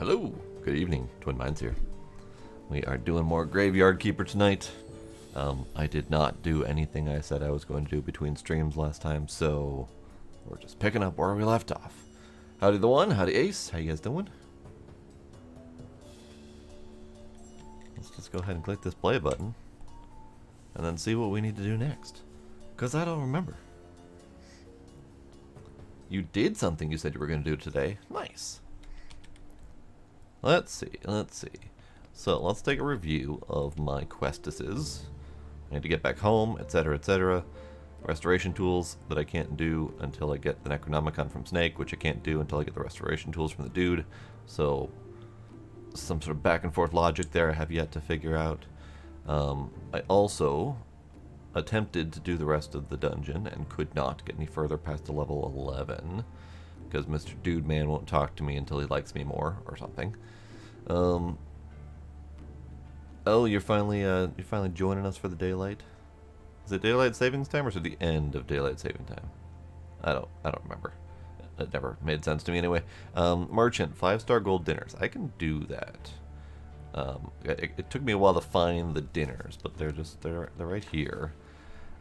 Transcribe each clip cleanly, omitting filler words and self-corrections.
Hello, good evening, Twin Minds here. We are doing more Graveyard Keeper tonight. I did not do anything I said I was going to do between streams last time, so we're just picking up where we left off. Howdy the one, howdy Ace, how you guys doing? Let's just go ahead and click this play button, and then see what we need to do next. Because I don't remember. You did something you said you were going to do today. Nice. Let's see. So let's take a review of my questises. I need to get back home, etc., etc. Restoration tools that I can't do until I get the Necronomicon from Snake, which I can't do until I get the restoration tools from the dude. So some sort of back and forth logic there I have yet to figure out. I also attempted to do the rest of the dungeon and could not get any further past the level 11 because Mr. Dude Man won't talk to me until he likes me more or something. Oh, you're finally joining us for the daylight. Is it daylight savings time or is it the end of daylight saving time? I don't remember. It never made sense to me anyway. Merchant, 5-star gold dinners. I can do that. It took me a while to find the dinners, but they're right here.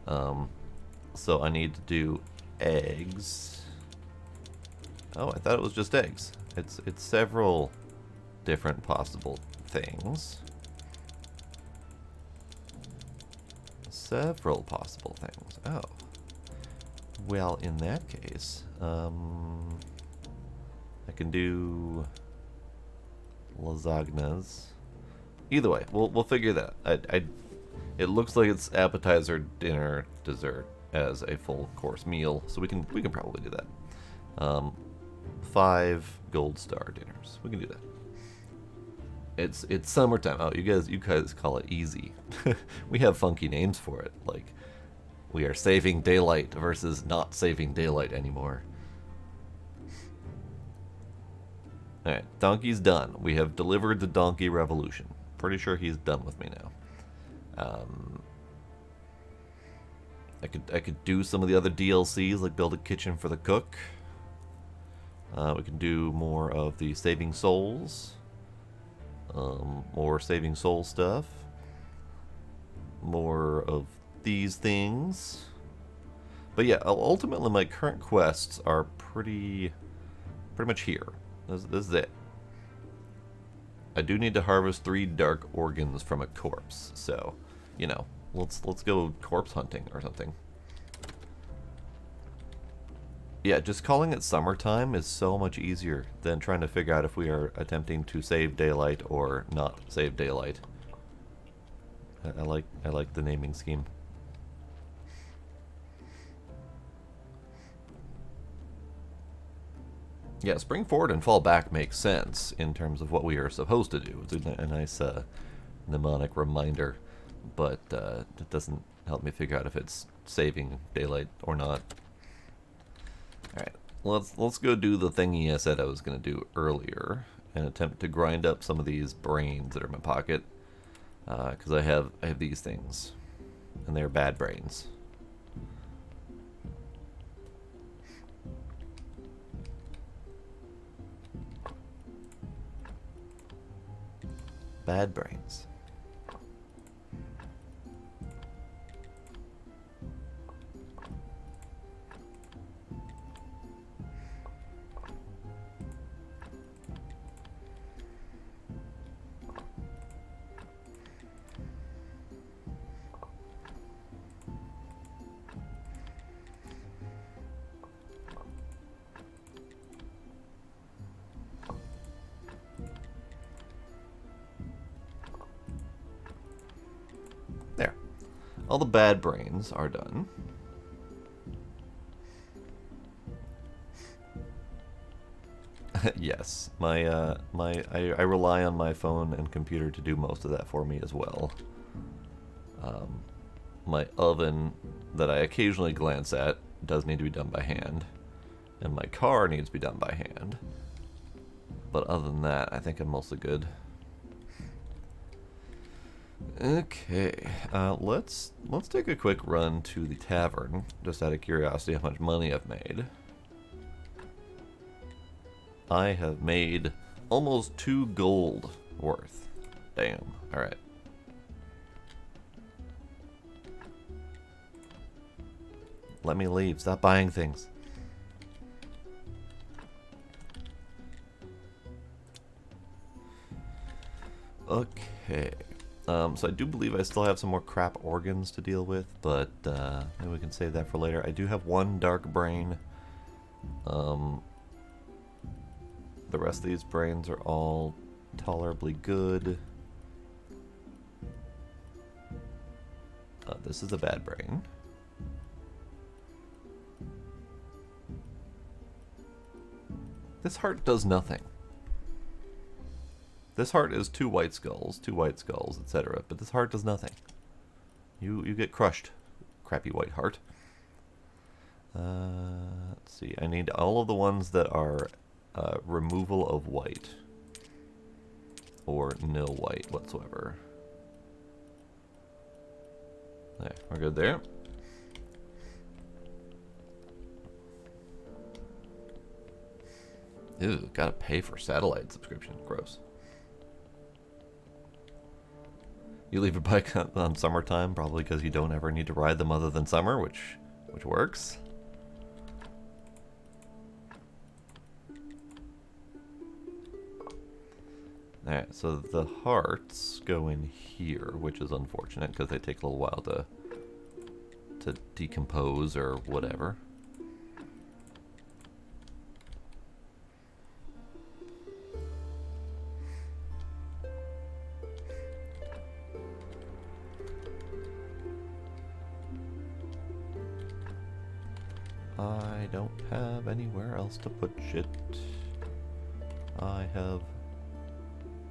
So I need to do eggs. Oh, I thought it was just eggs. It's several different possible things. Several possible things. Oh. Well, in that case, I can do lasagnas. Either way, we'll figure that. It looks like it's appetizer, dinner, dessert as a full course meal, so we can probably do that. 5 gold star dinners. We can do that. It's summertime. Oh, you guys call it easy. We have funky names for it, like we are saving daylight versus not saving daylight anymore. Alright, donkey's done. We have delivered the donkey revolution. Pretty sure he's done with me now. I could do some of the other DLCs, like build a kitchen for the cook. We can do more of the saving souls. More saving soul stuff. More of these things. But yeah, ultimately my current quests are pretty much here. This is it. I do need to harvest 3 dark organs from a corpse, so, you know, let's go corpse hunting or something. Yeah, just calling it summertime is so much easier than trying to figure out if we are attempting to save daylight or not save daylight. I like the naming scheme. Yeah, spring forward and fall back makes sense in terms of what we are supposed to do. It's a nice mnemonic reminder, but it doesn't help me figure out if it's saving daylight or not. Alright, let's go do the thingy I said I was going to do earlier and attempt to grind up some of these brains that are in my pocket, because I have these things, and they're bad brains. Bad brains. There. All the bad brains are done. Yes, I rely on my phone and computer to do most of that for me as well. My oven that I occasionally glance at does need to be done by hand, and my car needs to be done by hand. But other than that, I think I'm mostly good. Okay, let's take a quick run to the tavern, just out of curiosity how much money I've made. I have made Almost 2 gold worth. Damn. Alright. Let me leave. Stop buying things. Okay. So I do believe I still have some more crap organs to deal with, but maybe we can save that for later. I do have 1 dark brain. The rest of these brains are all tolerably good. This is a bad brain. This heart does nothing. This heart is 2 white skulls, etc. But this heart does nothing. You get crushed, crappy white heart. Let's see. I need all of the ones that are removal of white, or nil white whatsoever. There, we're good there. Ew, gotta pay for satellite subscription. Gross. You leave your bike on summertime, probably because you don't ever need to ride them other than summer, which works. Alright, so the hearts go in here, which is unfortunate because they take a little while to decompose or whatever. I don't have anywhere else to put shit. I have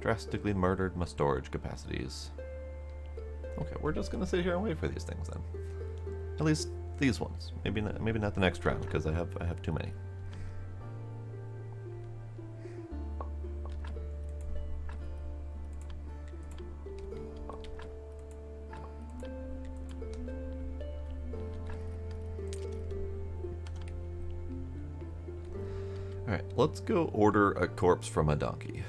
drastically murdered my storage capacities. Okay, we're just gonna sit here and wait for these things then. At least these ones. Maybe not the next round, because I have too many. Alright, let's go order a corpse from a donkey.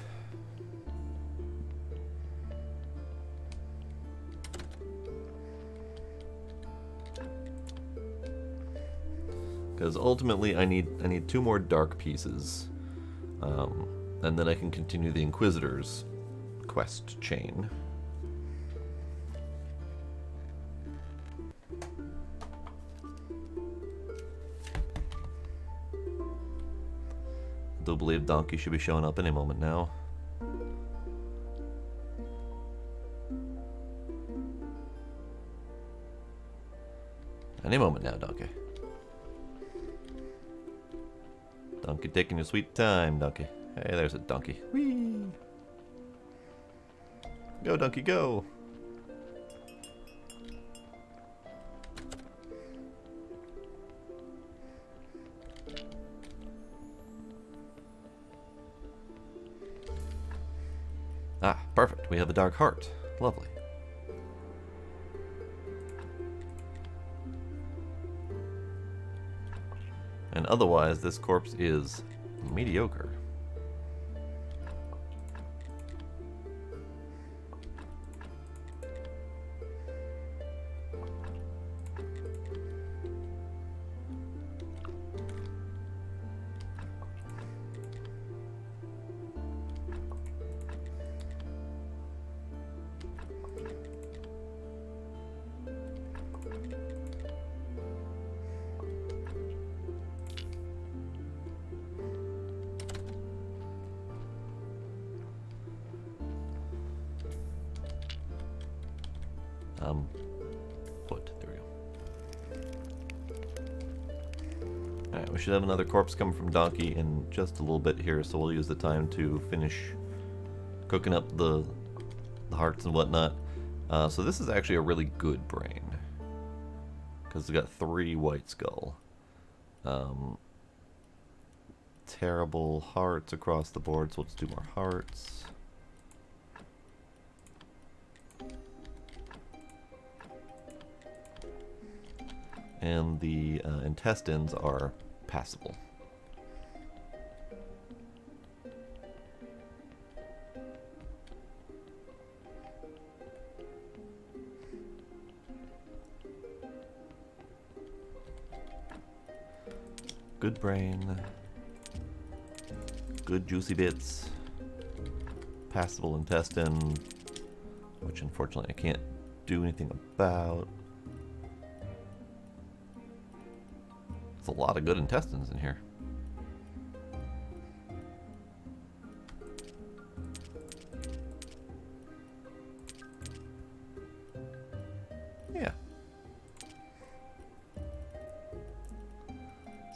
Because ultimately I need 2 more dark pieces, and then I can continue the Inquisitor's quest chain. I do believe Donkey should be showing up any moment now. Any moment now, Donkey. Donkey taking your sweet time, Donkey. Hey, there's a donkey. Whee! Go, Donkey, go! Ah, perfect. We have a dark heart. Lovely. And otherwise, this corpse is mediocre. There we go. Alright, we should have another corpse coming from Donkey in just a little bit here, so we'll use the time to finish cooking up the hearts and whatnot. So this is actually a really good brain, because it's got 3 white skull. Terrible hearts across the board, so let's do more hearts. And the intestines are passable. good brain, good juicy bits, passable intestine, which unfortunately I can't do anything about. There's a lot of good intestines in here. Yeah.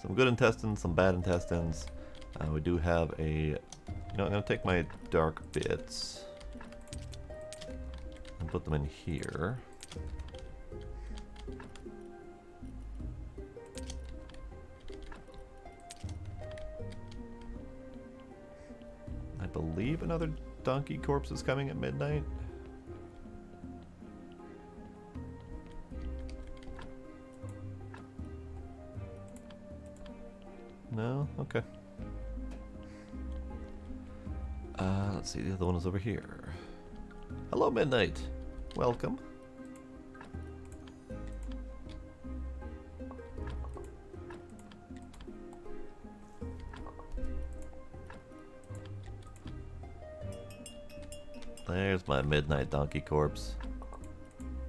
Some good intestines, some bad intestines. We do have a... You know, I'm going to take my dark bits and put them in here. I believe another donkey corpse is coming at midnight. No? Okay. Let's see, the other one is over here. Hello, Midnight. Welcome. There's my midnight donkey corpse.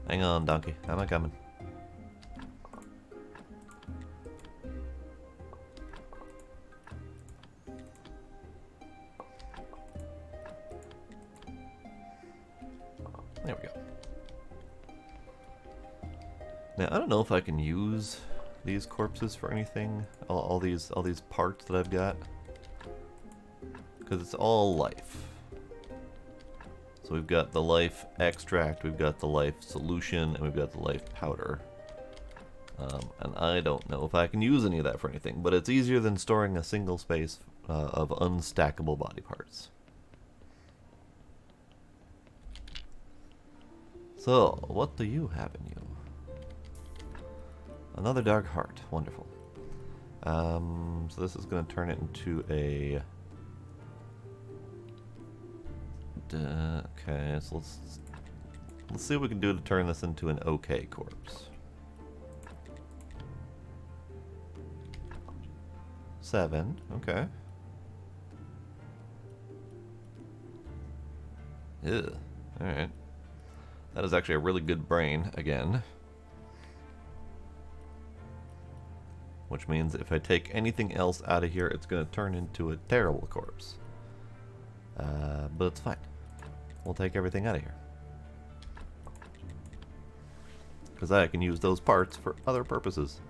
Hang on, donkey. I'm coming. There we go. Now I don't know if I can use these corpses for anything. All these parts that I've got, because it's all life. So we've got the life extract, we've got the life solution, and we've got the life powder. And I don't know if I can use any of that for anything, but it's easier than storing a single space of unstackable body parts. So, what do you have in you? Another dark heart. Wonderful. So this is going to turn it into a... okay, so let's see what we can do to turn this into an okay corpse. 7, okay. Ew, alright. That is actually a really good brain, again. Which means if I take anything else out of here, it's going to turn into a terrible corpse. But it's fine. We'll take everything out of here. Because I can use those parts for other purposes.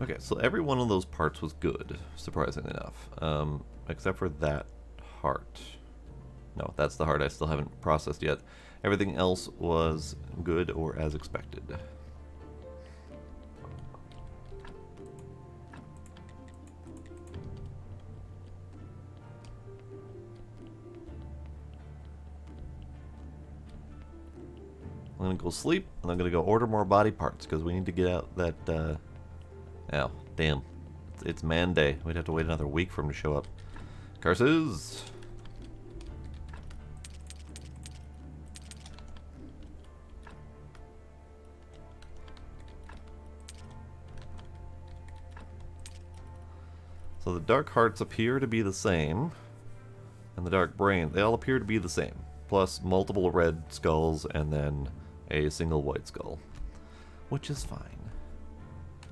Okay, so every one of those parts was good, surprisingly enough. Except for that heart. No, that's the heart I still haven't processed yet. Everything else was good or as expected. I'm gonna go sleep, and I'm gonna go order more body parts, because we need to get out that, oh, damn. It's man day. We'd have to wait another week for him to show up. Curses! So the dark hearts appear to be the same, and the dark brain, they all appear to be the same, plus multiple red skulls and then a single white skull, which is fine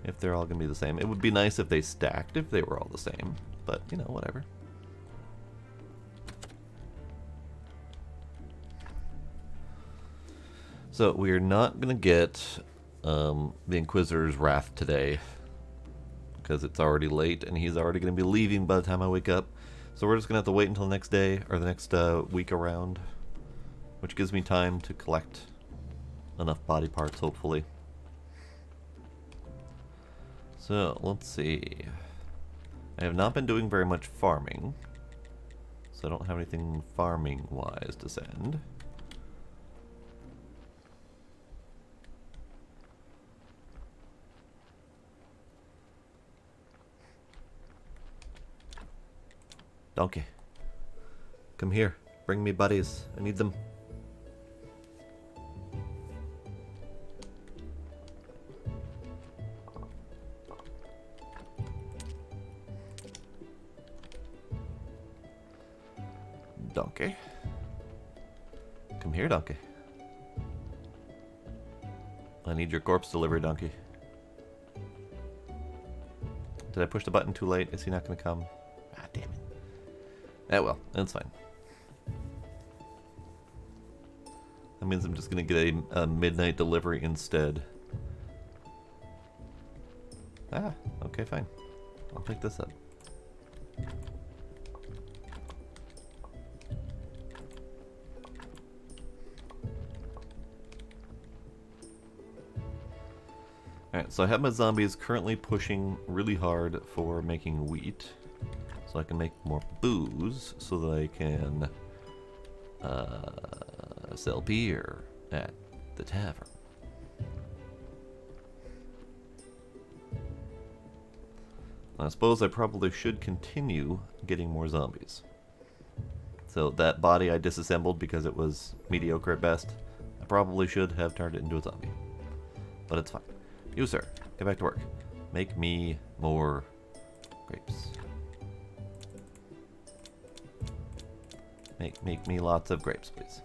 if they're all gonna be the same. It would be nice if they stacked if they were all the same, but you know, whatever. So we are not gonna get the Inquisitor's Wrath today, because it's already late and he's already going to be leaving by the time I wake up. So we're just going to have to wait until the next day, or the next week around, which gives me time to collect enough body parts, hopefully. So, let's see. I have not been doing very much farming, so I don't have anything farming-wise to send. Donkey. Come here. Bring me buddies. I need them. Donkey. Come here, donkey. I need your corpse delivery, donkey. Did I push the button too late? Is he not going to come? Ah, damn it. Ah, well, that's fine. That means I'm just going to get a midnight delivery instead. Ah, okay, fine. I'll pick this up. Alright, so I have my zombies currently pushing really hard for making wheat. So I can make more booze so that I can sell beer at the tavern. I suppose I probably should continue getting more zombies. So that body I disassembled because it was mediocre at best, I probably should have turned it into a zombie. But it's fine. You, sir, get back to work. Make me more grapes. Make me lots of grapes, please.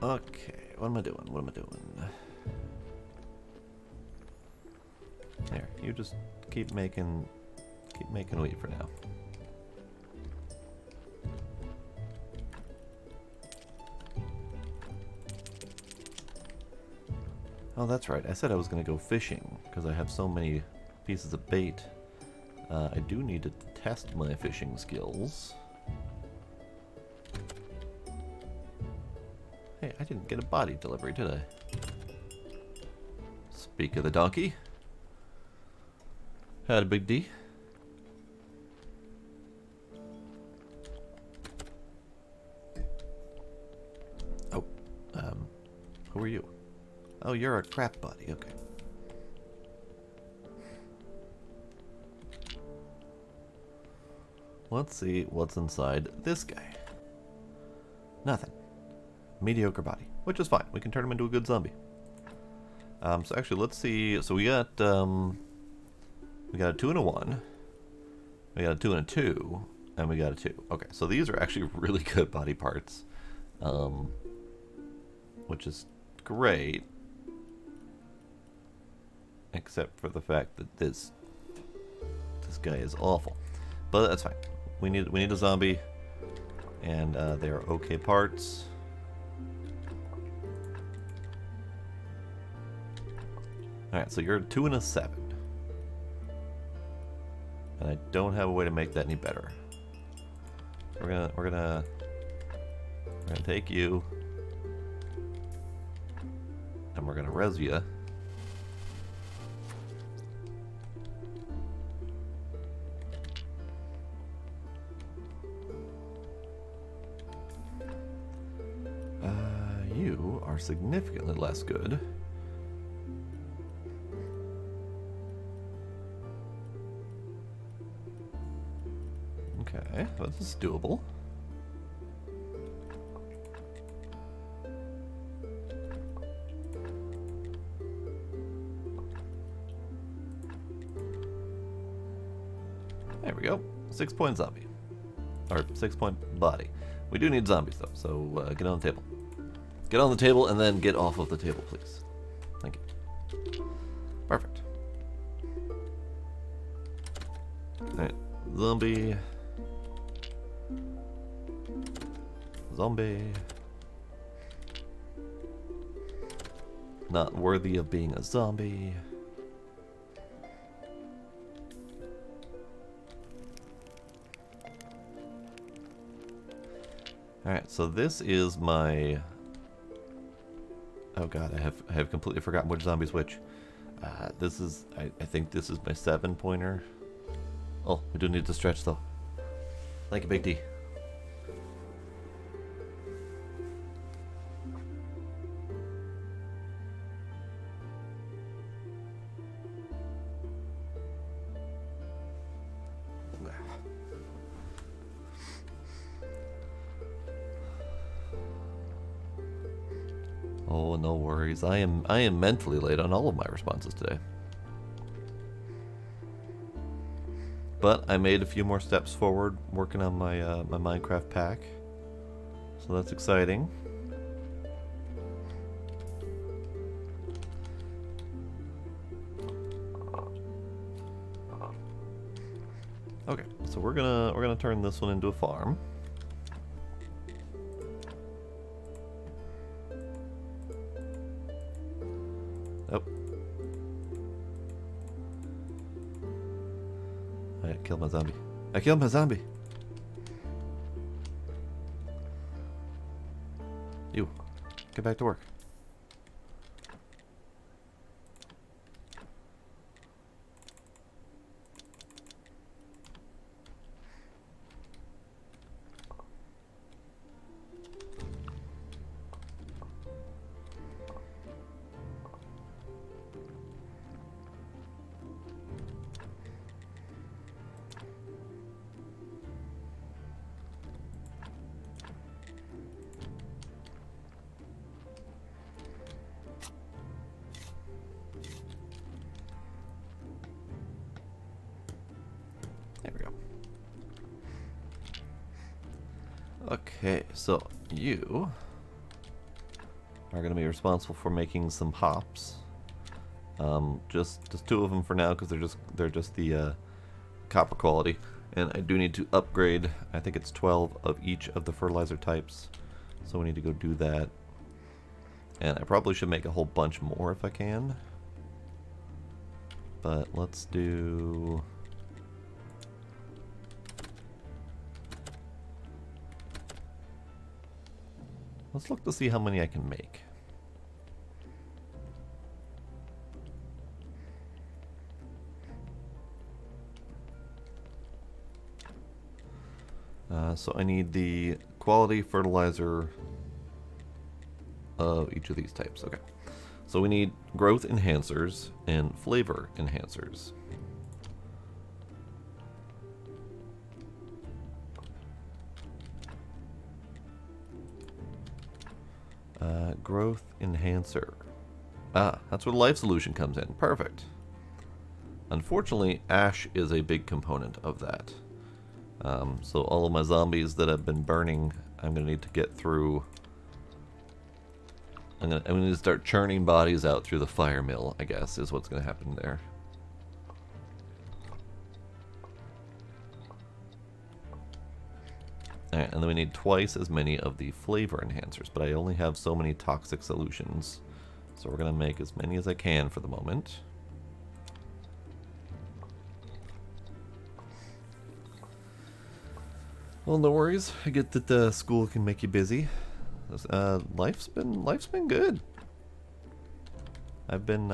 Okay, what am I doing? What am I doing? There, you just keep making wheat for now. Oh, that's right. I said I was going to go fishing because I have so many pieces of bait. I do need to test my fishing skills. Hey, I didn't get a body delivery, did I? Speak of the donkey. Had a big D. Oh, who are you? Oh, you're a crap body, okay. Let's see what's inside this guy. Nothing. Mediocre body, which is fine. We can turn him into a good zombie. So actually, let's see. So we got a 2 and a 1. We got a 2 and a 2, and we got a 2. Okay, so these are actually really good body parts, which is great, except for the fact that this guy is awful. But that's fine. We need a zombie, and they are okay parts. Alright, so you're a 2 and a 7. And I don't have a way to make that any better. We're gonna take you. And we're gonna res you. You are significantly less good. Okay, well, this is doable. There we go. 6-point zombie. Or 6-point body. We do need zombies though, so get on the table. Get on the table and then get off of the table, please. Thank you. Perfect. Alright, zombie. Zombie. Not worthy of being a zombie. Alright, so this is my... Oh god, I have completely forgotten which zombie's which. This is... I think this is my 7-pointer. Oh, we do need to stretch though. Thank you, Big D. Oh, no worries. I am mentally late on all of my responses today. But I made a few more steps forward working on my my Minecraft pack. So that's exciting. Okay, so we're gonna turn this one into a farm. Oh. I killed my zombie. I killed my zombie! You, get back to work. There we go. Okay, so you are going to be responsible for making some hops. Just 2 of them for now because they're just the copper quality, and I do need to upgrade. I think it's 12 of each of the fertilizer types, so we need to go do that. And I probably should make a whole bunch more if I can. But let's do... Let's look to see how many I can make. So I need the quality fertilizer of each of these types. Okay. So we need growth enhancers and flavor enhancers. Growth enhancer. Ah, that's where the life solution comes in. Perfect. Unfortunately, ash is a big component of that. So all of my zombies that I've been burning, I'm going to need to get through. I'm going to need to start churning bodies out through the fire mill, I guess, is what's going to happen there. Alright, and then we need twice as many of the flavor enhancers, but I only have so many toxic solutions. So we're going to make as many as I can for the moment. Well, no worries. I get that school can make you busy. Life's been good. I've been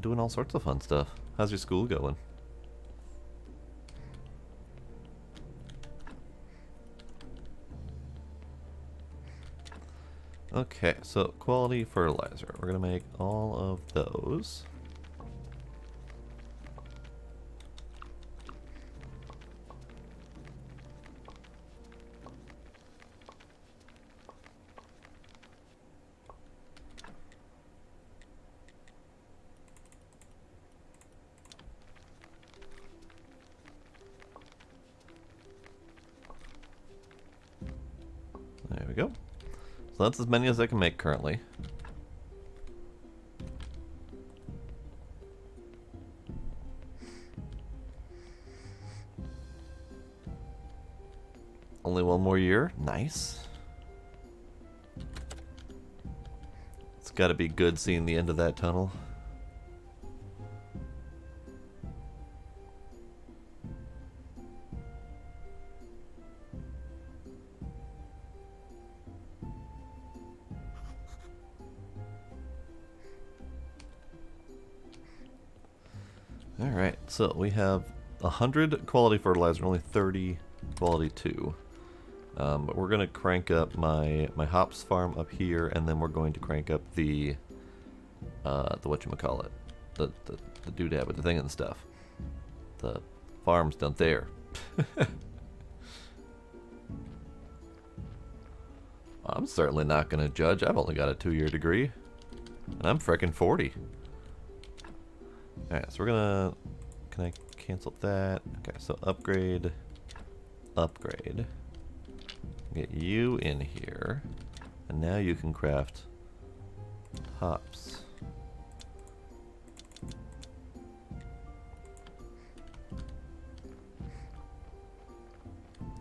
doing all sorts of fun stuff. How's your school going? Okay, so quality fertilizer. We're gonna make all of those. There we go. So that's as many as I can make currently. Only one more year. Nice. It's got to be good seeing the end of that tunnel. Alright, so we have 100 quality fertilizer, only 30 quality 2. But we're going to crank up my hops farm up here, and then we're going to crank up the whatchamacallit, the doodad with the thing and stuff. The farm's down there. I'm certainly not going to judge. I've only got a 2-year degree, and I'm frickin' 40. Alright, so we're gonna... Can I cancel that? Okay, so upgrade. Upgrade. Get you in here. And now you can craft hops.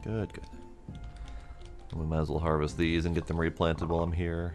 Good, good. We might as well harvest these and get them replanted while I'm here.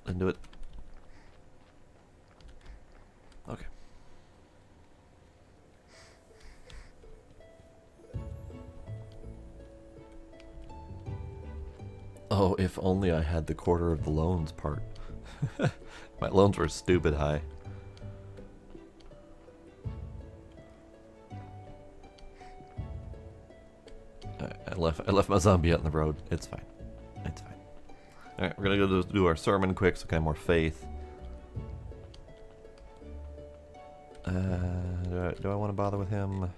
Didn't do it. Okay. Oh, if only I had the quarter of the loans part. My loans were stupid high. I left my zombie out in the road. It's fine. It's fine. Alright, we're gonna go do our sermon quick so kind of more faith. Do I want to bother with him?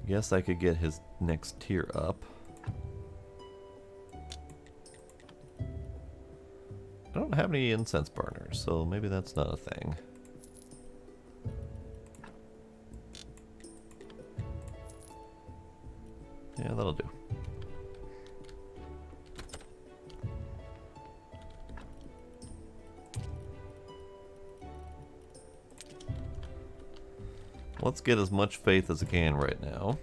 Guess I could get his next tier up. I don't have any incense burners, so maybe that's not a thing. Yeah, that'll do. Let's get as much faith as I can right now.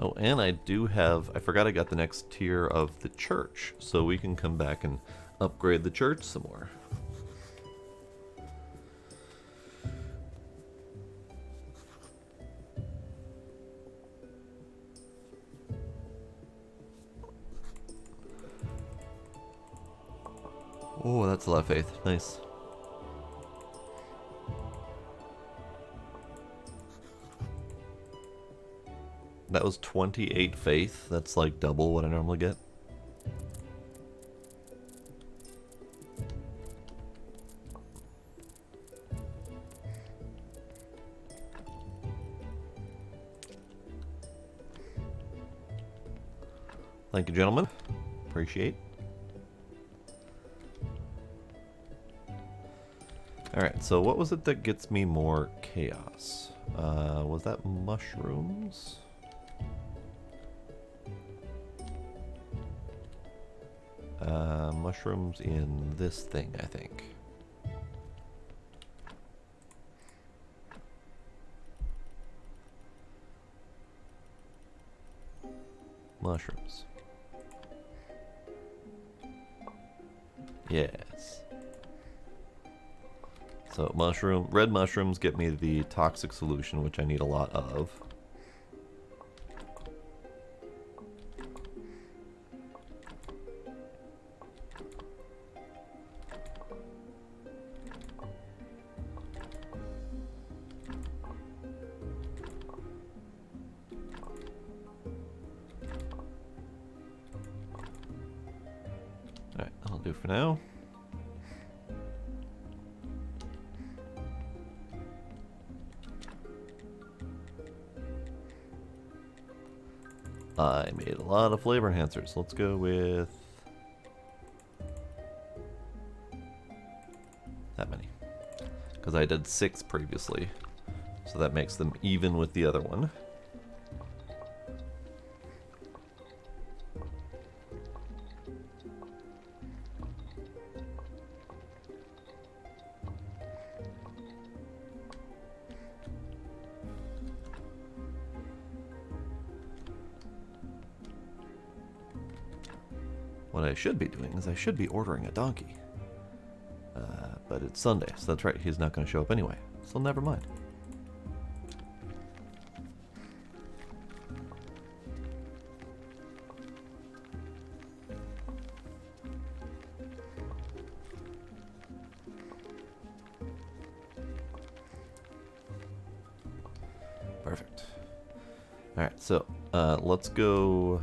Oh, and I do have, I forgot I got the next tier of the church, so we can come back and upgrade the church some more. Oh, that's a lot of faith. Nice. That was 28 faith. That's like double what I normally get. Thank you, gentlemen. Appreciate. Alright, so what was it that gets me more chaos? Was that mushrooms? mushrooms in this thing, I think. Mushrooms. Yes. So red mushrooms get me the toxic solution, which I need a lot of. Alright, that'll do for now. I made a lot of flavor enhancers. Let's go with that many. Because I did 6 previously. So that makes them even with the other one. What I should be doing is I should be ordering a donkey. But it's Sunday, so that's right, he's not going to show up anyway. So never mind. Perfect. Alright, so let's go...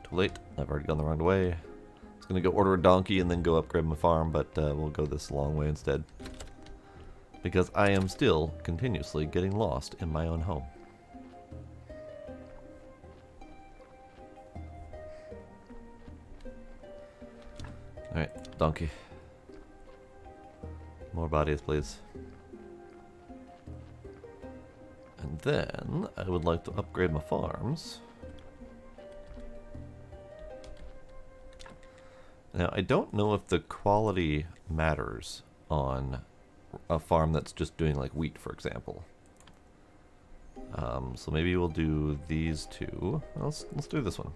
Too late. I've already gone the wrong way. I was going to go order a donkey and then go upgrade my farm, but we'll go this long way instead. Because I am still continuously getting lost in my own home. Alright, donkey. More bodies, please. And then I would like to upgrade my farms. Now, I don't know if the quality matters on a farm that's just doing like wheat, for example. So maybe we'll do these two. Let's do this one.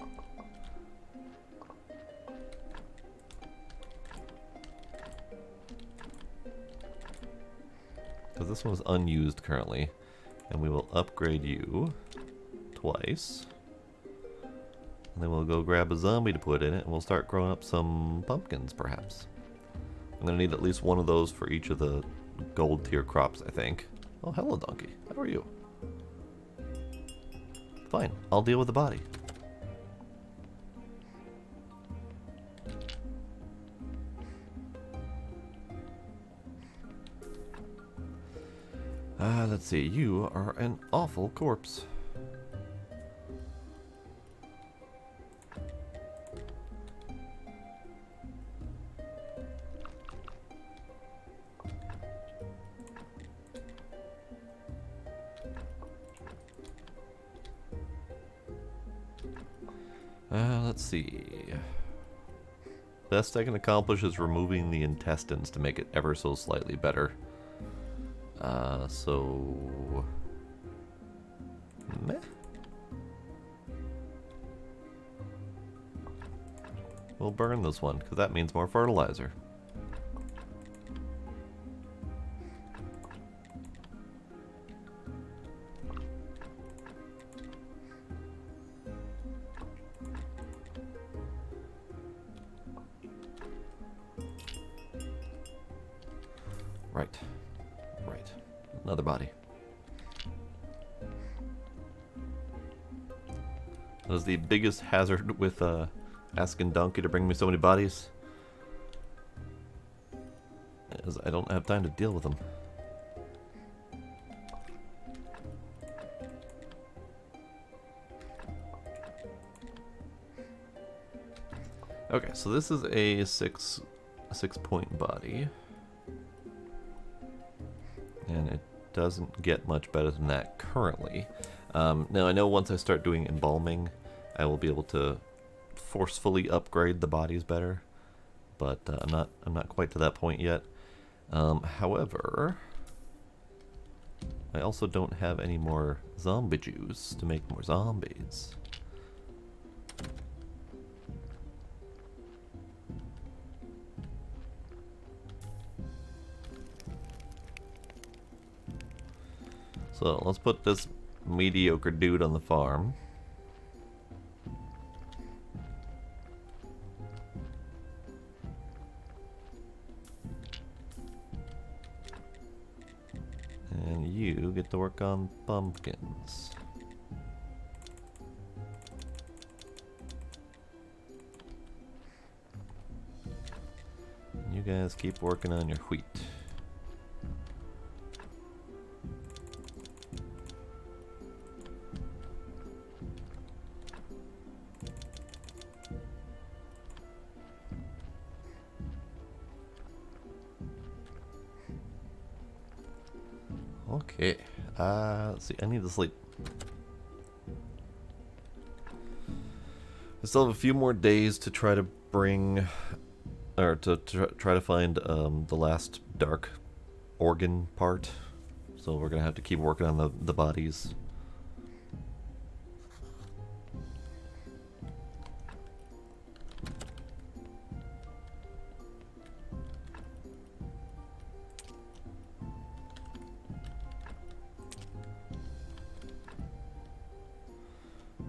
Because this one is unused currently. And we will upgrade you twice. And then we'll go grab a zombie to put in it, and we'll start growing up some pumpkins, perhaps. I'm going to need at least one of those for each of the gold tier crops, I think. Oh, hello, donkey. How are you? Fine. I'll deal with the body. Let's see. You are an awful corpse. Let's see. Best I can accomplish is removing the intestines to make it ever so slightly better. So... Meh. We'll burn this one, because that means more fertilizer. Right. Right. Another body. That is the biggest hazard with asking Donkey to bring me so many bodies. Is I don't have time to deal with them. Okay, so this is a six-point body. And it doesn't get much better than that currently. Now I know once I start doing embalming, I will be able to forcefully upgrade the bodies better, but I'm not quite to that point yet. However, I also don't have any more zombie juice to make more zombies. So let's put this mediocre dude on the farm. And you get to work on pumpkins. And you guys keep working on your wheat. Okay, let's see, I need to sleep. I still have a few more days to try to bring, or to try to find the last dark organ part. So we're gonna have to keep working on the bodies.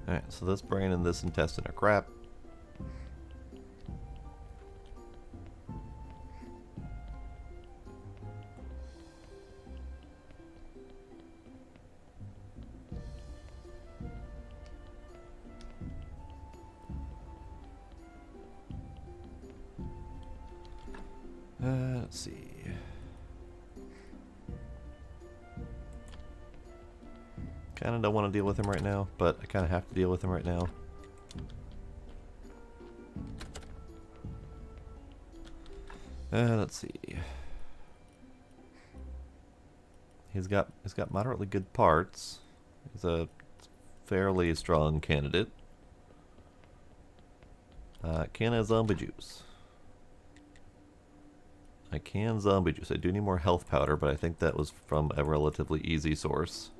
Alright, so this brain and this intestine are crap. Let's see. Kinda don't want to deal with him right now, but I kinda have to deal with him right now. Let's see. He's got moderately good parts. He's a fairly strong candidate. Can I zombie juice? I can zombie juice. I do need more health powder, but I think that was from a relatively easy source.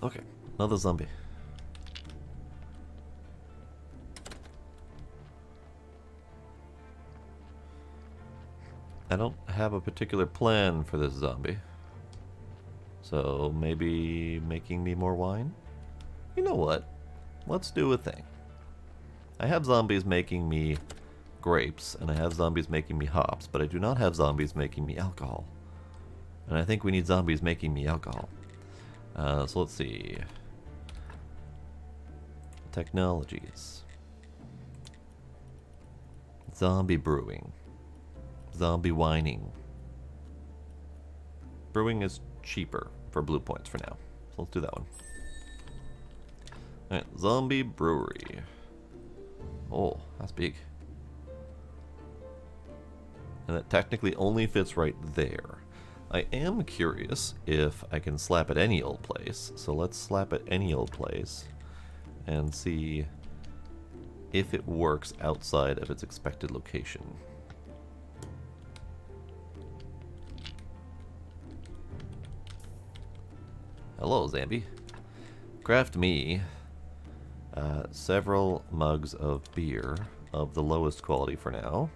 Okay, another zombie. I don't have a particular plan for this zombie. So maybe making me more wine? You know what? Let's do a thing. I have zombies making me grapes, and I have zombies making me hops, but I do not have zombies making me alcohol. And I think we need zombies making me alcohol. So let's see. Technologies. Zombie brewing. Zombie whining. Brewing is cheaper for blue points for now. So let's do that one. Alright, zombie brewery. Oh, that's big. And that technically only fits right there. I am curious if I can slap at any old place. So let's slap at any old place and see if it works outside of its expected location. Hello, Zambi. Craft me several mugs of beer of the lowest quality for now.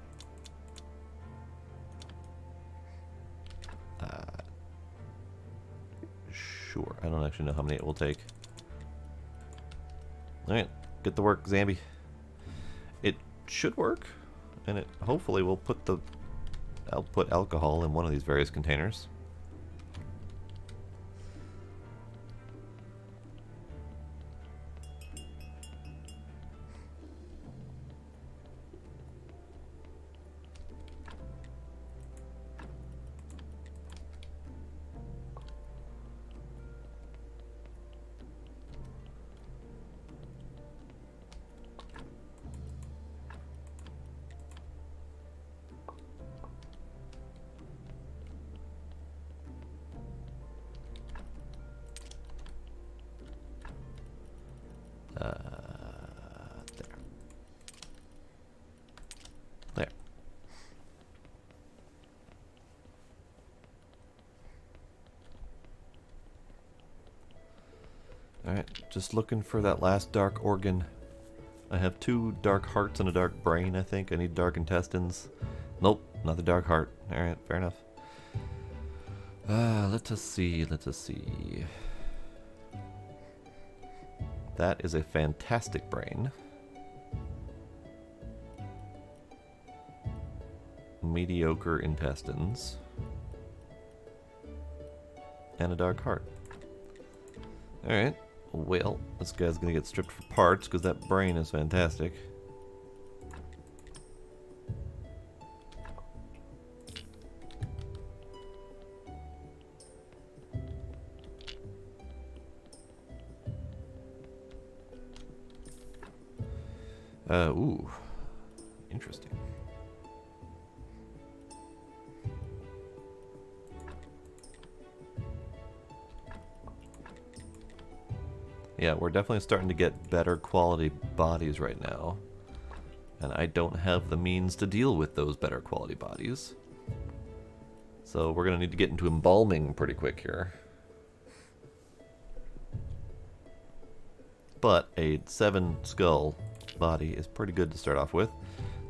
Sure, I don't actually know how many it will take. Alright, get to work, Zambi. It should work, and it hopefully will put the output alcohol in one of these various containers. Alright, just looking for that last dark organ. I have 2 dark hearts and a dark brain, I think. I need dark intestines. Nope, not the dark heart. Alright, fair enough. Let us see, let us see. That is a fantastic brain. Mediocre intestines. And a dark heart. Alright, well, this guy's gonna get stripped for parts because that brain is fantastic. Ooh. Interesting. Yeah, we're definitely starting to get better quality bodies right now. And I don't have the means to deal with those better quality bodies. So we're going to need to get into embalming pretty quick here. But a 7 skull body is pretty good to start off with.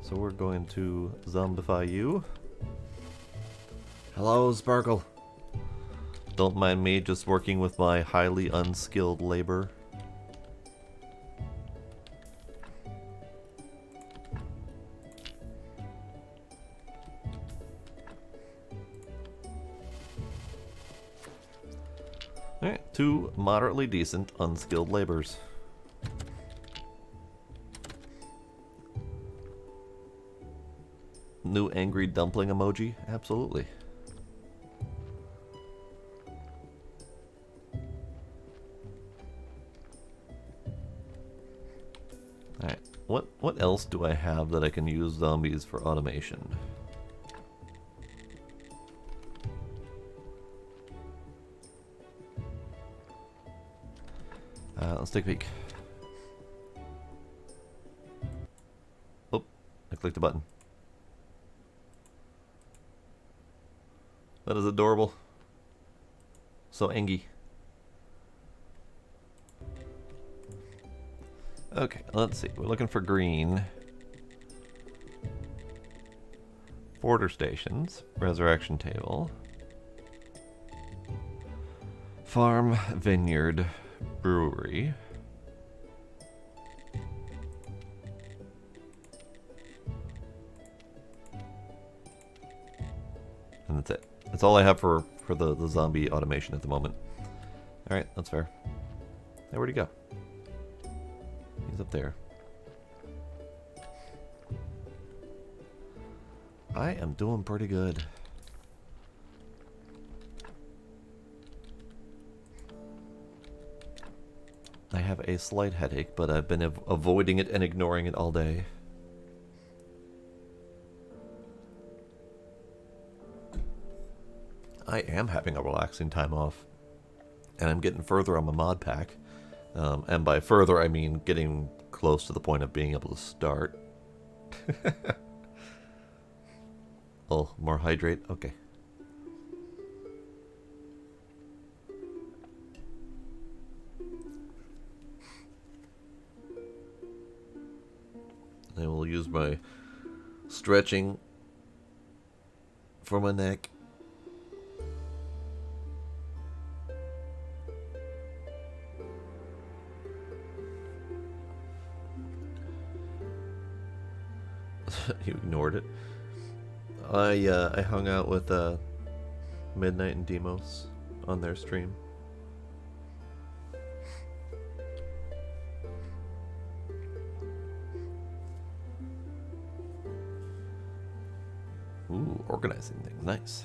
So we're going to zombify you. Hello, Sparkle. Don't mind me just working with my highly unskilled labor. Alright, 2 moderately decent unskilled labors. New angry dumpling emoji? Absolutely. Alright, what else do I have that I can use zombies for automation? Let's take a peek. Oh, I clicked a button. That is adorable. So angy. Okay, let's see. We're looking for green. Border stations. Resurrection table. Farm, vineyard, brewery. And that's it. That's all I have for the zombie automation at the moment. Alright, that's fair. Hey, where'd he go? He's up there. I am doing pretty good. I have a slight headache, but I've been avoiding it and ignoring it all day. I am having a relaxing time off. And I'm getting further on my mod pack. And by further, I mean getting close to the point of being able to start. Oh, more hydrate? Okay. I will use my stretching for my neck. You ignored it. I hung out with Midnight and Demos on their stream. Ooh, organizing things. Nice.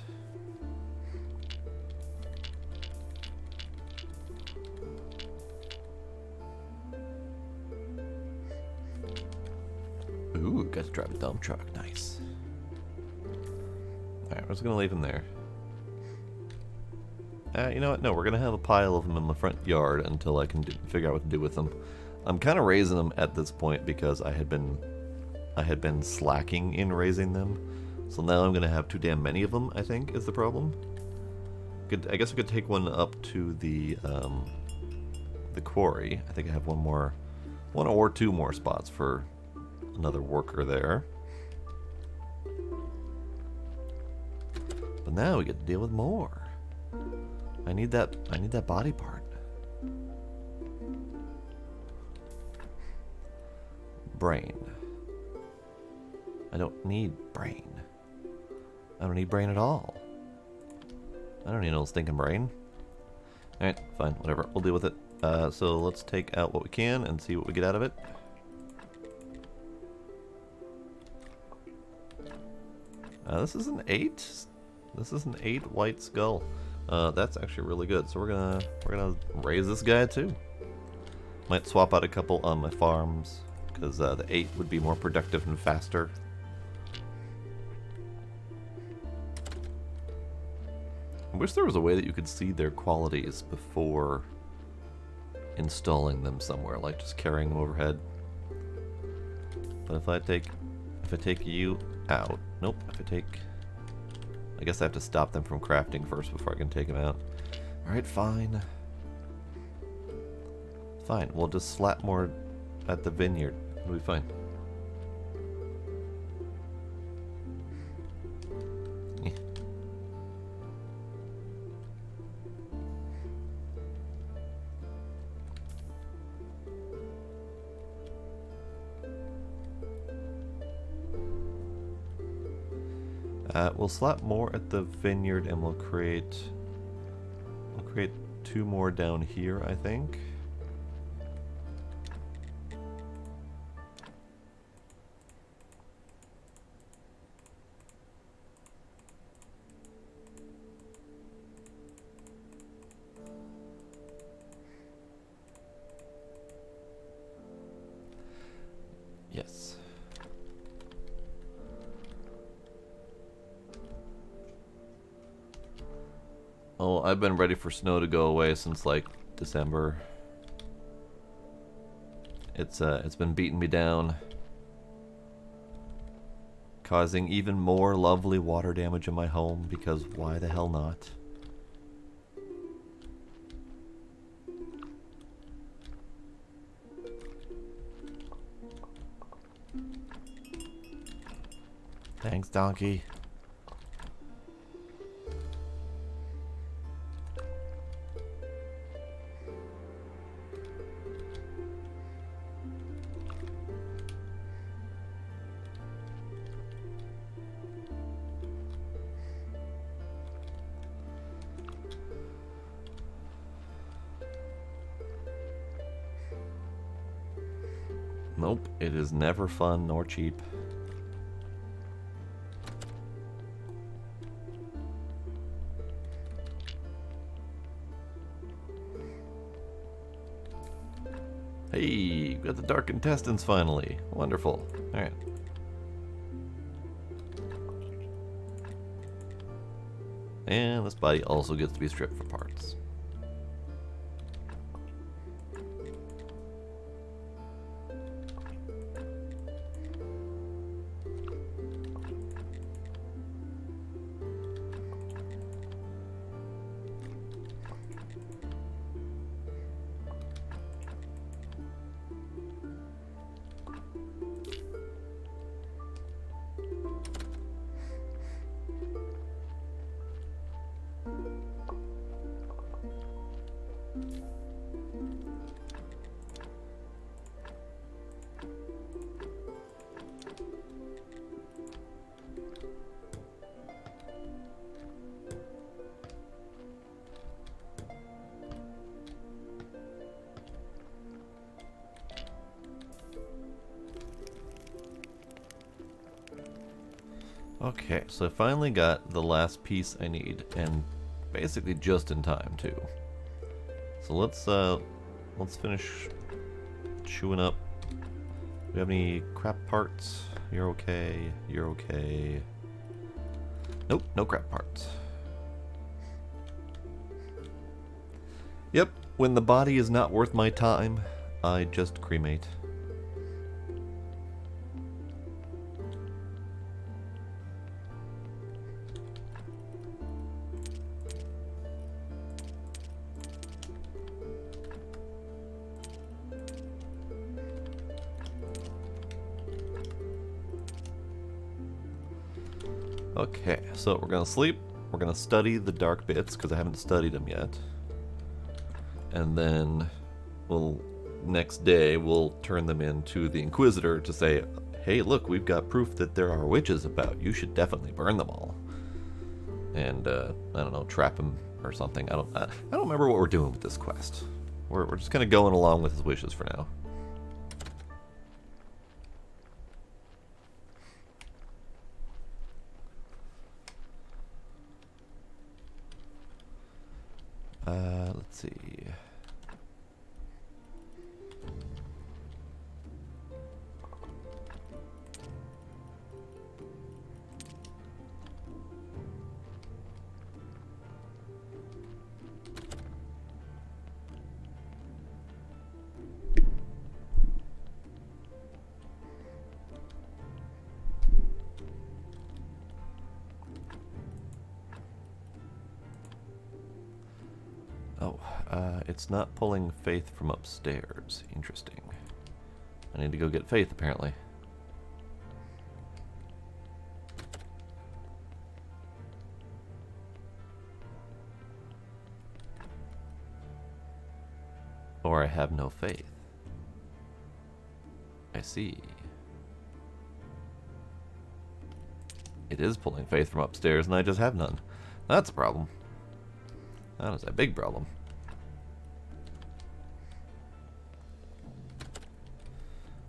Ooh, got to drive a dump truck. Nice. Alright, we're just going to leave him there. You know what? No, we're going to have a pile of them in my front yard until I can figure out what to do with them. I'm kind of raising them at this point because I had been slacking in raising them. So now I'm going to have too damn many of them, I think, is the problem. I guess I could take one up to the the quarry. I think I have one or two more spots for another worker there. But now we get to deal with more. I need that body part. Brain. I don't need brain. I don't need brain at all. I don't need no stinking brain. Alright, fine, whatever. We'll deal with it. So let's take out what we can and see what we get out of it. This is an 8. This is an 8 white skull. That's actually really good. So we're gonna raise this guy too. Might swap out a couple on my farms because the 8 would be more productive and faster. I wish there was a way that you could see their qualities before installing them somewhere, like just carrying them overhead. But if I take you out, nope. I guess I have to stop them from crafting first before I can take them out. All right, fine. Fine. We'll just slap more at the vineyard. It'll be fine. We'll slap more at the vineyard, and we'll create 2 more down here, I think. Yes. Oh, I've been ready for snow to go away since like December. It's been beating me down, causing even more lovely water damage in my home because why the hell not? Thanks, donkey. Nope, it is never fun nor cheap. Hey, got the dark intestines finally. Wonderful. Alright. And this body also gets to be stripped for parts. Okay, so I finally got the last piece I need, and basically just in time too. So let's finish chewing up. Do we have any crap parts? You're okay. You're okay. Nope, no crap parts. Yep, when the body is not worth my time, I just cremate. Okay, so we're gonna sleep. We're gonna study the dark bits because I haven't studied them yet. And then next day we'll turn them into the Inquisitor to say, hey, look, we've got proof that there are witches about. You should definitely burn them all. And I don't know, trap him or something. I don't remember what we're doing with this quest. We're just kind of going along with his wishes for now. Let's see. Oh, it's not pulling Faith from upstairs. Interesting. I need to go get Faith, apparently. Or I have no faith. I see. It is pulling Faith from upstairs, and I just have none. That's a problem. That is a big problem.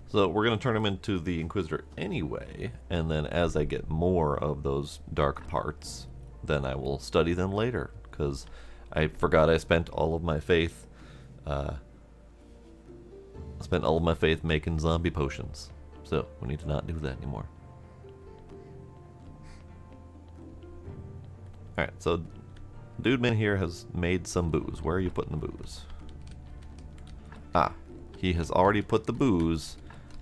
So we're going to turn him into the Inquisitor anyway, and then as I get more of those dark parts, then I will study them later, because I forgot I spent all of my faith, making zombie potions. So we need to not do that anymore. Alright, so Dude Man here has made some booze. Where are you putting the booze? Ah, he has already put the booze,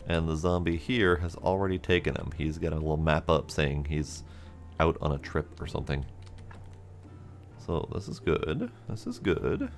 and the zombie here has already taken him. He's got a little map up saying he's out on a trip or something. So this is good. This is good.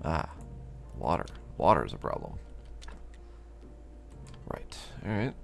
Ah, water. Water is a problem. Right. Alright.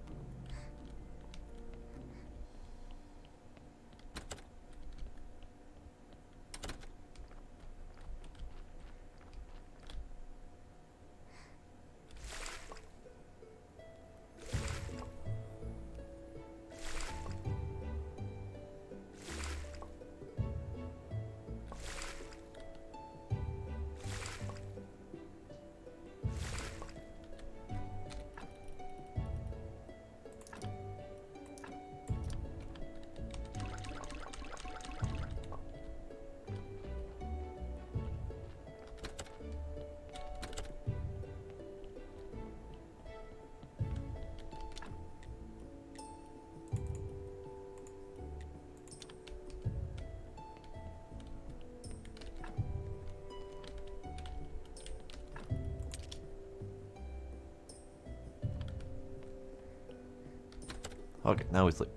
Okay, now we sleep.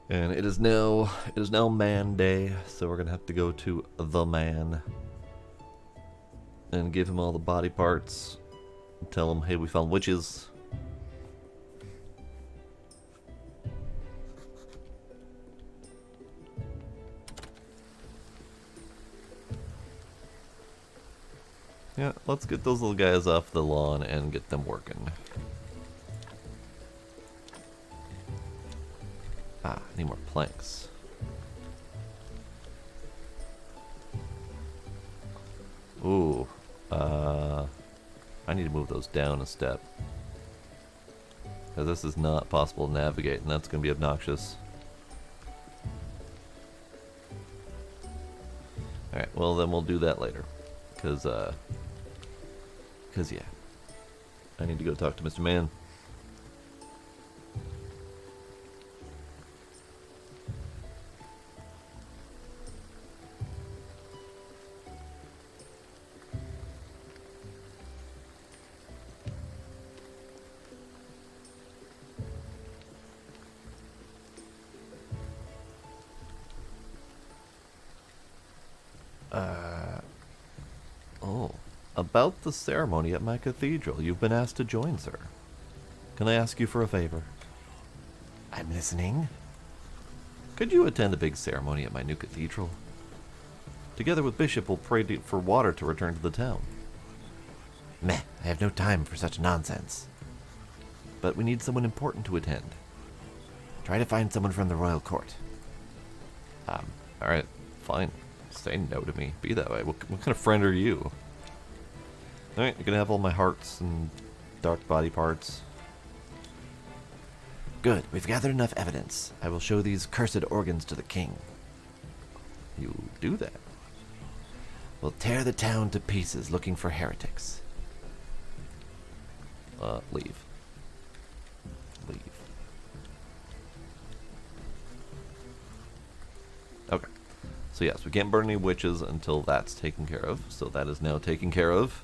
And it is now man day, so we're gonna have to go to the man and give him all the body parts. Tell him, hey, we found witches. Yeah, let's get those little guys off the lawn and get them working. Ah, I need more planks. Ooh. I need to move those down a step. Because this is not possible to navigate, and that's going to be obnoxious. Alright, well then we'll do that later. Because yeah. I need to go talk to Mr. Man. Oh, about the ceremony at my cathedral. You've been asked to join, sir. Can I ask you for a favor? I'm listening. Could you attend the big ceremony at my new cathedral? Together with Bishop, we'll pray for water to return to the town. Meh, I have no time for such nonsense. But we need someone important to attend. Try to find someone from the royal court. Alright, fine. Say no to me. Be that way. What kind of friend are you? Alright, you're gonna have all my hearts and dark body parts. Good, we've gathered enough evidence. I will show these cursed organs to the king. You do that? We'll tear the town to pieces looking for heretics. Leave. Leave. Okay. So yes, we can't burn any witches until that's taken care of. So that is now taken care of.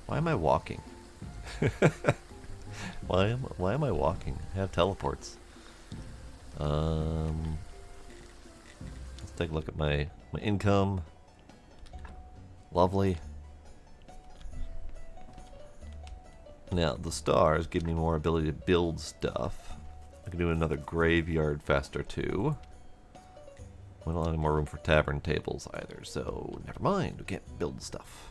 Why am I walking? Why am I walking? I have teleports. Let's take a look at my income. Lovely. Now, the stars give me more ability to build stuff. I can do another graveyard faster too. We don't have any more room for tavern tables either, so never mind. We can't build stuff.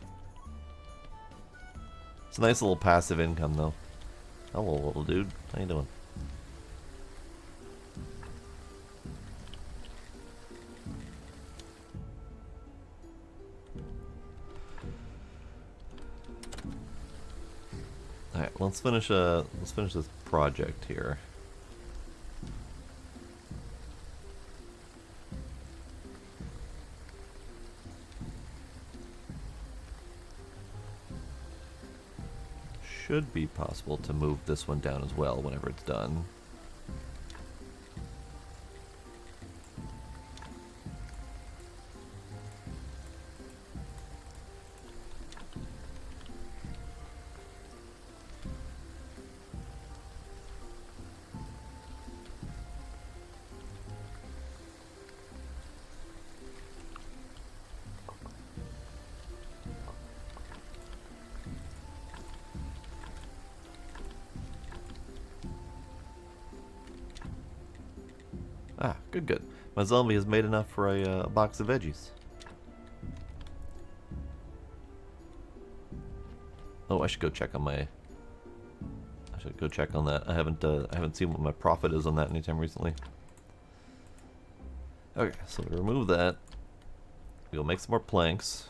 It's a nice little passive income though. Hello, little dude. How you doing? Alright, let's finish this project here. Should be possible to move this one down as well whenever it's done. Ah, good, good. My zombie has made enough for a box of veggies. Oh, I should go check on my. I should go check on that. I haven't seen what my profit is on that anytime recently. Okay, so we remove that. We'll make some more planks.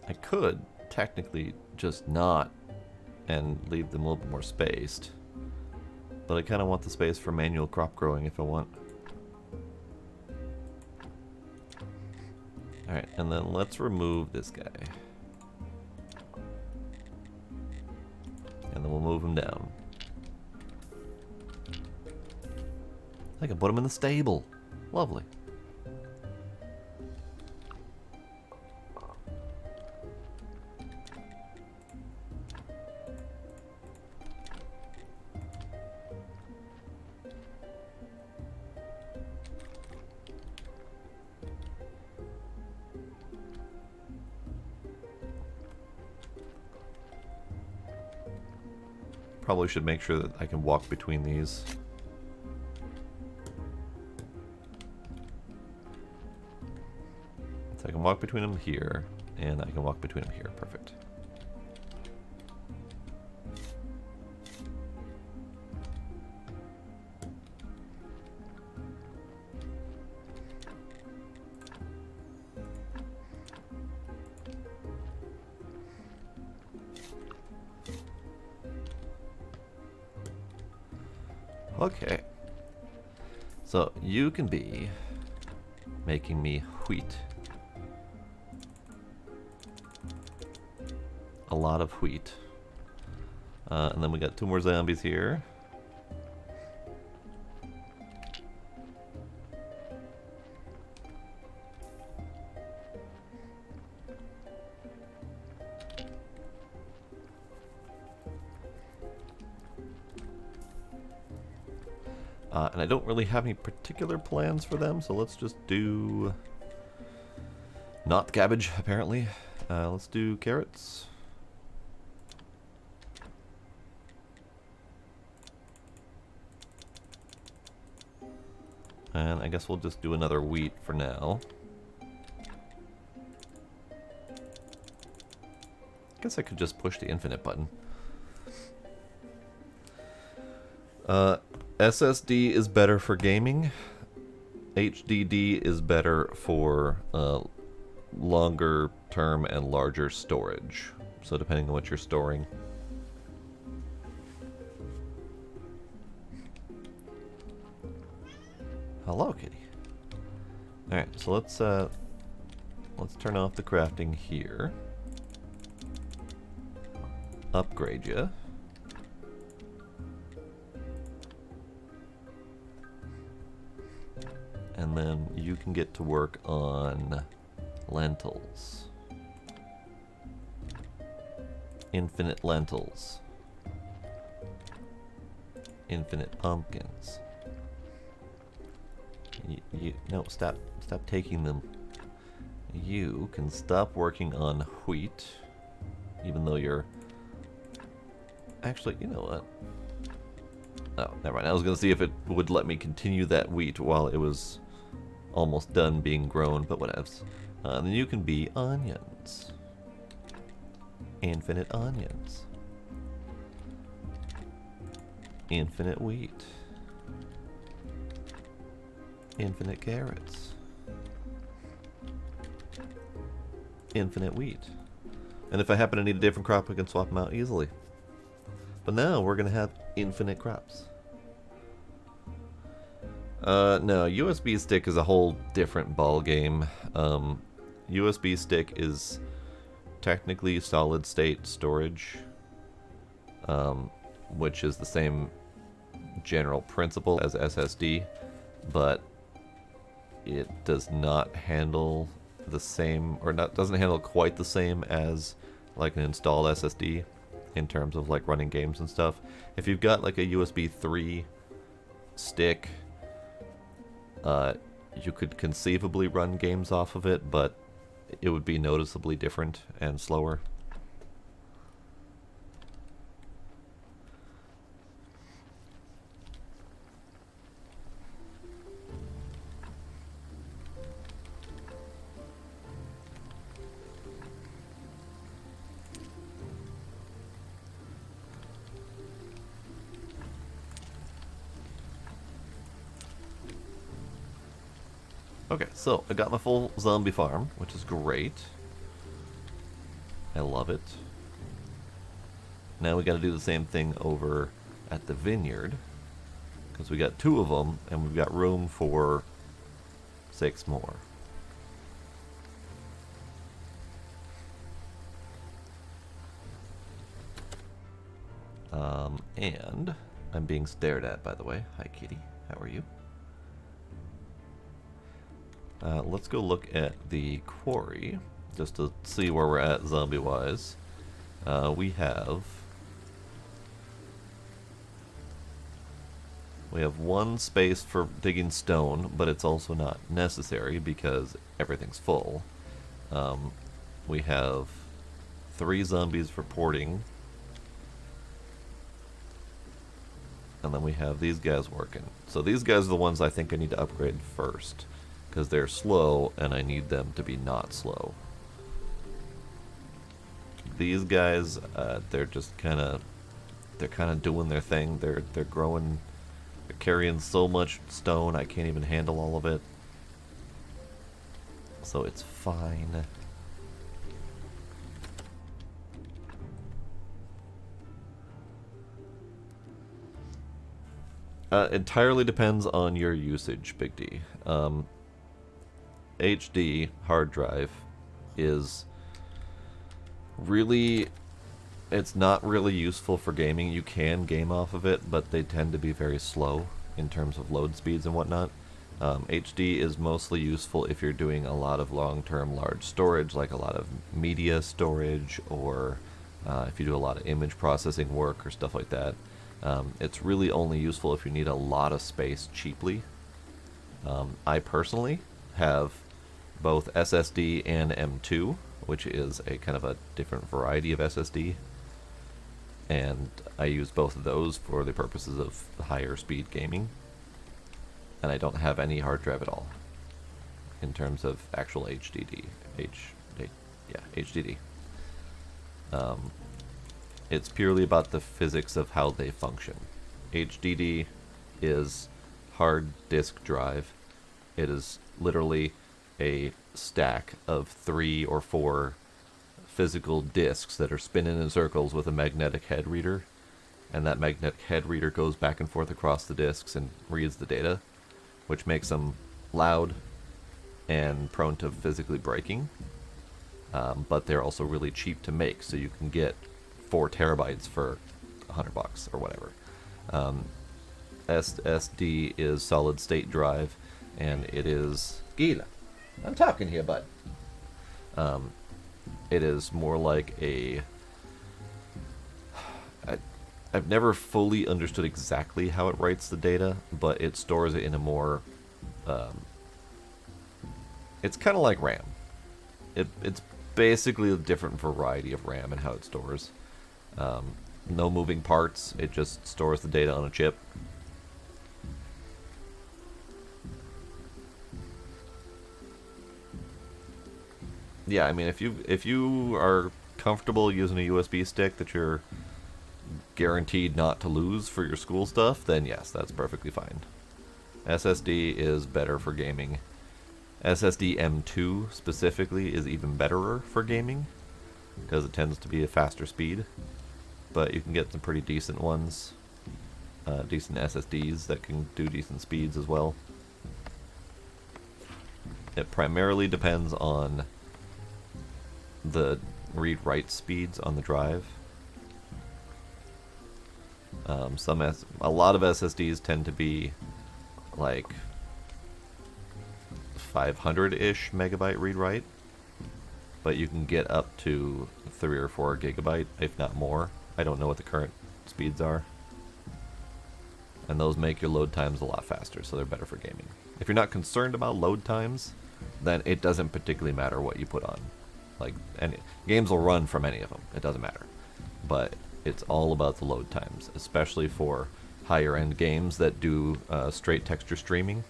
I could technically just not and leave them a little bit more spaced, but I kind of want the space for manual crop growing if I want. Alright, and then let's remove this guy. And then we'll move him down. I can put him in the stable. Lovely. probably should make sure that I can walk between these. So I can walk between them here, and I can walk between them here. Perfect. Okay. So you can be making me wheat. A lot of wheat. And then we got 2 more zombies here. And I don't really have any particular plans for them, so let's just do... not cabbage, apparently. Let's do carrots. And I guess we'll just do another wheat for now. I guess I could just push the infinite button. SSD is better for gaming. HDD is better for longer term and larger storage. So depending on what you're storing. Hello, kitty. Alright, so let's turn off the crafting here. Upgrade you. And then you can get to work on lentils. Infinite lentils. Infinite pumpkins. No, stop taking them. You can stop working on wheat, even though you're... Actually, you know what? Oh, never mind. I was going to see if it would let me continue that wheat while it was almost done being grown, but whatevs. Then you can be onions. Infinite onions. Infinite wheat. Infinite carrots. Infinite wheat. And if I happen to need a different crop, we can swap them out easily. But now we're going to have infinite crops. No, USB stick is a whole different ball game. USB stick is technically solid state storage, which is the same general principle as SSD, but it does not handle the same, or doesn't handle quite the same as like an installed SSD in terms of like running games and stuff. If you've got like a USB 3 stick, you could conceivably run games off of it, but it would be noticeably different and slower. Okay, so I got my full zombie farm, which is great. I love it. Now we gotta do the same thing over at the vineyard, because we got 2 of them, and we've got room for 6 more. And I'm being stared at, by the way. Hi, kitty. How are you? Let's go look at the quarry, just to see where we're at zombie-wise. We have 1 space for digging stone, but it's also not necessary because everything's full. We have 3 zombies for porting. And then we have these guys working. So these guys are the ones I think I need to upgrade first, because they're slow and I need them to be not slow. These guys, they're just kind of doing their thing. They're growing, they're carrying so much stone I can't even handle all of it. So it's fine. Entirely depends on your usage, Big D. HD hard drive is really, it's not really useful for gaming. You can game off of it, but they tend to be very slow in terms of load speeds and whatnot. HD is mostly useful if you're doing a lot of long-term large storage, like a lot of media storage, or if you do a lot of image processing work or stuff like that. It's really only useful if you need a lot of space cheaply. I personally have both SSD and M2, which is a kind of a different variety of SSD, and I use both of those for the purposes of higher speed gaming, and I don't have any hard drive at all in terms of actual HDD. HDD. It's purely about the physics of how they function. HDD is hard disk drive. It is literally a stack of 3 or 4 physical disks that are spinning in circles with a magnetic head reader, and that magnetic head reader goes back and forth across the disks and reads the data, which makes them loud and prone to physically breaking. But they're also really cheap to make, so you can get 4 terabytes for $100 or whatever. SSD is solid state drive, and it is Gila. I'm talking here, bud. It is more like a. I've never fully understood exactly how it writes the data, but it stores it in a more. It's kind of like RAM. It's basically a different variety of RAM and how it stores. No moving parts. It just stores the data on a chip. Yeah, I mean, if you are comfortable using a USB stick that you're guaranteed not to lose for your school stuff, then yes, that's perfectly fine. SSD is better for gaming. SSD M2 specifically is even betterer for gaming, because it tends to be a faster speed, but you can get some pretty decent ones, decent SSDs that can do decent speeds as well. It primarily depends on the read-write speeds on the drive. A lot of SSDs tend to be like 500-ish megabyte read-write, but you can get up to 3 or 4 gigabyte, if not more. I don't know what the current speeds are, and those make your load times a lot faster, so they're better for gaming. If you're not concerned about load times, then it doesn't particularly matter what you put on. Like, any games will run from any of them. It doesn't matter. But it's all about the load times, especially for higher end games that do straight texture streaming.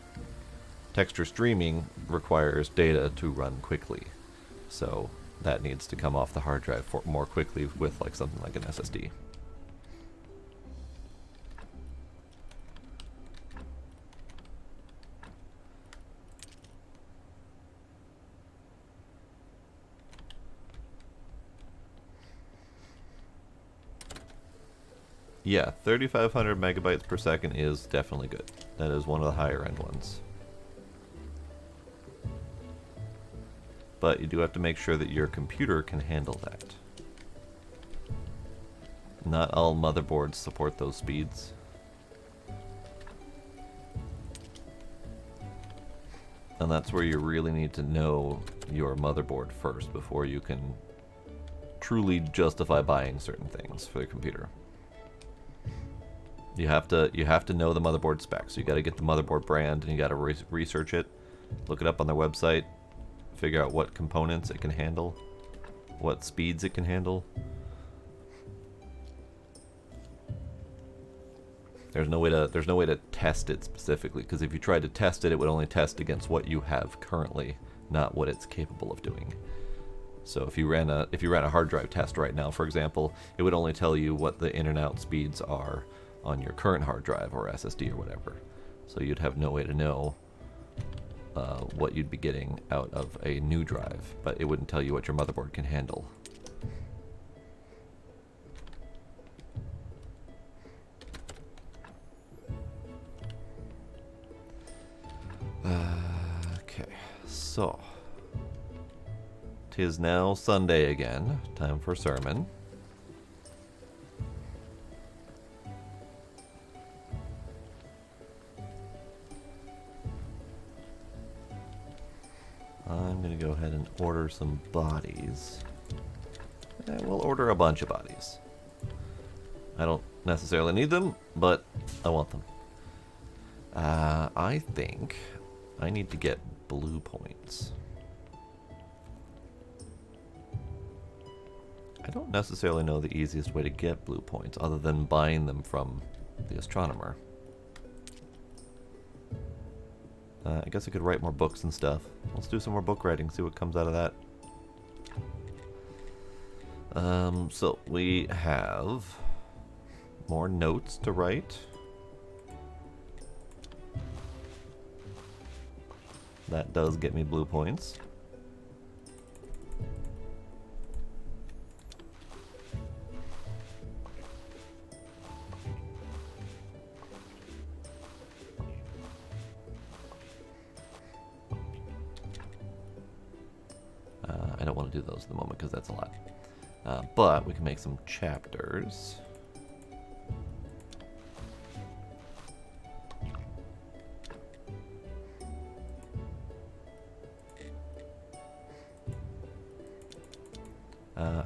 Texture streaming requires data to run quickly, so that needs to come off the hard drive more quickly with like something like an SSD. Yeah, 3,500 megabytes per second is definitely good. That is one of the higher end ones. But you do have to make sure that your computer can handle that. Not all motherboards support those speeds. And that's where you really need to know your motherboard first before you can truly justify buying certain things for the computer. You have to know the motherboard specs. You got to get the motherboard brand, and you got to research it, look it up on their website, figure out what components it can handle, what speeds it can handle. There's no way to test it specifically, because if you tried to test it, it would only test against what you have currently, not what it's capable of doing. So if you ran a hard drive test right now, for example, it would only tell you what the in and out speeds are on your current hard drive or SSD or whatever. So you'd have no way to know what you'd be getting out of a new drive, but it wouldn't tell you what your motherboard can handle. Okay, so 'tis now Sunday again. Time for sermon. I'm gonna go ahead and order some bodies. We'll order a bunch of bodies. I don't necessarily need them, but I want them. I think I need to get blue points. I don't necessarily know the easiest way to get blue points other than buying them from the astronomer. I guess I could write more books and stuff. Let's do some more book writing, see what comes out of that. So we have more notes to write. That does get me blue points. I don't want to do those at the moment because that's a lot. But we can make some chapters.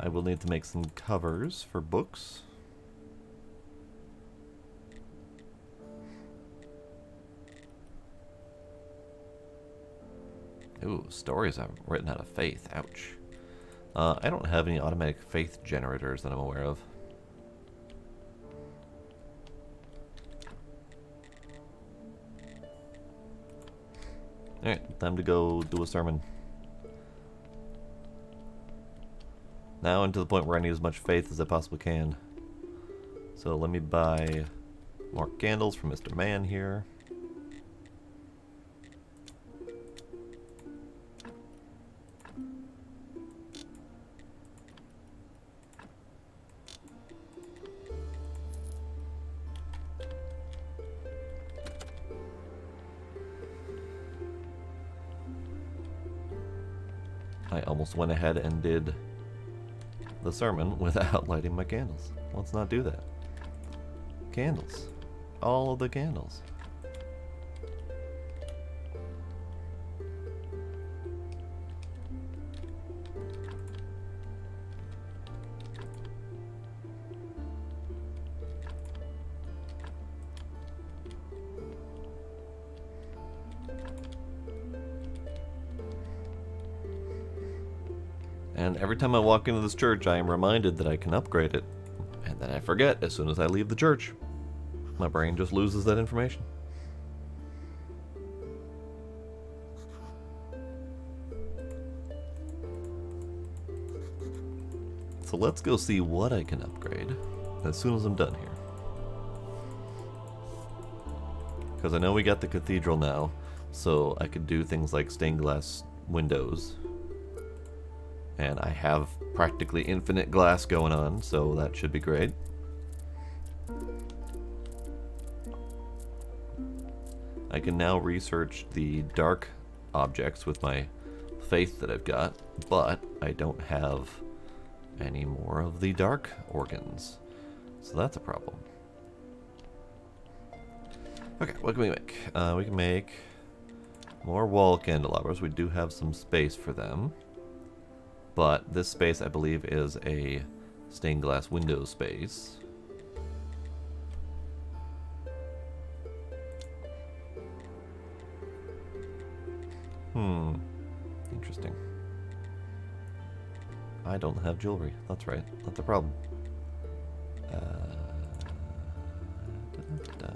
I will need to make some covers for books. Ooh, stories I've written out of faith. Ouch. I don't have any automatic faith generators that I'm aware of. Alright, time to go do a sermon. Now into the point where I need as much faith as I possibly can. So let me buy more candles from Mr. Man here. I almost went ahead and did the sermon without lighting my candles. Let's not do that. Candles. All of the candles. And every time I walk into this church, I am reminded that I can upgrade it. And then I forget as soon as I leave the church. My brain just loses that information. So let's go see what I can upgrade as soon as I'm done here. Because I know we got the cathedral now, so I could do things like stained glass windows. And I have practically infinite glass going on, so that should be great. I can now research the dark objects with my faith that I've got, but I don't have any more of the dark organs. So that's a problem. Okay, what can we make? We can make more wall candelabras. We do have some space for them. But this space, I believe, is a stained glass window space. Interesting. I don't have jewelry. That's right. That's a problem. Da-da-da-da.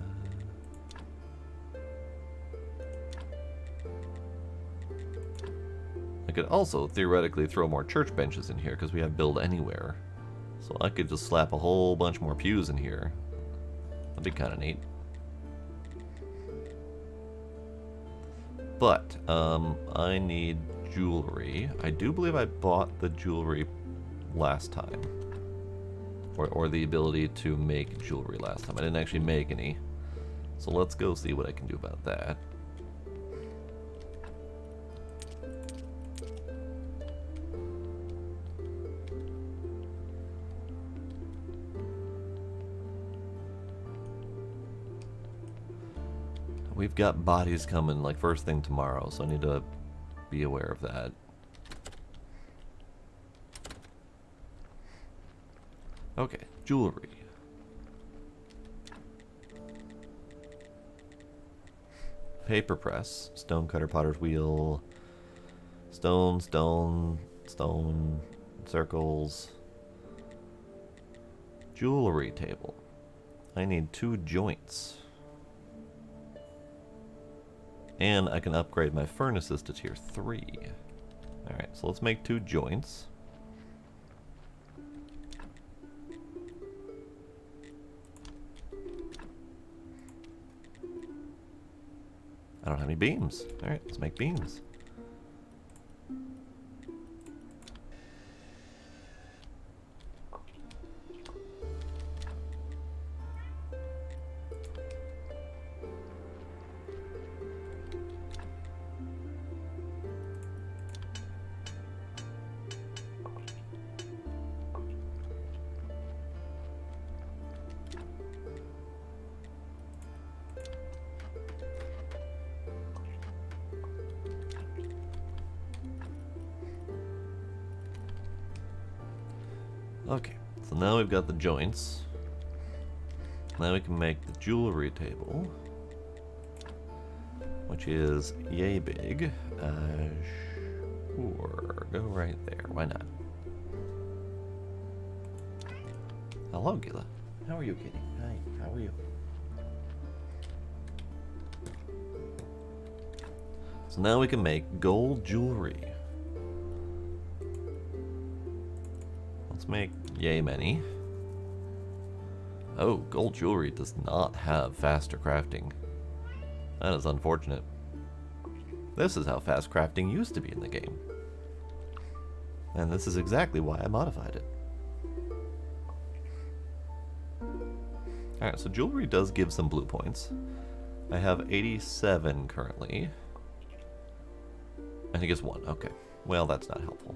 could also theoretically throw more church benches in here because we have build anywhere. So I could just slap a whole bunch more pews in here. That'd be kind of neat. But, I need jewelry. I do believe I bought the jewelry last time. Or the ability to make jewelry last time. I didn't actually make any. So let's go see what I can do about that. We've got bodies coming like first thing tomorrow, so I need to be aware of that. Okay, jewelry. Paper press, stone cutter, potter's wheel, stone, circles, jewelry table. I need 2 joints. And I can upgrade my furnaces to tier 3. Alright, so let's make 2 joints. I don't have any beams. Alright, let's make beams. Okay, so now we've got the joints. Now we can make the jewelry table, which is yay big. Sure, go right there. Why not? Hello, Gila. How are you, kitty? Hi, how are you? So now we can make gold jewelry. Let's make yay many. Oh, gold jewelry does not have faster crafting. That is unfortunate. This is how fast crafting used to be in the game. And this is exactly why I modified it. Alright, so jewelry does give some blue points. I have 87 currently. I think it's 1, okay. Well, that's not helpful.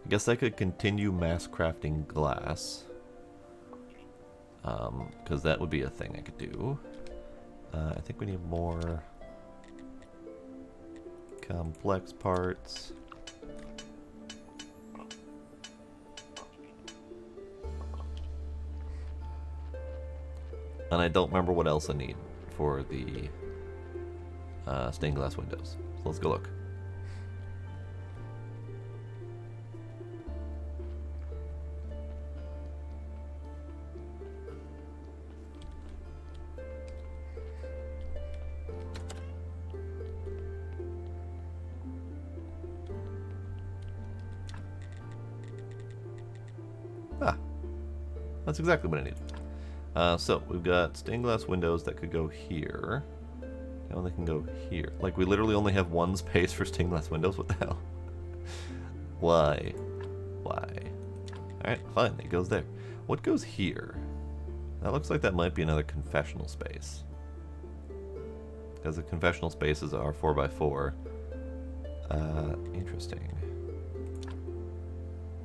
I guess I could continue mass crafting glass. Because that would be a thing I could do. I think we need more complex parts. And I don't remember what else I need for the stained glass windows. So let's go look. Ah, that's exactly what I need. So we've got stained glass windows that could go here. And they can go here. Like, we literally only have 1 space for stained glass windows? What the hell? Why? Why? Alright, fine, it goes there. What goes here? That looks like that might be another confessional space. Because the confessional spaces are 4x4. Interesting.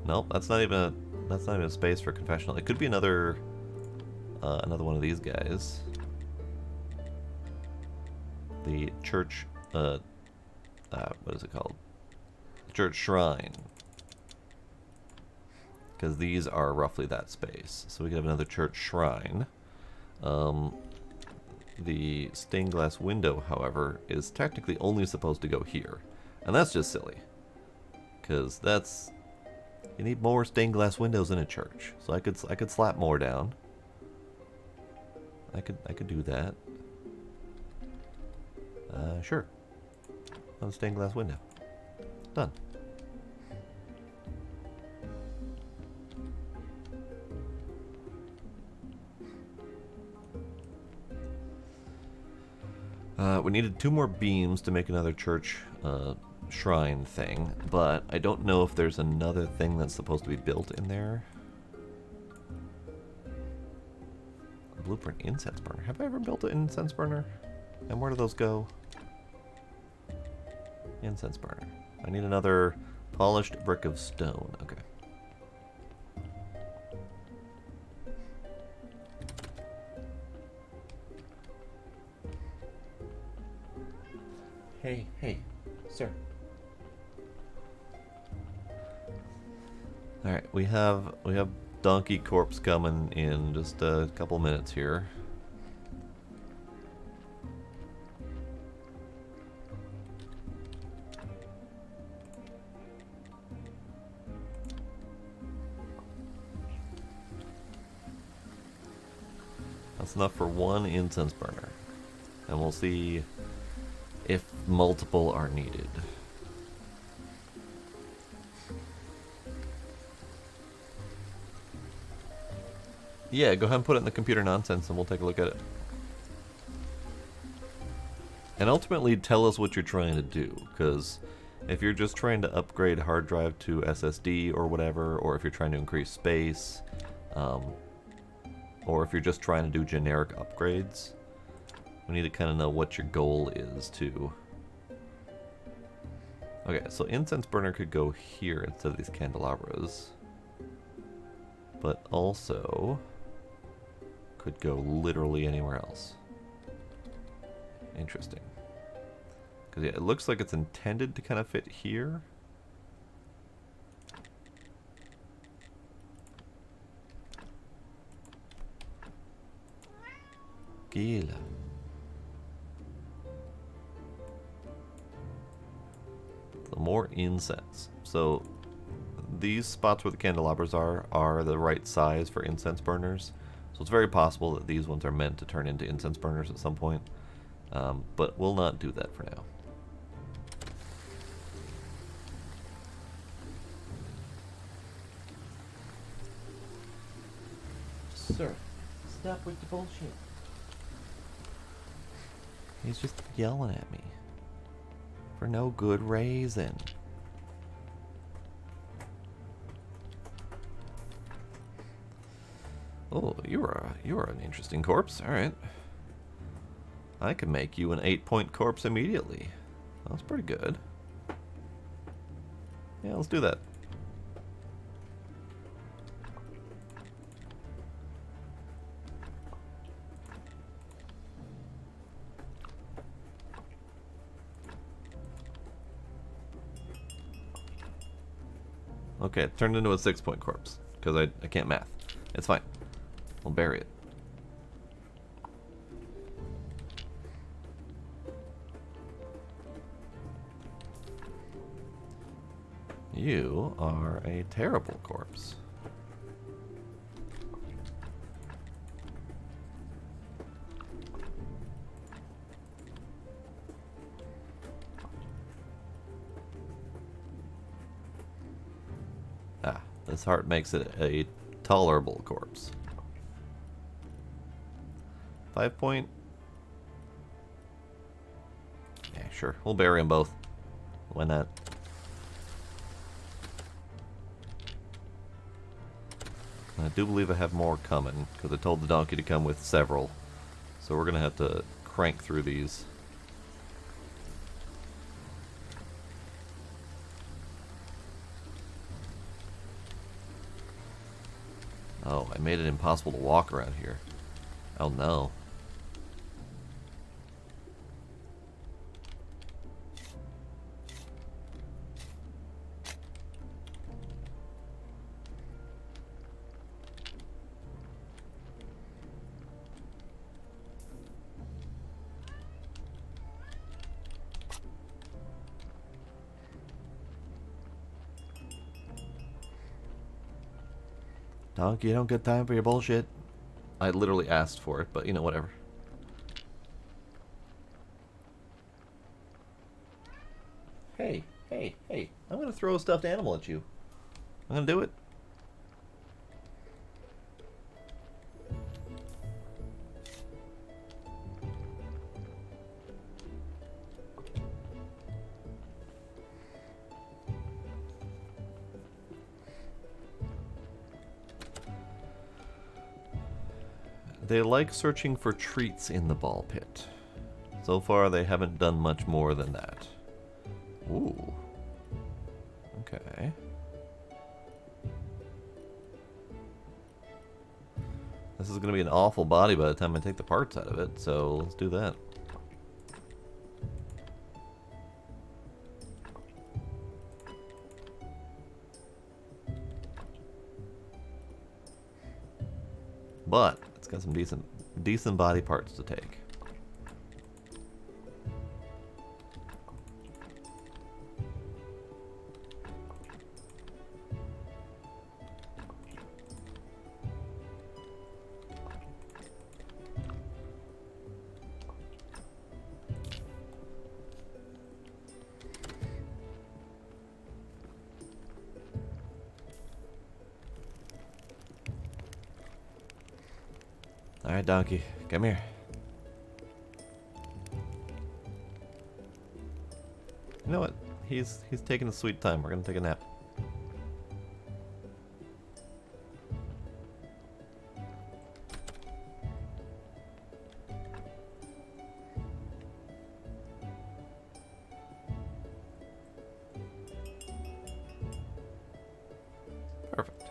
Nope, that's not even a space for confessional. It could be another one of these guys. The church, what is it called? The church shrine. Because these are roughly that space. So we could have another church shrine. The stained glass window, however, is technically only supposed to go here. And that's just silly. Because that's... You need more stained glass windows in a church. So I could slap more down. I could do that. Sure. On a stained glass window. Done. We needed 2 more beams to make another church shrine thing, but I don't know if there's another thing that's supposed to be built in there. A blueprint incense burner. Have I ever built an incense burner? And where do those go? Incense burner. I need another polished brick of stone. Okay. Hey, sir. Alright, we have Donkey Corpse coming in just a couple minutes here. That's enough for 1 incense burner. And we'll see if multiple are needed. Yeah, go ahead and put it in the computer nonsense and we'll take a look at it. And ultimately tell us what you're trying to do, because if you're just trying to upgrade hard drive to SSD or whatever, or if you're trying to increase space, or if you're just trying to do generic upgrades, we need to kind of know what your goal is too. Okay, so incense burner could go here instead of these candelabras, but also could go literally anywhere else. Interesting. Because yeah, it looks like it's intended to kind of fit here. Gila. So more incense. So these spots where the candelabras are the right size for incense burners. So it's very possible that these ones are meant to turn into incense burners at some point. But we'll not do that for now. Sir, stop with the bullshit. He's just yelling at me. For no good reason. Oh, you are an interesting corpse. All right. I can make you an 8-point corpse immediately. That's pretty good. Yeah, let's do that. Okay, it turned into a 6-point corpse because I can't math. It's fine. We'll bury it. You are a terrible corpse. Ah, this heart makes it a tolerable corpse. 5-point? Yeah, sure. We'll bury them both. Why not? I do believe I have more coming, because I told the donkey to come with several. So we're going to have to crank through these. Oh, I made it impossible to walk around here. Oh no. Donkey, you don't get time for your bullshit. I literally asked for it, but you know, whatever. Hey, Hey, hey, I'm gonna throw a stuffed animal at you. I'm gonna do it. They like searching for treats in the ball pit. So far, they haven't done much more than that. Ooh. Okay. This is going to be an awful body by the time I take the parts out of it, so let's do that. But it's got some decent body parts to take. Alright, donkey, come here. You know what? He's taking a sweet time. We're gonna take a nap. Perfect.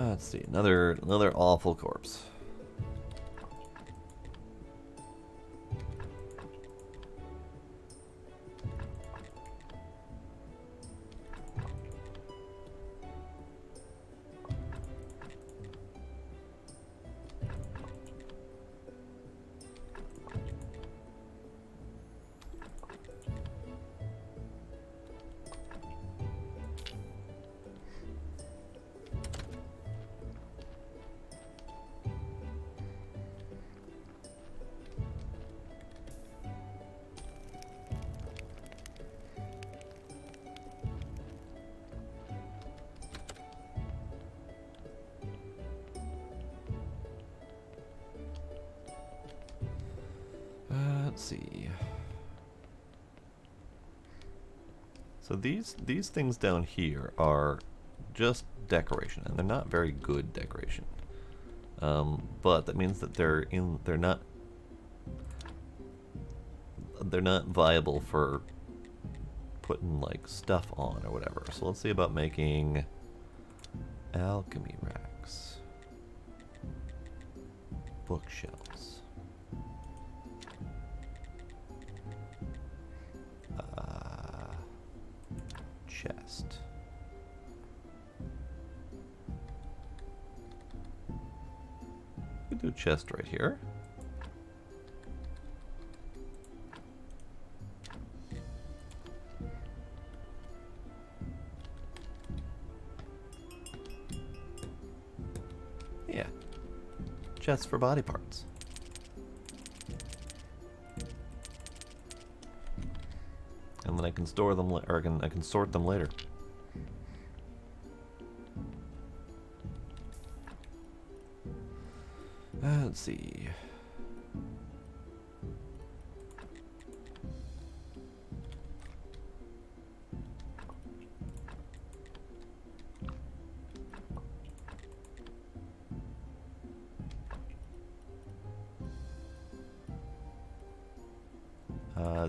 Let's see, another awful corpse. Let's see. So these things down here are just decoration, and they're not very good decoration. But that means that they're not viable for putting like stuff on or whatever. So let's see about making alchemy racks, bookshelves. Chest. We do chest right here. Yeah. Chest for body parts. And then I can store them, or I can sort them later. Let's see.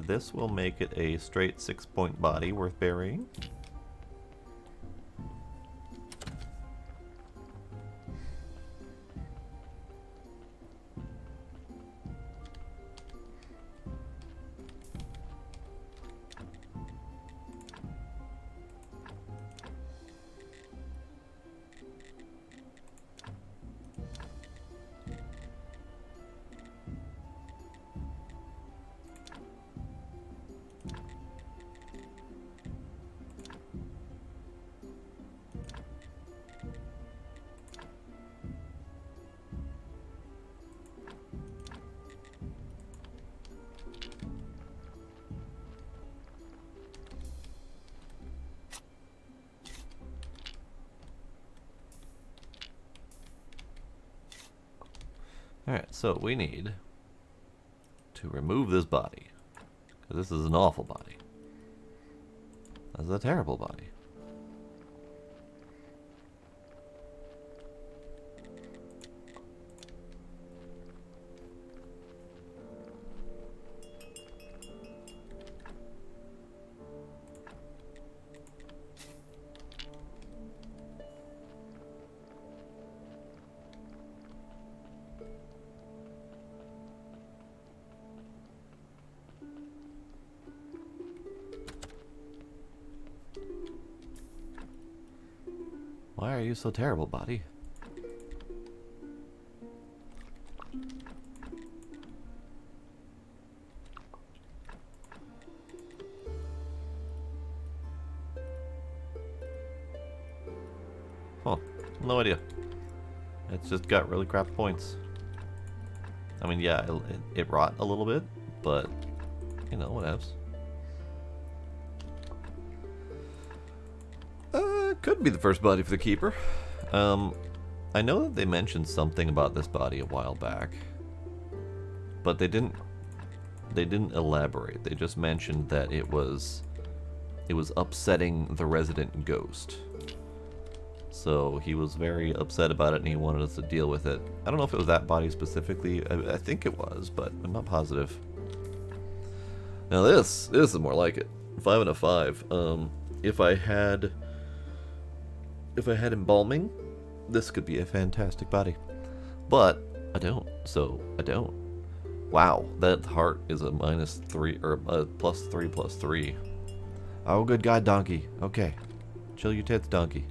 This will make it a straight 6-point body worth burying. Alright, so we need to remove this body. Because this is an awful body. This is a terrible body. Why are you so terrible, body? Huh. No idea. It's just got really crap points. I mean, yeah, it rot a little bit, but, you know, whatevs. Could be the first body for the keeper. I know that they mentioned something about this body a while back, but they didn't elaborate. They just mentioned that it was upsetting the resident ghost. So he was very upset about it and he wanted us to deal with it. I don't know if it was that body specifically. I think it was, but I'm not positive. Now this is more like it. 5 and a 5. If I had embalming, this could be a fantastic body. But I don't, so I don't. Wow, that heart is a -3 or a +3/+3. Oh, good God, donkey. Okay, chill your tits, donkey.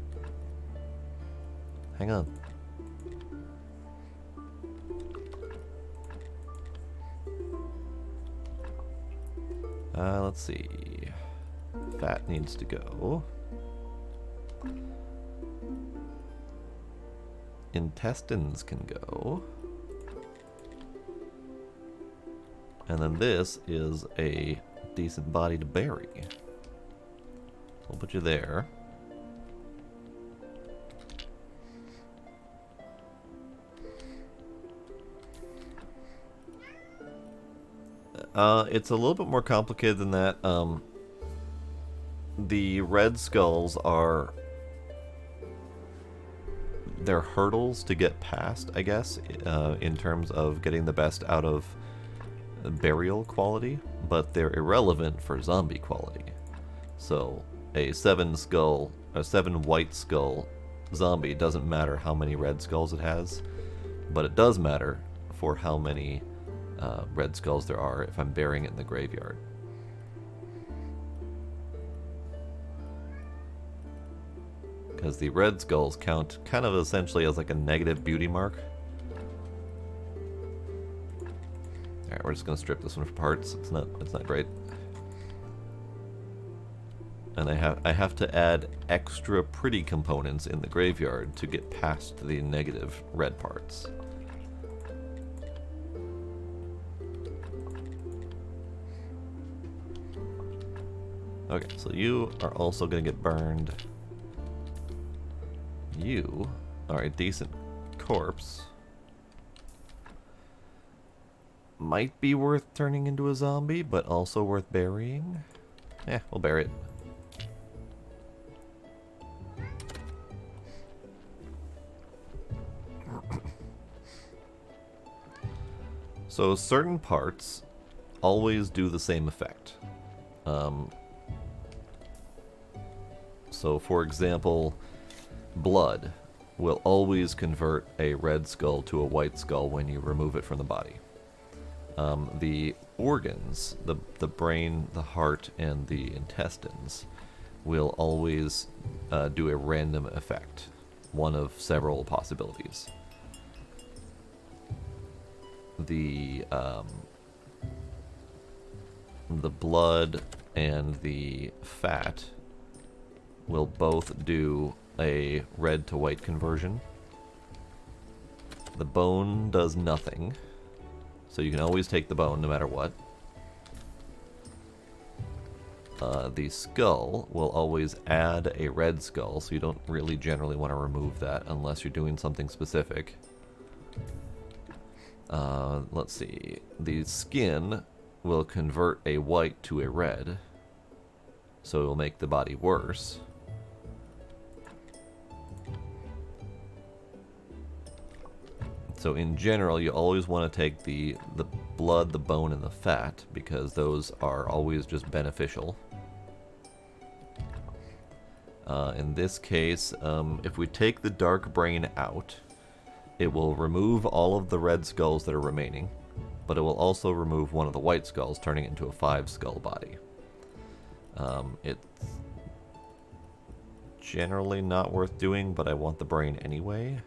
Hang on. Let's see. Fat needs to go. Intestines can go. And then this is a decent body to bury. We'll put you there. It's a little bit more complicated than that. The red skulls are... they're hurdles to get past, I guess, in terms of getting the best out of burial quality, but they're irrelevant for zombie quality. So a 7 white skull zombie doesn't matter how many red skulls it has, but it does matter for how many red skulls there are if I'm burying it in the graveyard. Because the red skulls count kind of essentially as like a negative beauty mark. Alright, we're just gonna strip this one for parts. It's not great. And I have to add extra pretty components in the graveyard to get past the negative red parts. Okay, so you are also gonna get burned. You are a decent corpse. Might be worth turning into a zombie, but also worth burying. Yeah, we'll bury it. So certain parts always do the same effect. So for example, blood will always convert a red skull to a white skull when you remove it from the body. The organs, the brain, the heart, and the intestines will always do a random effect, one of several possibilities. The blood and the fat will both do a red to white conversion. The bone does nothing, so you can always take the bone no matter what. The skull will always add a red skull, so you don't really generally want to remove that unless you're doing something specific. Let's see. The skin will convert a white to a red, so it will make the body worse. So in general, you always want to take the blood, the bone, and the fat, because those are always just beneficial. In this case, if we take the dark brain out, it will remove all of the red skulls that are remaining, but it will also remove one of the white skulls, turning it into a 5-skull body. It's generally not worth doing, but I want the brain anyway.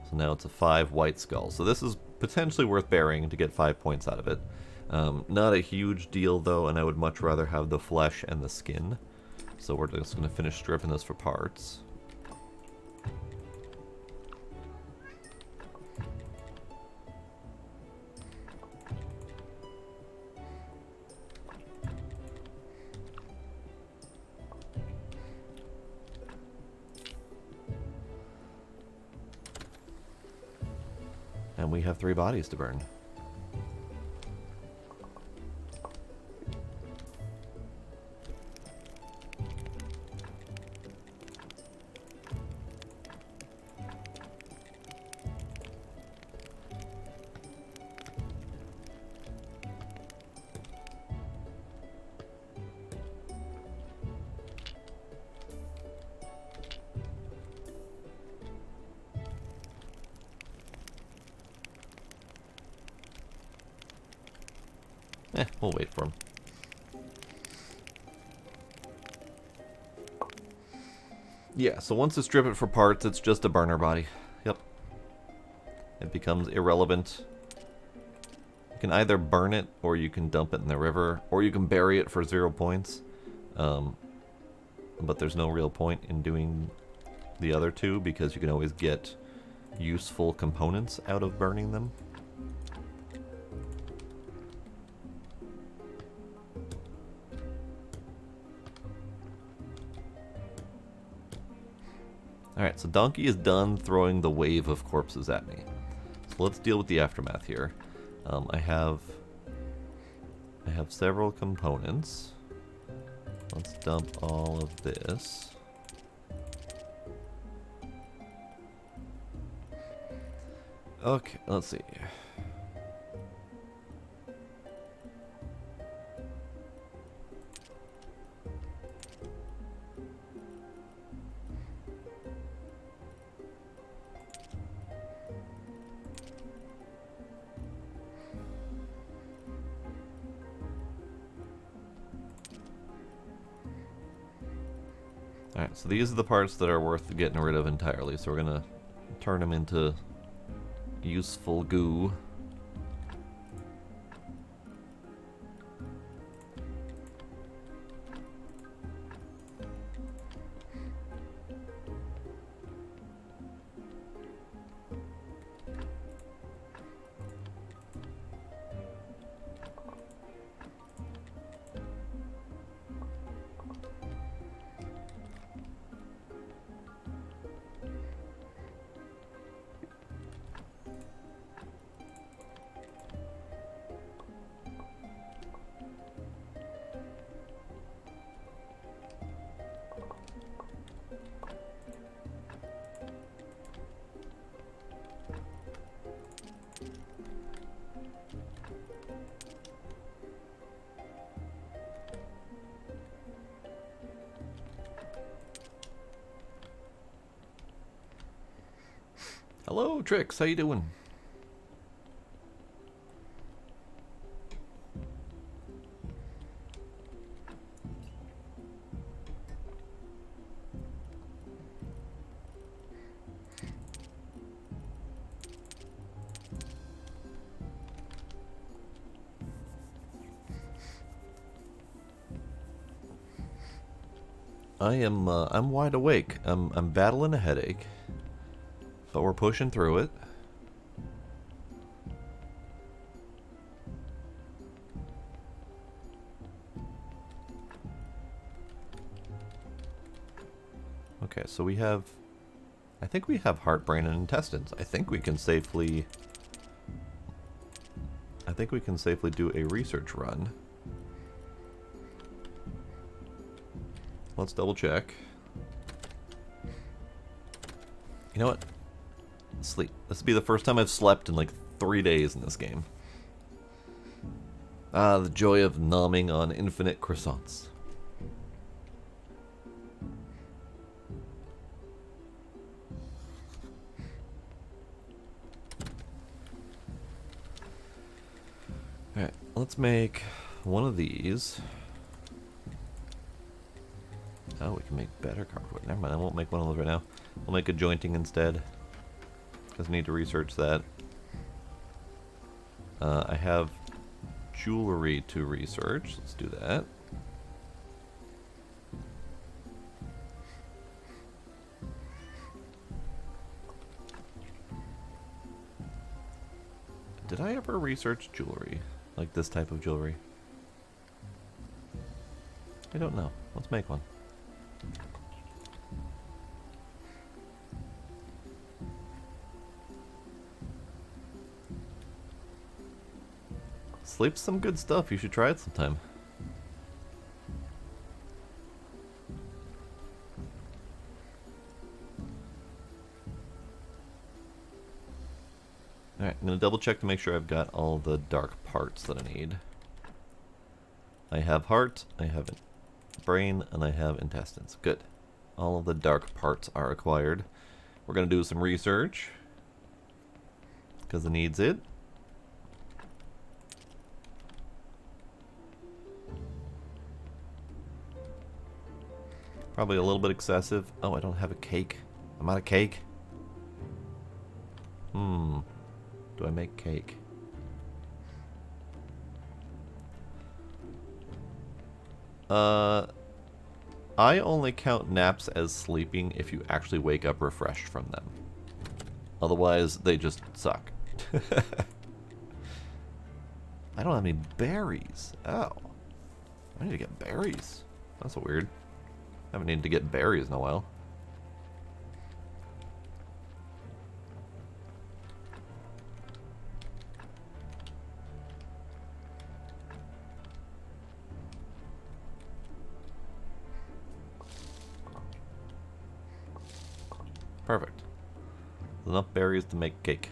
So now it's a 5 white skull. So this is potentially worth burying to get 5 points out of it. Not a huge deal though, and I would much rather have the flesh and the skin. So we're just going to finish stripping this for parts. And we have 3 bodies to burn. We'll wait for him. Yeah, so once you strip it for parts, it's just a burner body. Yep. It becomes irrelevant. You can either burn it, or you can dump it in the river, or you can bury it for 0 points. But there's no real point in doing the other two, because you can always get useful components out of burning them. Alright, so Donkey is done throwing the wave of corpses at me. So let's deal with the aftermath here. I have several components. Let's dump all of this. Okay, let's see. Alright, so these are the parts that are worth getting rid of entirely, so we're gonna turn them into useful goo. Hello, Trix. How you doing? I'm wide awake. I'm battling a headache, but we're pushing through it. Okay, so we have I think we have heart, brain, and intestines. I think we can safely do a research run. Let's double check. You know what? Sleep. This will be the first time I've slept in like 3 days in this game. Ah, the joy of nomming on infinite croissants. Alright, let's make one of these. Oh, we can make better cardboard. Never mind, I won't make one of those right now. We'll make a jointing instead. Because I need to research that. I have jewelry to research. Let's do that. Did I ever research jewelry? Like this type of jewelry? I don't know. Let's make one. Sleep's some good stuff. You should try it sometime. Alright, I'm going to double check to make sure I've got all the dark parts that I need. I have heart, I have brain, and I have intestines. Good. All of the dark parts are acquired. We're going to do some research because it needs it. Probably a little bit excessive. Oh, I don't have a cake. I'm out of cake. Do I make cake? I only count naps as sleeping if you actually wake up refreshed from them. Otherwise, they just suck. I don't have any berries. Oh. I need to get berries. That's so weird. I haven't needed to get berries in a while. Perfect. Enough berries to make cake.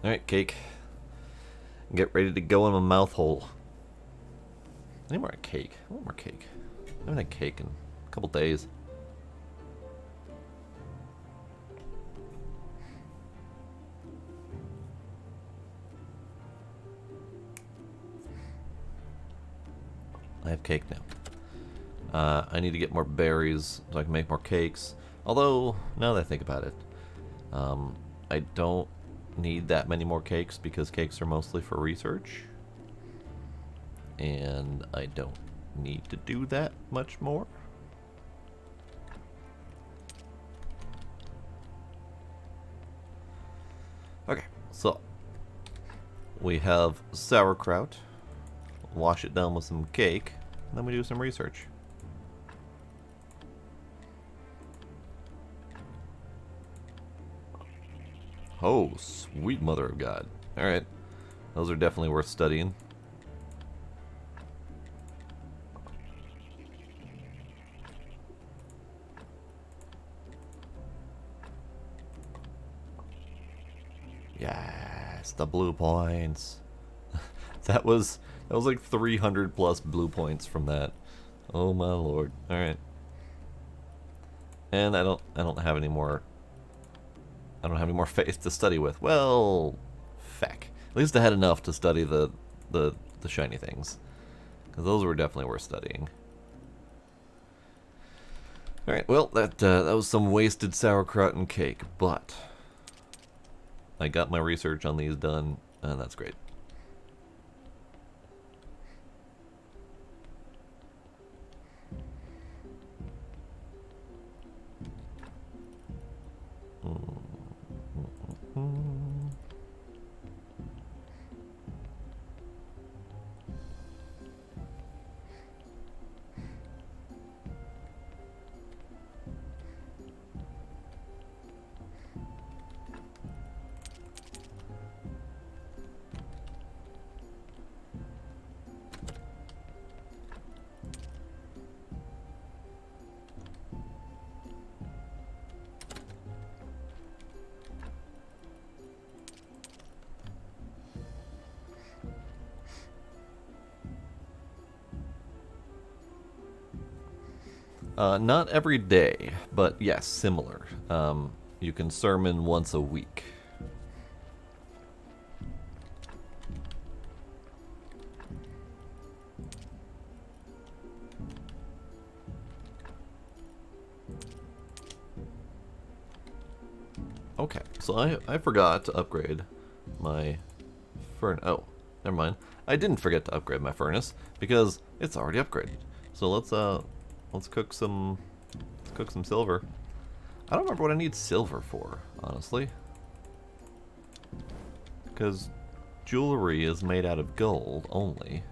Alright, cake. Get ready to go in my mouth hole. I need more cake. I want more cake. I haven't had cake in a couple days. I have cake now. I need to get more berries so I can make more cakes. Although, now that I think about it, I don't need that many more cakes because cakes are mostly for research. And I don't need to do that much more. Okay, so we have sauerkraut. Wash it down with some cake, and then we do some research. Oh, sweet mother of God. Alright. Those are definitely worth studying. Yes, the blue points. That was like 300 plus blue points from that. Oh my lord. Alright. And I don't have any more faith to study with. Well, feck. At least I had enough to study the shiny things. Because those were definitely worth studying. Alright, well, that was some wasted sauerkraut and cake, but I got my research on these done, and that's great. Not every day, but yes, similar. You can sermon once a week. Okay, so I forgot to upgrade my furnace. Oh, never mind. I didn't forget to upgrade my furnace because it's already upgraded. So let's cook some silver. I don't remember what I need silver for, honestly. Because jewelry is made out of gold only.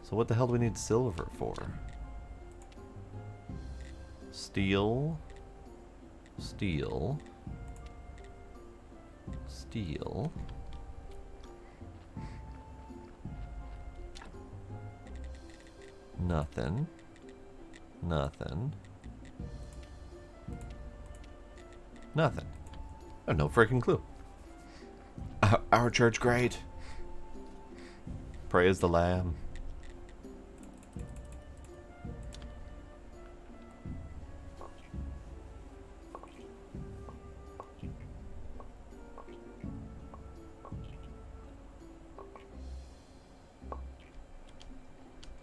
So what the hell do we need silver for? Steel. Steel. Steel. Nothing. Nothing. Nothing. I have no freaking clue. Our church great. Praise the Lamb.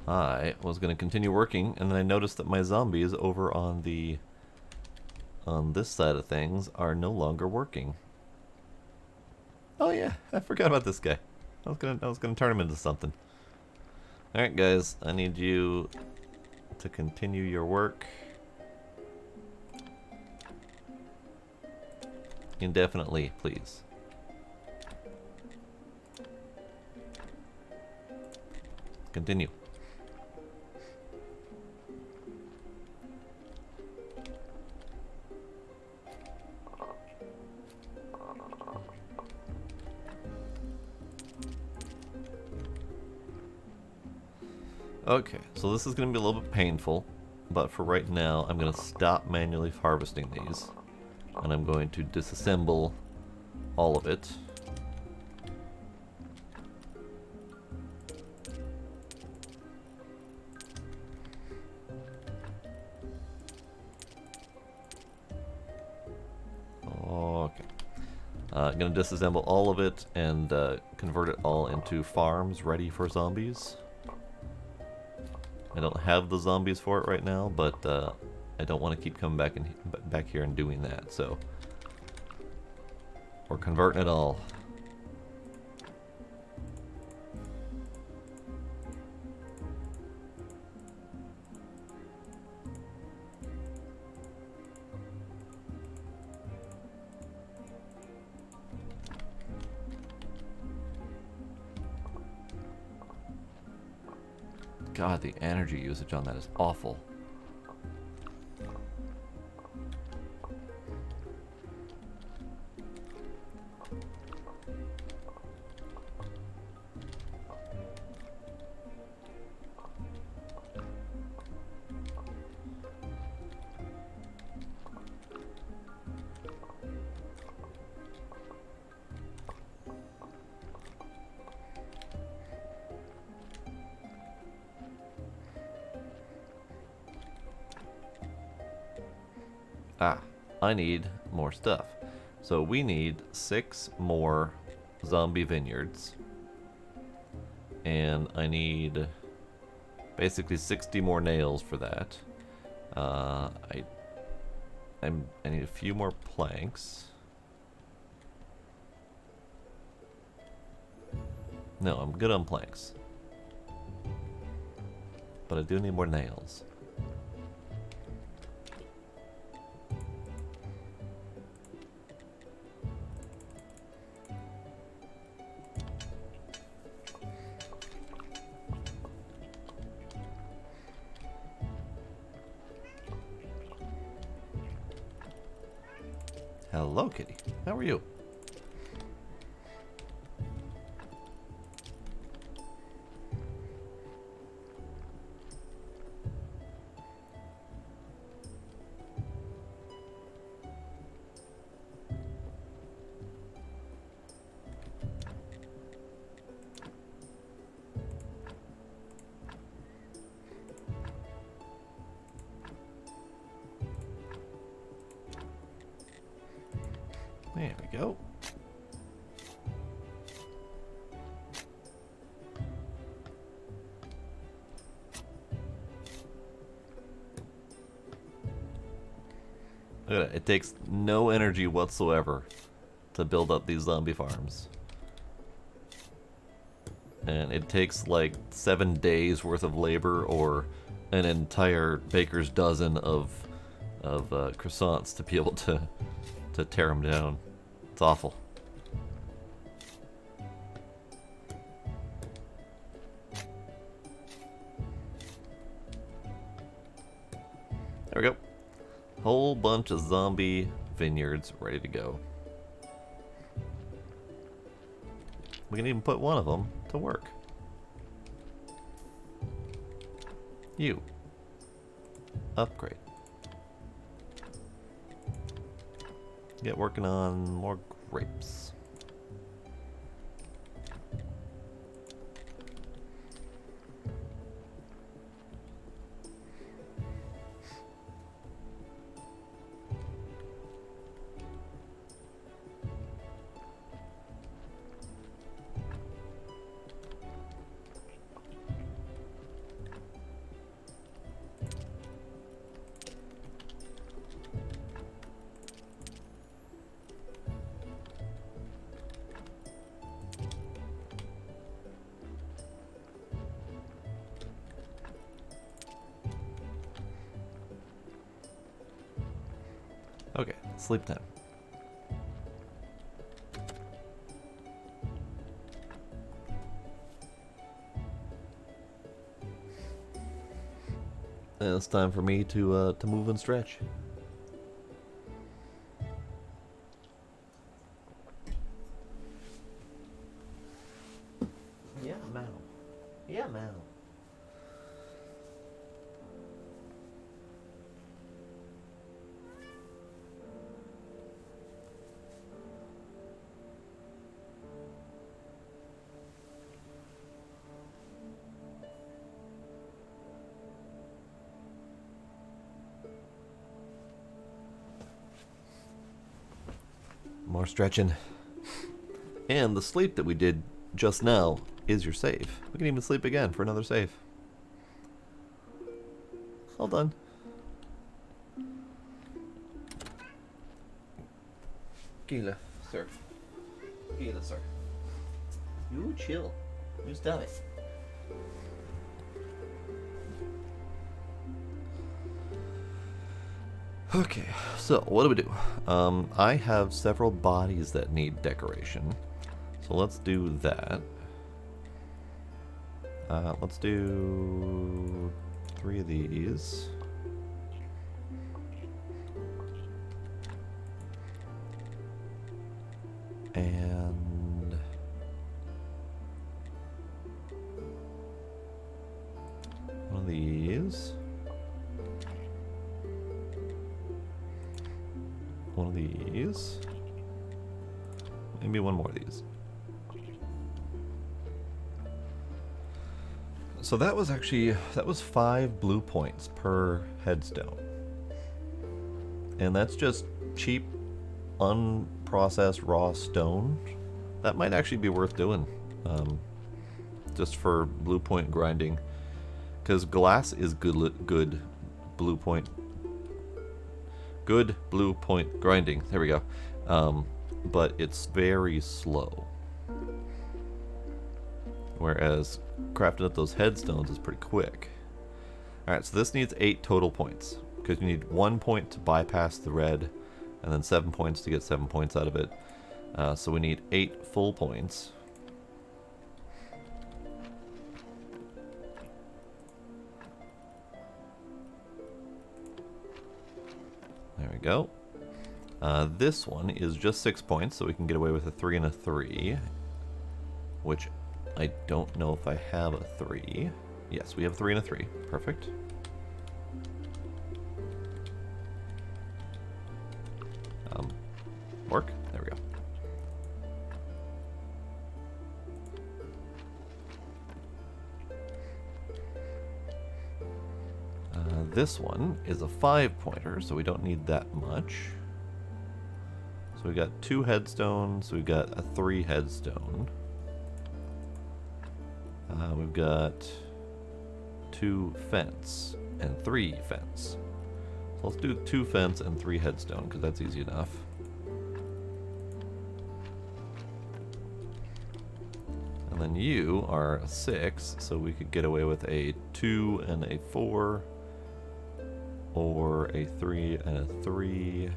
I was going to continue working, and then I noticed that my zombies over on this side of things are no longer working. Oh yeah, I forgot about this guy. I was gonna turn him into something. All right, guys, I need you to continue your work indefinitely, please. Continue. Okay, so this is going to be a little bit painful, but for right now, I'm going to stop manually harvesting these, and I'm going to disassemble all of it. Okay. I'm going to disassemble all of it and convert it all into farms ready for zombies. I don't have the zombies for it right now, but I don't want to keep coming back here and doing that, so we're converting it all. God, the energy usage on that is awful. Ah, I need more stuff. So we need 6 more zombie vineyards. And I need basically 60 more nails for that. I need a few more planks. No, I'm good on planks. But I do need more nails. Hello, kitty. How are you? There we go. Look at it. It takes no energy whatsoever to build up these zombie farms. And it takes like 7 days worth of labor or an entire baker's dozen of croissants to be able to tear them down. It's awful. There we go. Whole bunch of zombie vineyards ready to go. We can even put one of them to work. You. Upgrade. Get working on more grapes. Okay, sleep time. And it's time for me to move and stretch. Yeah, Mal. Yeah, Mal. More stretching. And the sleep that we did just now is your save. We can even sleep again for another save. All done. Gila, sir. Gila, sir. You chill. You stop it. Okay, so what do we do? I have several bodies that need decoration. So let's do that. Let's do 3 of these. And one of these. One of these. Maybe one more of these. So that was 5 blue points per headstone. And that's just cheap, unprocessed raw stone. That might actually be worth doing. Just for blue point grinding. Because glass is good blue point. Good blue point grinding. There we go. But it's very slow. Whereas crafting up those headstones is pretty quick. Alright, so this needs 8 total points. Because you need 1 point to bypass the red, and then 7 points to get 7 points out of it. So we need 8 full points. There we go. This one is just 6 points, so we can get away with a 3 and a 3. Which I don't know if I have a 3. Yes, we have a 3 and a 3. Perfect. Work? There we go. This one is a 5-pointer, so we don't need that much. So we got 2 headstones, we've got a 3 headstone. We've got 2 fence and 3 fence. So let's do 2 fence and 3 headstone, because that's easy enough. And then you are a 6, so we could get away with a 2 and a 4, or a 3 and a 3.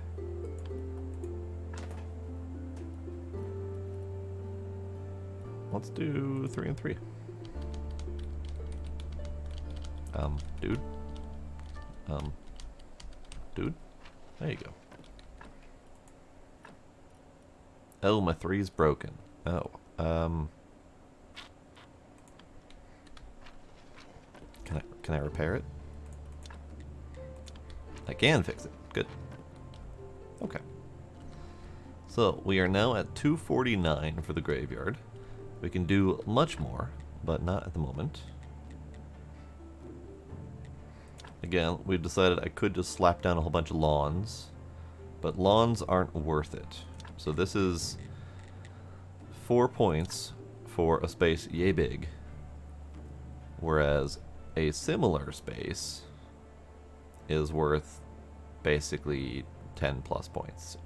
Let's do 3 and 3. Dude. Dude. There you go. Oh, my 3's broken. Oh, Can I repair it? I can fix it. Good. Okay. So, we are now at 249 for the graveyard. We can do much more, but not at the moment. Again, we've decided I could just slap down a whole bunch of lawns, but lawns aren't worth it. So this is 4 points for a space yay big, whereas a similar space is worth basically 10 plus points,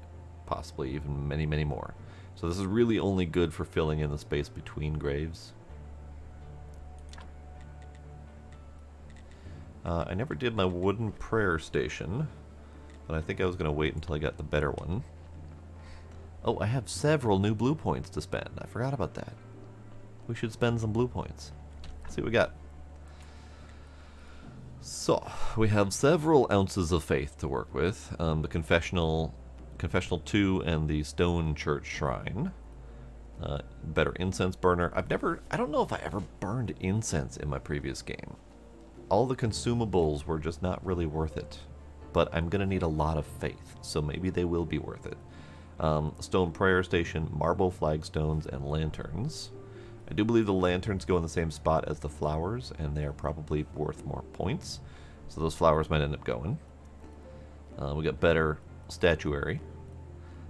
possibly even many, many more. So this is really only good for filling in the space between graves. I never did my wooden prayer station, but I think I was going to wait until I got the better one. Oh, I have several new blue points to spend. I forgot about that. We should spend some blue points. Let's see what we got. So, we have several ounces of faith to work with. The Confessional 2 and the Stone Church Shrine. Better incense burner. I don't know if I ever burned incense in my previous game. All the consumables were just not really worth it. But I'm going to need a lot of faith, so maybe they will be worth it. Stone prayer station, marble flagstones, and lanterns. I do believe the lanterns go in the same spot as the flowers, and they are probably worth more points. So those flowers might end up going. We got better statuary.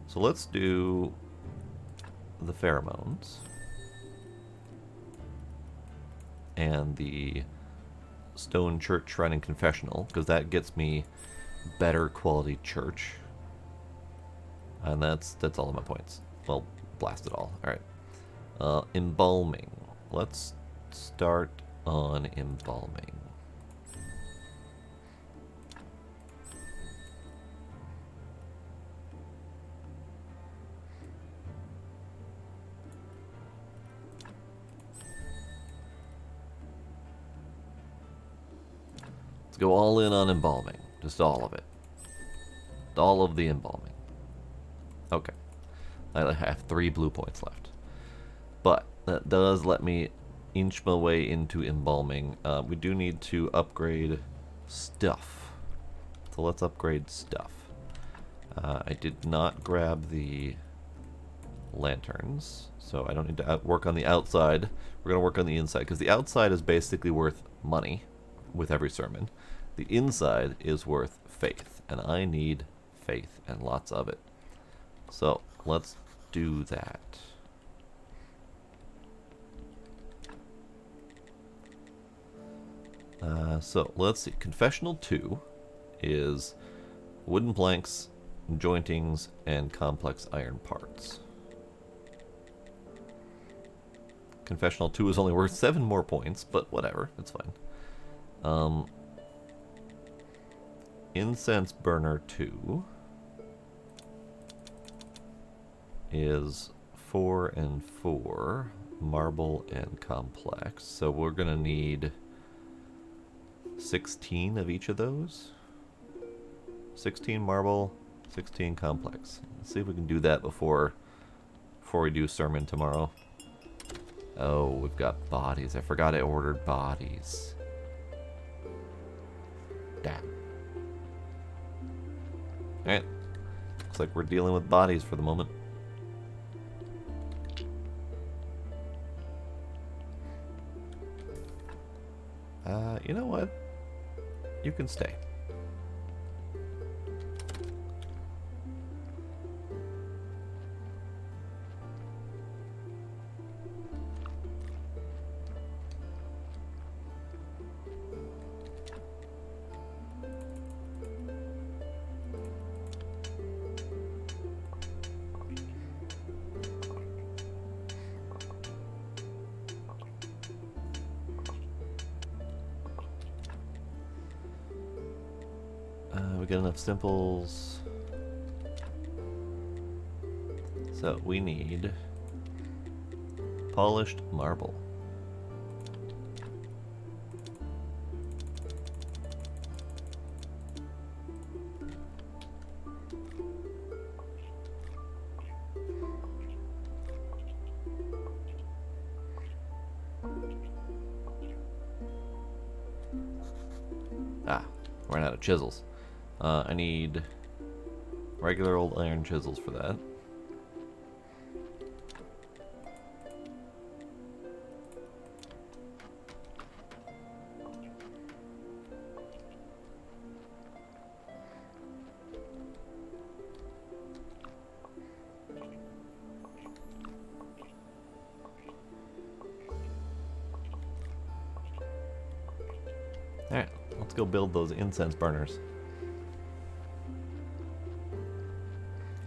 So let's do the pheromones. And the Stone Church Shrine and Confessional, because that gets me better quality church. And that's all of my points. Well, blast it all. Alright. Embalming. Let's start on embalming. Let's go all in on embalming. Just all of it. All of the embalming. Okay. I have 3 blue points left. But that does let me inch my way into embalming. We do need to upgrade stuff. So let's upgrade stuff. I did not grab the lanterns, so I don't need to work on the outside. We're going to work on the inside, because the outside is basically worth money with every sermon. The inside is worth faith, and I need faith and lots of it. So let's do that. So let's see. Confessional 2 is wooden planks, jointings, and complex iron parts. Confessional 2 is only worth 7 more points, but whatever, it's fine. Incense Burner 2 is 4 and 4, marble and complex. So we're gonna need 16 of each of those. 16 marble, 16 complex. Let's see if we can do that before we do sermon tomorrow. Oh, we've got bodies. I forgot I ordered bodies. Damn. Alright. Looks like we're dealing with bodies for the moment. You know what? You can stay. We get enough simples. So we need polished marble. Ah, ran out of chisels. I need regular old iron chisels for that. Alright, let's go build those incense burners.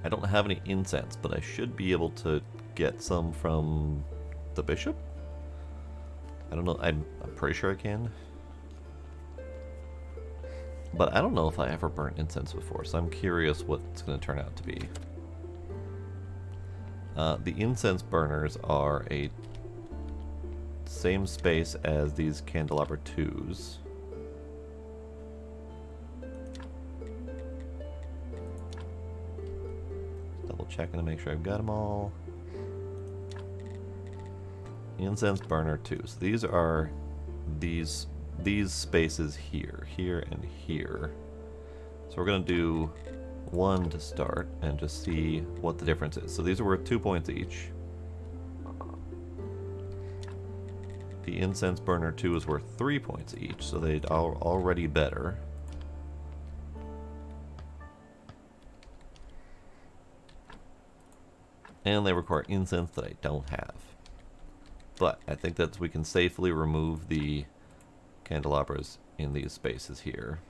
I don't have any incense, but I should be able to get some from the bishop? I don't know, I'm pretty sure I can. But I don't know if I ever burnt incense before, so I'm curious what it's going to turn out to be. The incense burners are a same space as these candelabra 2s. Checking to make sure I've got them all. Incense burner 2. So these are these spaces here, and here. So we're gonna do one to start and just see what the difference is. So these are worth 2 points each. The incense burner 2 is worth 3 points each, so they'd already better. And they require incense that I don't have. But I think that we can safely remove the candelabras in these spaces here.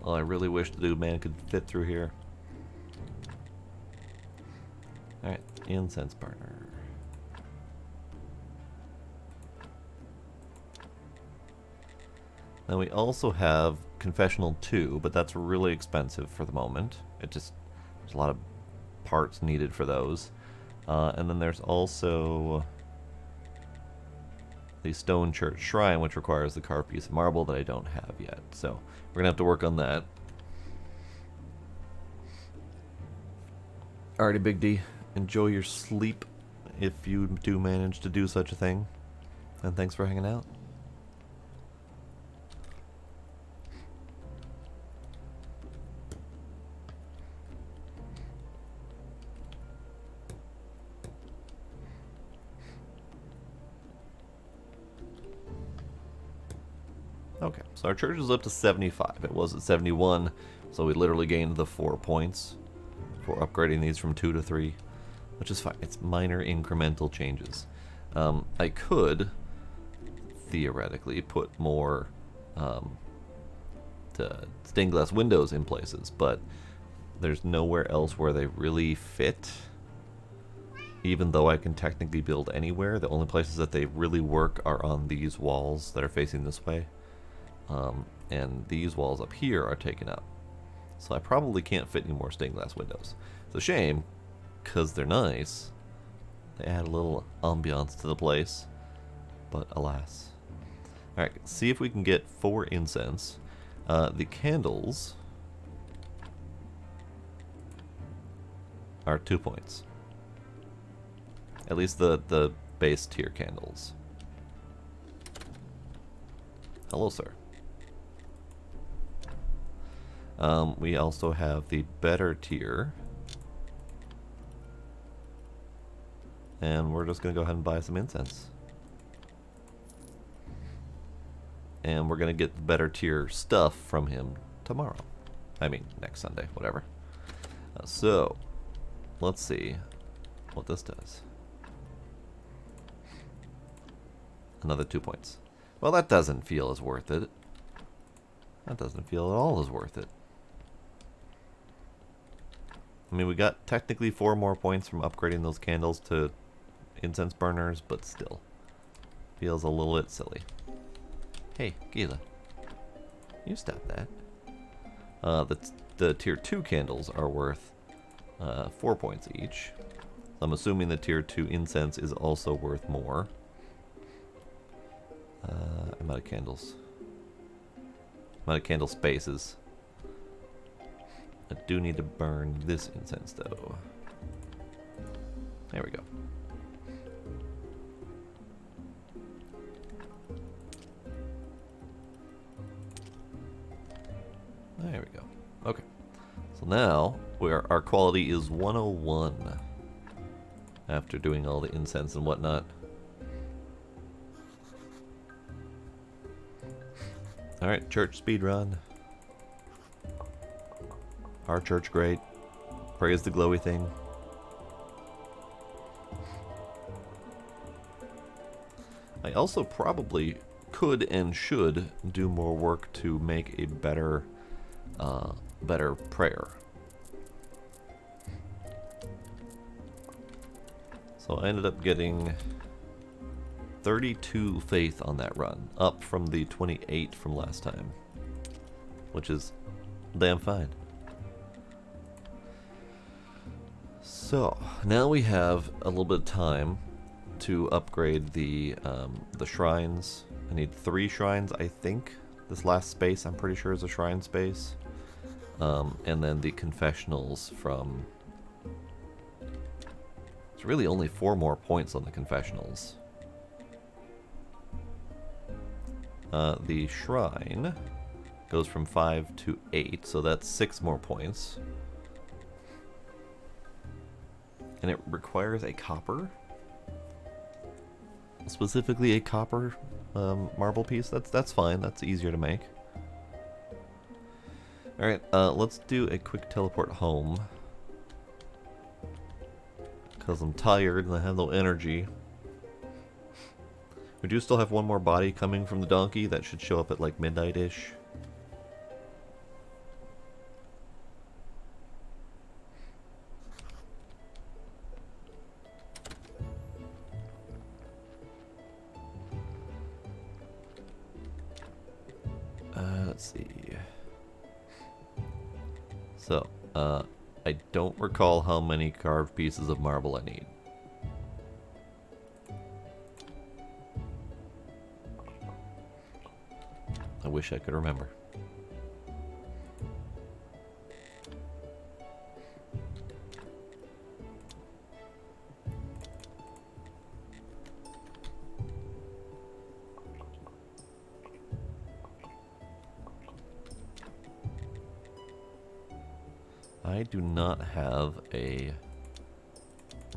Well, I really wish the dude man could fit through here. Alright, incense burner. Then we also have confessional 2, but that's really expensive for the moment. There's a lot of parts needed for those. And then there's also the Stone Church Shrine, which requires the carved piece of marble that I don't have yet. So we're going to have to work on that. Alrighty, Big D. Enjoy your sleep if you do manage to do such a thing. And thanks for hanging out. Okay, so our church is up to 75. It was at 71, so we literally gained the 4 points for upgrading these from 2 to 3, which is fine. It's minor incremental changes. I could theoretically put more stained glass windows in places, but there's nowhere else where they really fit. Even though I can technically build anywhere, the only places that they really work are on these walls that are facing this way. and these walls up here are taken up. So I probably can't fit any more stained glass windows. It's a shame, because they're nice. They add a little ambiance to the place, but alas. Alright, see if we can get 4 incense. The candles are 2 points. At least the base tier candles. Hello, sir. We also have the better tier. And we're just going to go ahead and buy some incense. And we're going to get the better tier stuff from him tomorrow. I mean, next Sunday, whatever. So, let's see what this does. Another 2 points. Well, that doesn't feel as worth it. That doesn't feel at all as worth it. I mean, we got technically 4 more points from upgrading those candles to incense burners, but still. Feels a little bit silly. Hey, Gila. You stop that. The tier 2 candles are worth 4 points each. I'm assuming the tier 2 incense is also worth more. I'm out of candles. I'm out of candle spaces. I do need to burn this incense, though. There we go. There we go. Okay. So now our quality is 101 after doing all the incense and whatnot. Alright, church speed run. Our church great. Praise the glowy thing. I also probably could and should do more work to make a better prayer. So I ended up getting 32 faith on that run, up from the 28 from last time, which is damn fine. So now we have a little bit of time to upgrade the shrines. I need 3 shrines, I think. This last space, I'm pretty sure, is a shrine space. And then the confessionals from... It's really only 4 more points on the confessionals. The shrine goes from 5 to 8, so that's 6 more points. And it requires a copper? Specifically a copper marble piece? That's fine, that's easier to make. Alright, let's do a quick teleport home. Because I'm tired and I have no energy. We do still have 1 more body coming from the donkey. That should show up at like midnight-ish. Let's see. So, I don't recall how many carved pieces of marble I need. I wish I could remember. I do not have a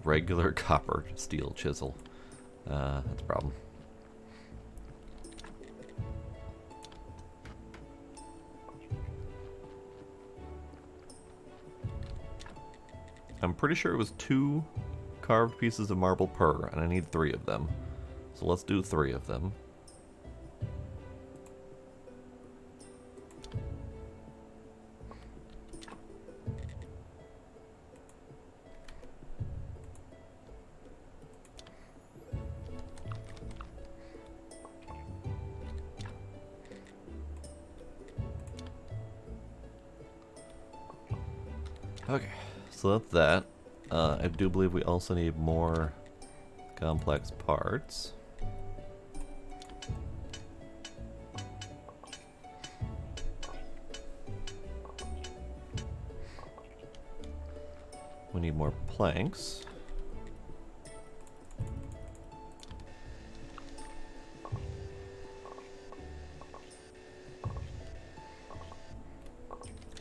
regular copper steel chisel. That's a problem. I'm pretty sure it was 2 carved pieces of marble per, and I need 3 of them. So let's do 3 of them. Okay, so that's that. I do believe we also need more complex parts. We need more planks.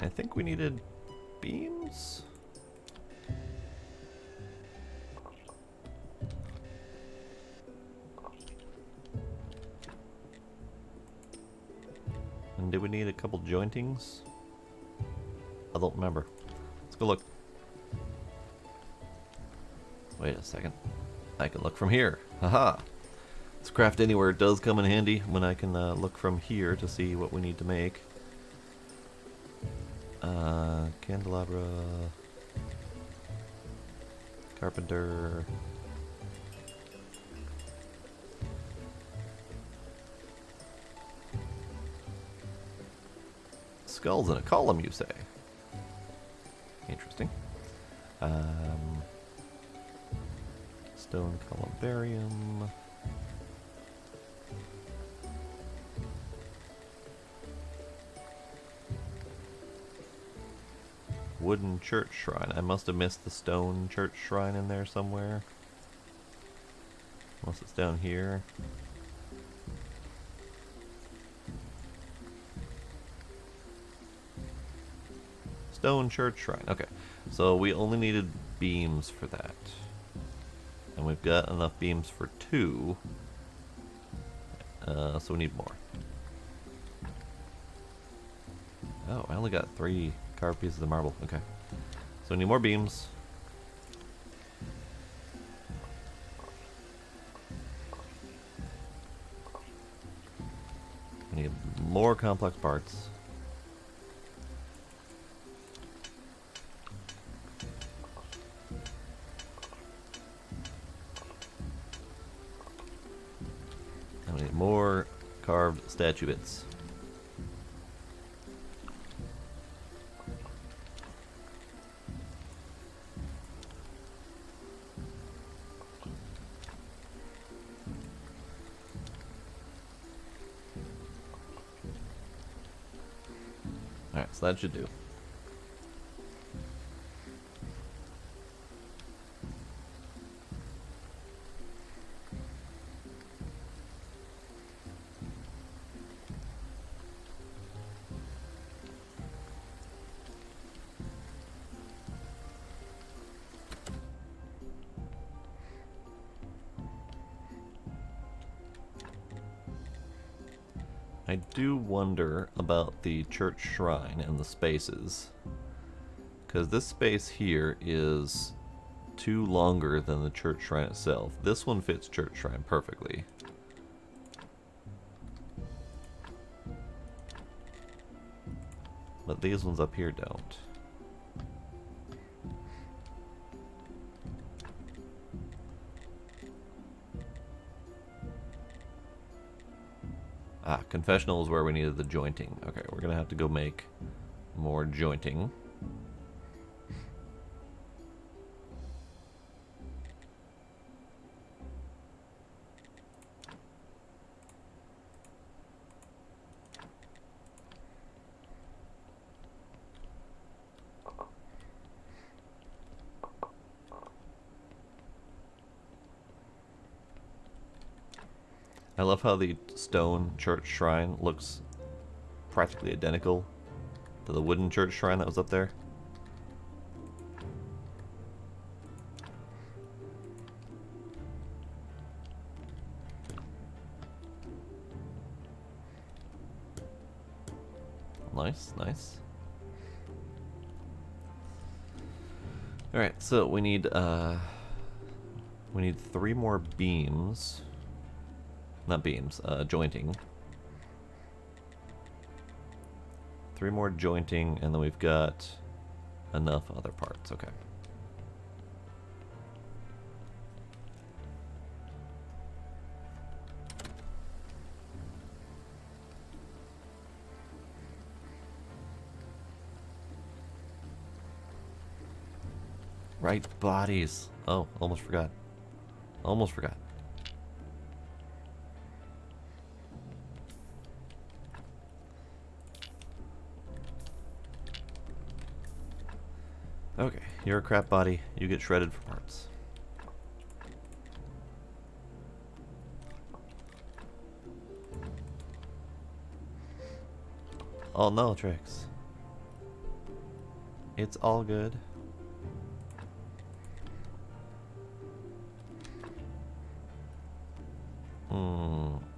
I think we needed beams? And did we need a couple jointings? I don't remember. Let's go look. Wait a second. I can look from here. Haha! This craft anywhere does come in handy when I can look from here to see what we need to make. Candelabra... Carpenter... Skulls in a column, you say? Interesting. Stone columbarium. Wooden church shrine. I must have missed the stone church shrine in there somewhere. Unless it's down here. Stone church shrine. Okay. So we only needed beams for that. And we've got enough beams for 2. So we need more. Oh, I only got 3 carved pieces of marble. Okay. So we need more beams. We need more complex parts. And we need more carved statue bits. Alright, so that should do. I do wonder about the church shrine and the spaces. Because this space here is 2 longer than the church shrine itself. This one fits church shrine perfectly. But these ones up here don't. Ah, confessional is where we needed the jointing. Okay, we're gonna have to go make more jointing. I love how the stone church shrine looks practically identical to the wooden church shrine that was up there. Nice, nice. Alright, so we need 3 more beams. Not beams, jointing. 3 more jointing, and then we've got enough other parts. Okay. Right bodies. Oh, almost forgot. Almost forgot. Okay, you're a crap body. You get shredded for parts. Oh no, Trix. It's all good.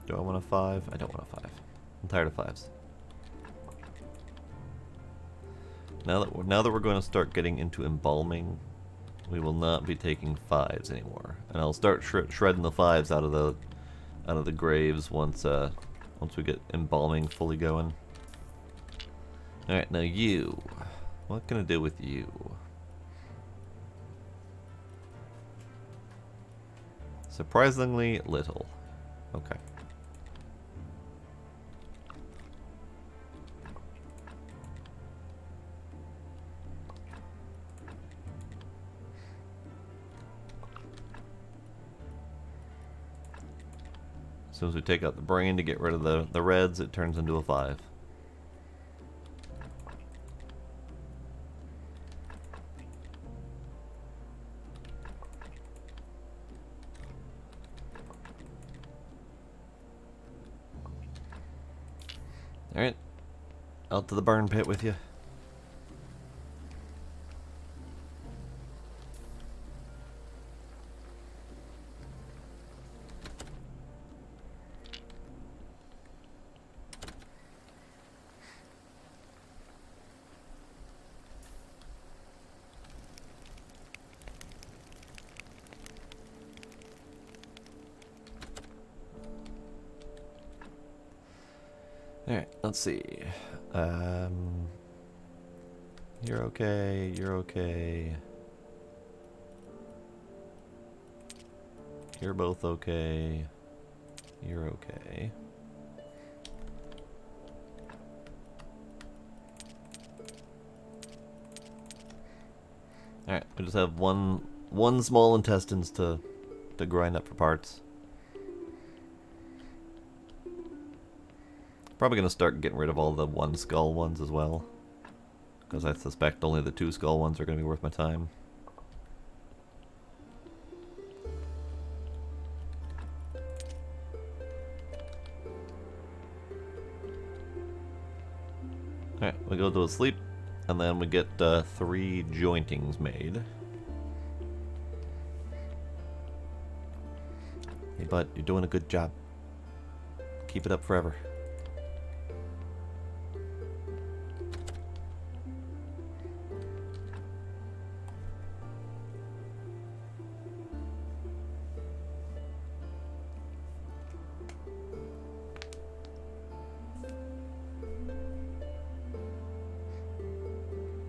Do I want a 5? I don't want a 5. I'm tired of 5s. Now that we're going to start getting into embalming, we will not be taking 5s anymore, and I'll start shredding the 5s out of the graves once we get embalming fully going. All right, now you. What can I do with you? Surprisingly little. Okay. As soon as we take out the brain to get rid of the reds, it turns into a 5. Alright. Out to the burn pit with you. Alright, let's see. You're okay, you're okay. You're both okay. You're okay. Alright, we just have one small intestines to grind up for parts. Probably gonna start getting rid of all the 1 skull ones as well, because I suspect only the 2 skull ones are gonna be worth my time. Alright, we go to sleep, and then we get 3 jointings made. Hey bud, you're doing a good job. Keep it up forever.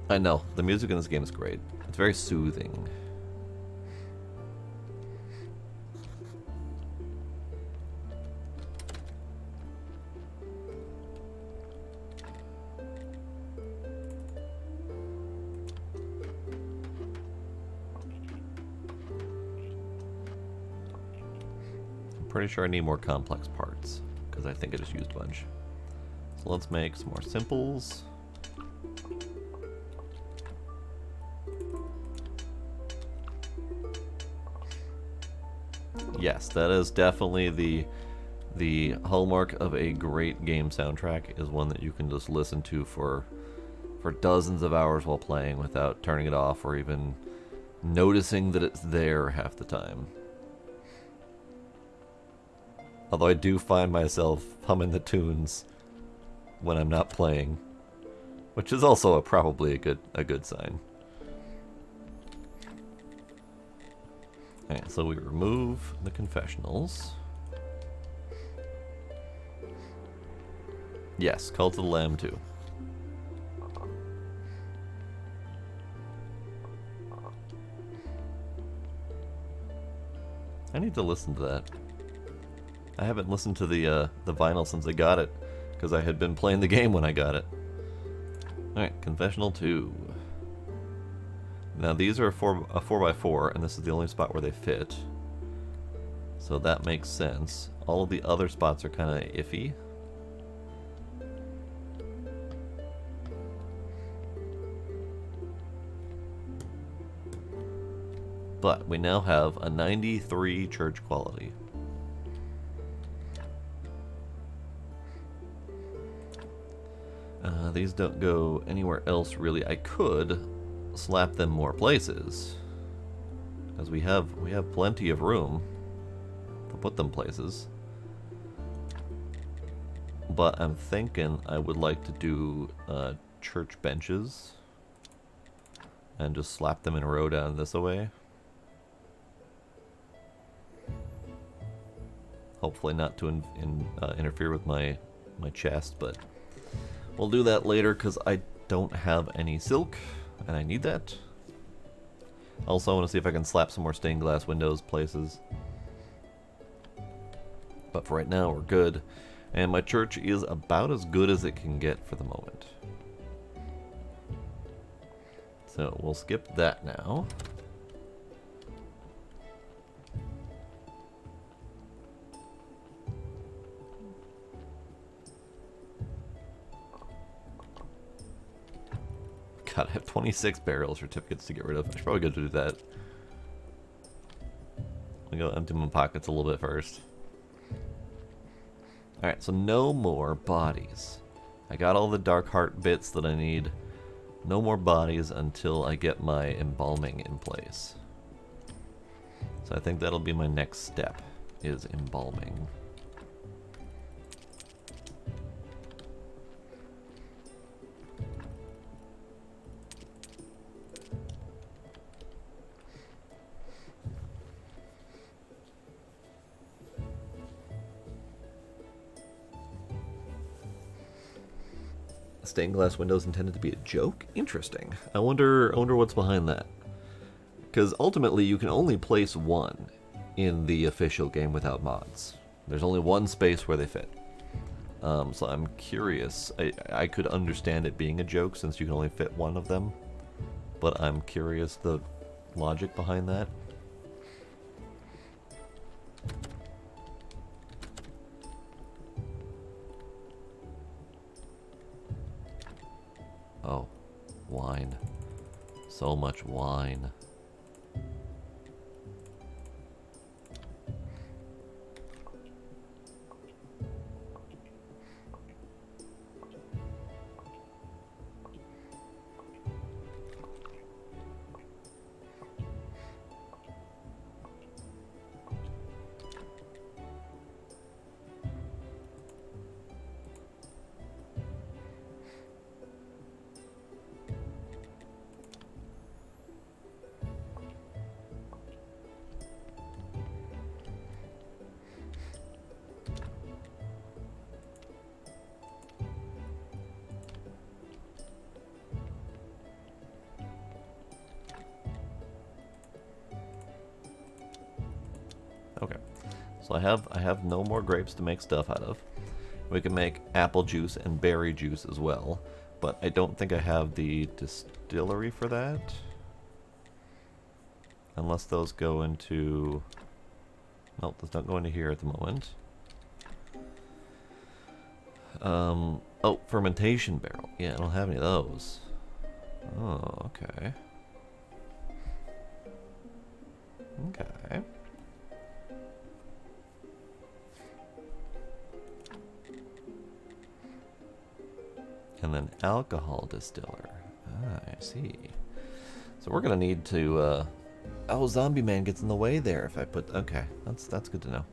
I know, the music in this game is great. It's very soothing. I'm pretty sure I need more complex parts, because I think I just used a bunch. So let's make some more simples. Yes, that is definitely the hallmark of a great game soundtrack, is one that you can just listen to for dozens of hours while playing without turning it off or even noticing that it's there half the time. Although I do find myself humming the tunes when I'm not playing, which is also probably a good sign. Alright, so we remove the confessionals. Yes, Cult of the Lamb too. I need to listen to that. I haven't listened to the vinyl since I got it, because I had been playing the game when I got it. Alright, confessional 2. Now these are a 4x4, and this is the only spot where they fit. So that makes sense. All of the other spots are kind of iffy. But we now have a 93 church quality. These don't go anywhere else really. I could slap them more places, because we have plenty of room to put them places. But I'm thinking I would like to do church benches and just slap them in a row down this way. Hopefully not to interfere with my chest, but we'll do that later because I don't have any silk and I need that. Also, I want to see if I can slap some more stained glass windows places. But for right now, we're good. And my church is about as good as it can get for the moment. So we'll skip that now. God, I have 26 burial certificates to get rid of. I should probably go do that. I'll go empty my pockets a little bit first. Alright, so no more bodies. I got all the dark heart bits that I need. No more bodies until I get my embalming in place. So I think that'll be my next step, is embalming. Stained glass windows intended to be a joke? Interesting. I wonder what's behind that. Because ultimately you can only place one in the official game without mods. There's only one space where they fit. So I'm curious. I could understand it being a joke since you can only fit one of them. But I'm curious the logic behind that. Oh, wine. So much wine. Okay, so I have no more grapes to make stuff out of. We can make apple juice and berry juice as well, but I don't think I have the distillery for that. Unless those go into... Nope, those don't go into here at the moment. Oh, fermentation barrel. Yeah, I don't have any of those. Oh, okay. Okay. And then alcohol distiller. Ah, I see. So we're gonna need to, oh, zombie man gets in the way there if I put, okay, that's good to know.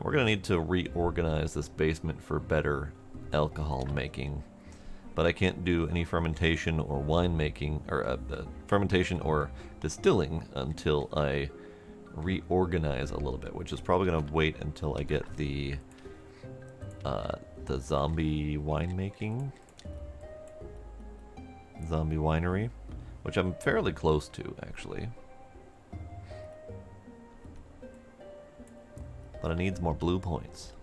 We're gonna need to reorganize this basement for better alcohol making, but I can't do any fermentation or wine making, or fermentation or distilling until I reorganize a little bit, which is probably gonna wait until I get the zombie winemaking, zombie winery, which I'm fairly close to actually, but it needs more blue points.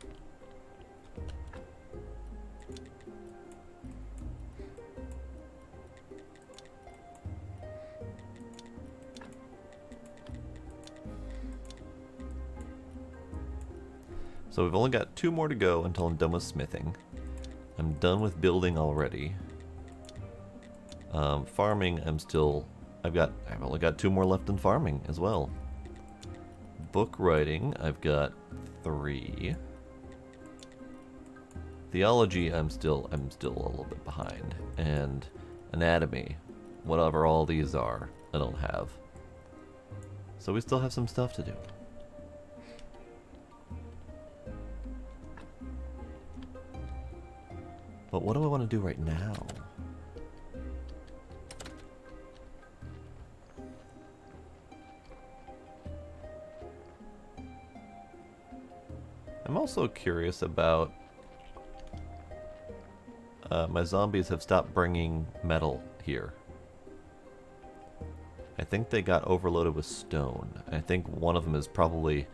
So we've only got 2 more to go until I'm done with smithing. I'm done with building already. Farming, I've only got 2 more left in farming as well. Book writing, I've got 3. Theology, I'm still a little bit behind. And anatomy, whatever all these are, I don't have. So we still have some stuff to do. But what do I want to do right now? I'm also curious about... my zombies have stopped bringing metal here. I think they got overloaded with stone. I think one of them is probably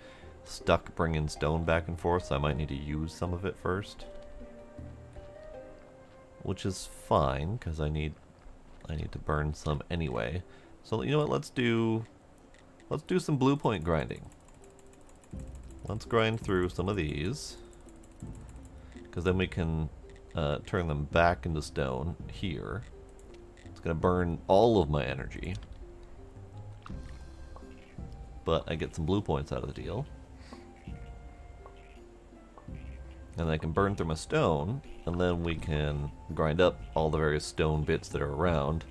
stuck bringing stone back and forth, so I might need to use some of it first. Which is fine, because I need to burn some anyway. So you know what? Let's do some blue point grinding. Let's grind through some of these, because then we can turn them back into stone here. It's gonna burn all of my energy, but I get some blue points out of the deal. And I can burn through my stone, and then we can grind up all the various stone bits that are around,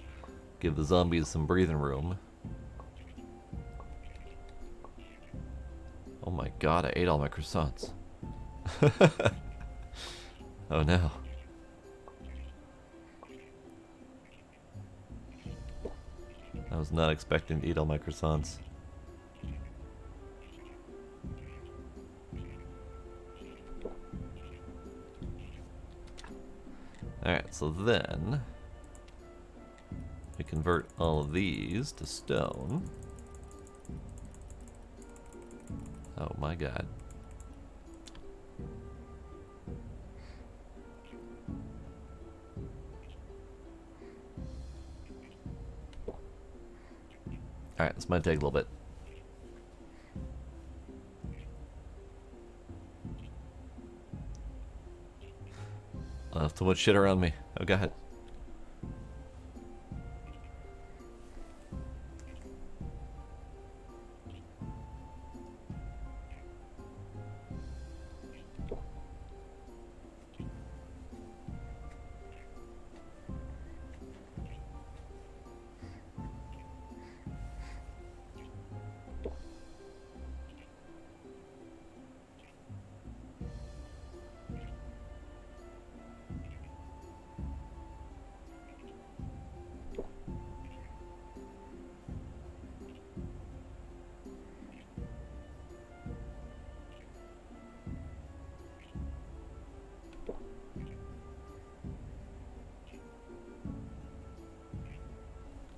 give the zombies some breathing room. Oh my god, I ate all my croissants. Oh no. I was not expecting to eat all my croissants. Alright, so then we convert all of these to stone. Oh my god. Alright, this might take a little bit. Too much shit around me. Oh god.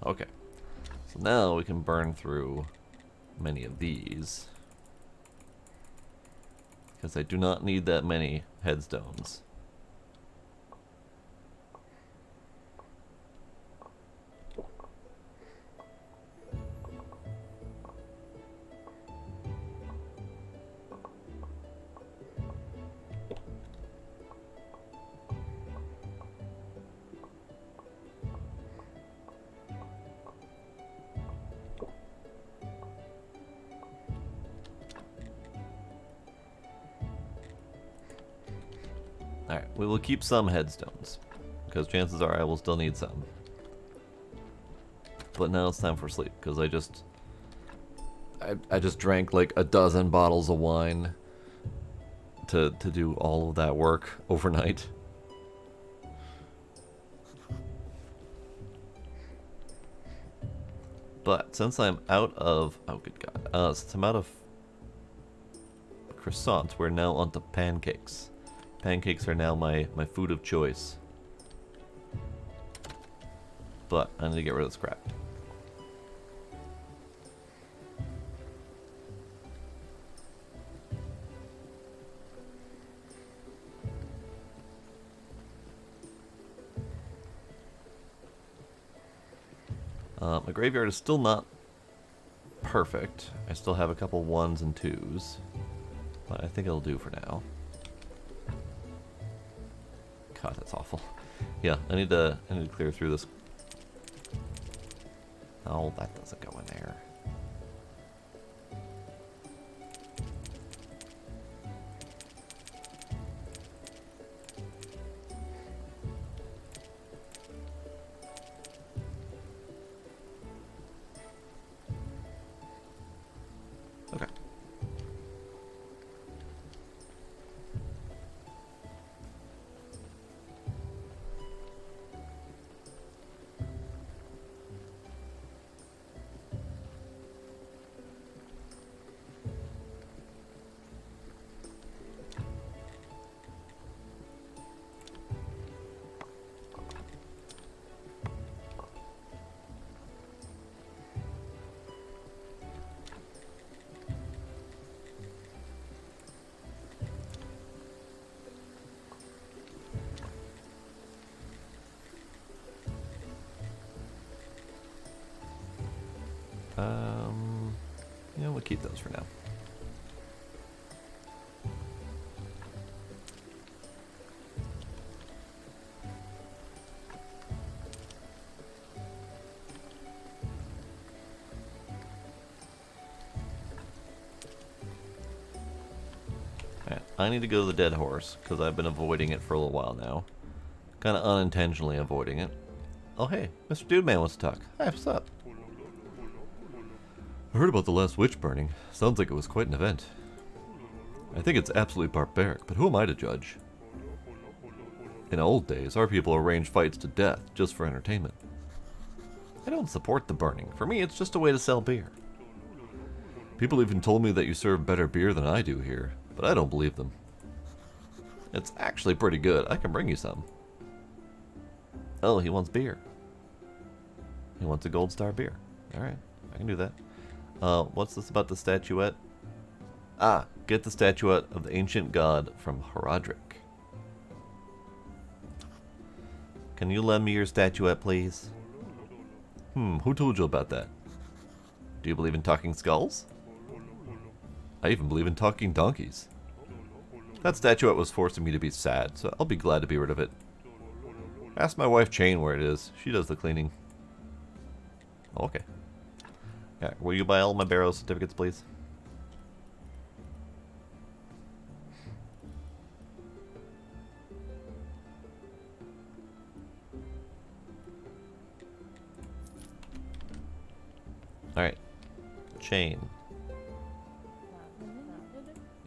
Okay, so now we can burn through many of these, because I do not need that many headstones. Alright, we will keep some headstones, because chances are I will still need some. But now it's time for sleep, because I just drank like a dozen bottles of wine to do all of that work overnight. But since I'm out of... oh good god. Since I'm out of croissants, we're now onto pancakes. Pancakes are now my food of choice. But I need to get rid of this crap. My graveyard is still not perfect. I still have a couple 1s and 2s. But I think it'll do for now. God, that's awful. Yeah, I need to clear through this. Oh, that doesn't go in there. Okay. Yeah, we'll keep those for now. Alright, I need to go to the dead horse, because I've been avoiding it for a little while now. Kind of unintentionally avoiding it. Oh hey, Mr. Dude Man wants to talk. Hi, what's up? I heard about the last witch burning. Sounds like it was quite an event. I think it's absolutely barbaric, but who am I to judge? In old days, our people arranged fights to death just for entertainment. I don't support the burning. For me, it's just a way to sell beer. People even told me that you serve better beer than I do here, but I don't believe them. It's actually pretty good. I can bring you some. Oh, he wants beer. He wants a gold star beer. Alright, I can do that. What's this about the statuette? Ah, get the statuette of the ancient god from Horadric. Can you lend me your statuette, please? Who told you about that? Do you believe in talking skulls? I even believe in talking donkeys. That statuette was forcing me to be sad, so I'll be glad to be rid of it. Ask my wife Jane where it is. She does the cleaning. Okay. Yeah, will you buy all my barrow certificates, please? Alright. Chain.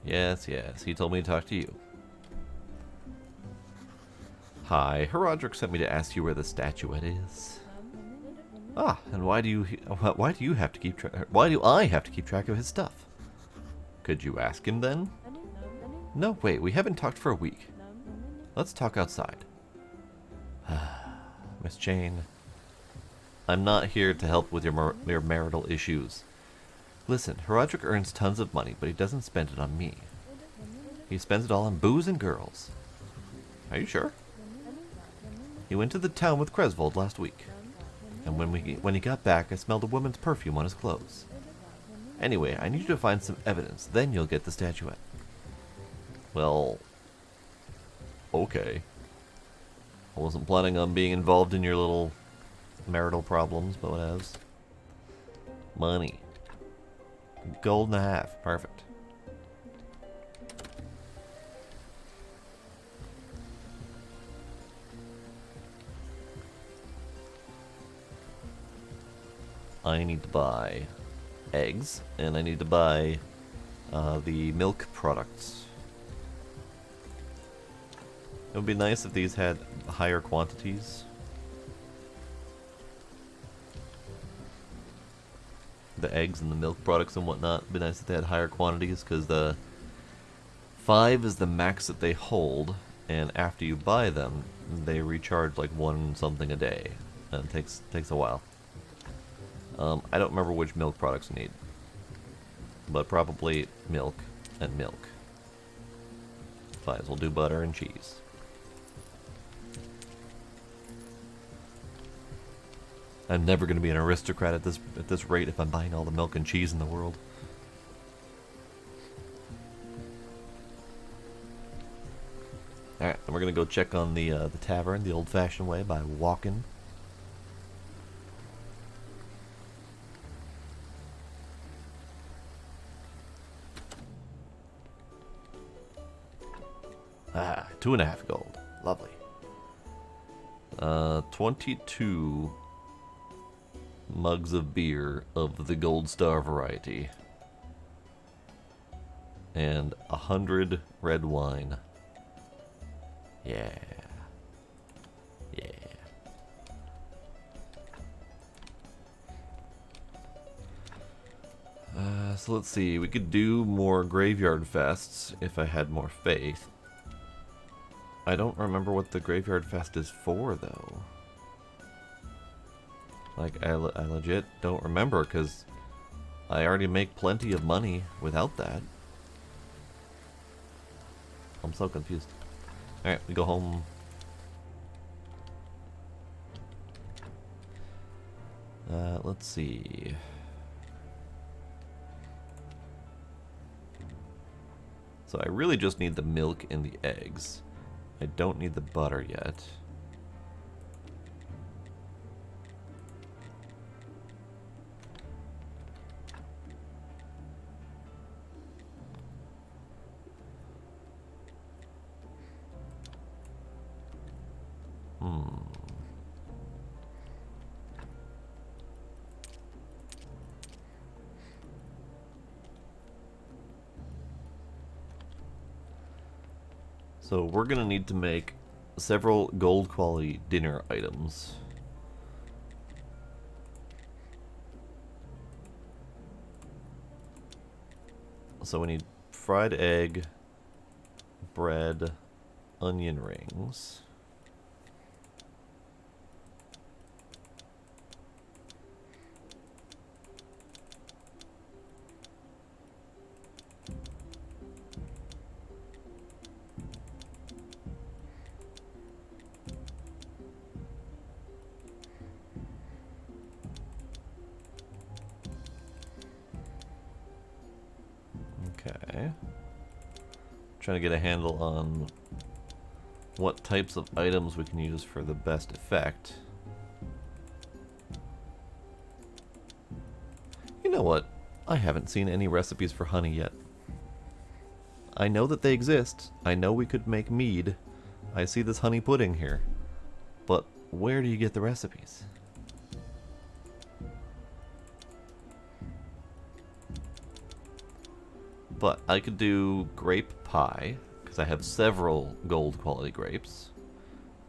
Yes, yes. He told me to talk to you. Hi, Horadric sent me to ask you where the statuette is. Ah, and why do you have to keep why do I have to keep track of his stuff? Could you ask him then? No, wait, we haven't talked for a week. Let's talk outside. Miss Jane, I'm not here to help with your marital issues. Listen, Horadric earns tons of money, but he doesn't spend it on me. He spends it all on booze and girls. Are you sure? He went to the town with Cresvold last week. And when he got back, I smelled a woman's perfume on his clothes. Anyway, I need you to find some evidence, then you'll get the statuette. Well, okay. I wasn't planning on being involved in your little marital problems, but whatevs. Money. Gold and a half. Perfect. I need to buy eggs, and I need to buy the milk products. It would be nice if these had higher quantities. The eggs and the milk products and whatnot. It'd be nice if they had higher quantities, because the 5 is the max that they hold, and after you buy them, they recharge like 1 something a day, and it takes a while. I don't remember which milk products I need, but probably milk and milk. Might as well do butter and cheese. I'm never going to be an aristocrat at this rate if I'm buying all the milk and cheese in the world. Alright, then we're gonna go check on the tavern the old-fashioned way by walking. Ah, 2.5 gold. Lovely. 22 mugs of beer of the Gold Star variety. And 100 red wine. Yeah. Yeah. So let's see. We could do more graveyard fests if I had more faith. I don't remember what the graveyard fest is for, though. Like, I legit don't remember, because I already make plenty of money without that. I'm so confused. Alright, we go home. Let's see. So I really just need the milk and the eggs. I don't need the butter yet. So we're gonna need to make several gold quality dinner items. So we need fried egg, bread, onion rings. Okay. Trying to get a handle on what types of items we can use for the best effect. You know what? I haven't seen any recipes for honey yet. I know that they exist. I know we could make mead. I see this honey pudding here. But where do you get the recipes? But I could do grape pie, because I have several gold quality grapes.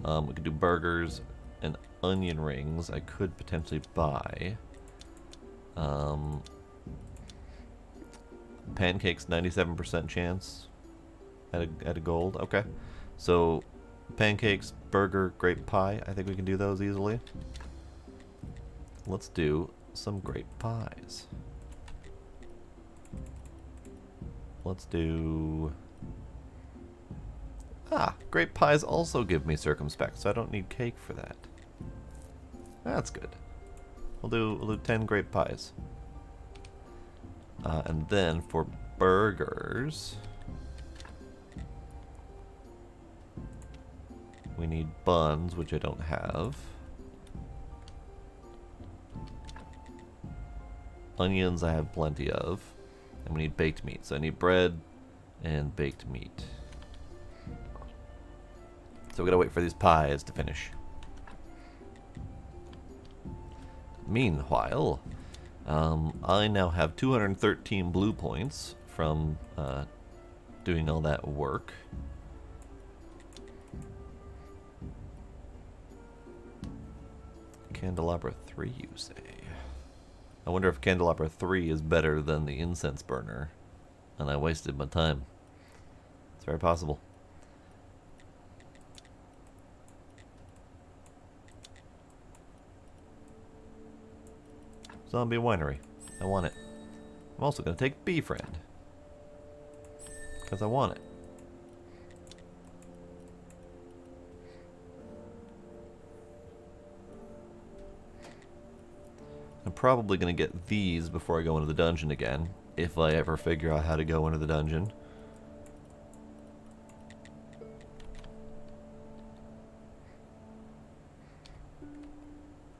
We could do burgers and onion rings I could potentially buy. Pancakes, 97% chance at a gold. Okay. So pancakes, burger, grape pie. I think we can do those easily. Let's do some grape pies. Let's do... grape pies also give me circumspect, so I don't need cake for that. That's good. We'll do 10 grape pies. And then for burgers, we need buns, which I don't have. Onions I have plenty of. And we need baked meat. So I need bread and baked meat. So we gotta wait for these pies to finish. Meanwhile, I now have 213 blue points from doing all that work. Candelabra 3, you say? I wonder if Candelabra 3 is better than the incense burner, and I wasted my time. It's very possible. Zombie winery. I want it. I'm also going to take Bee Friend, because I want it. I'm probably going to get these before I go into the dungeon again, if I ever figure out how to go into the dungeon.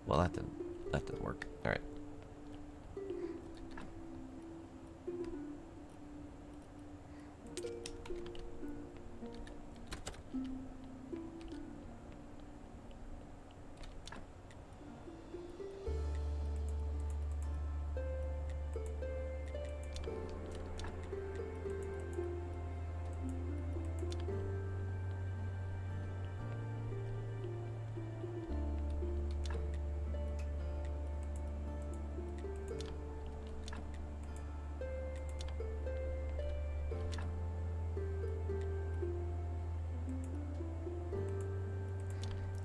Well, that didn't work. All right.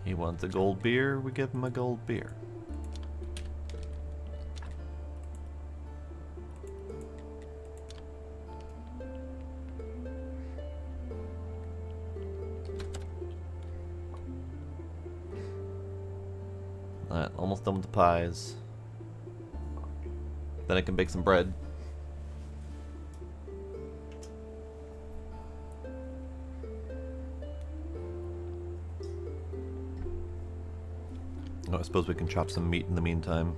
He wants a gold beer, we give him a gold beer. Alright, almost done with the pies. Then I can bake some bread. Oh, I suppose we can chop some meat in the meantime.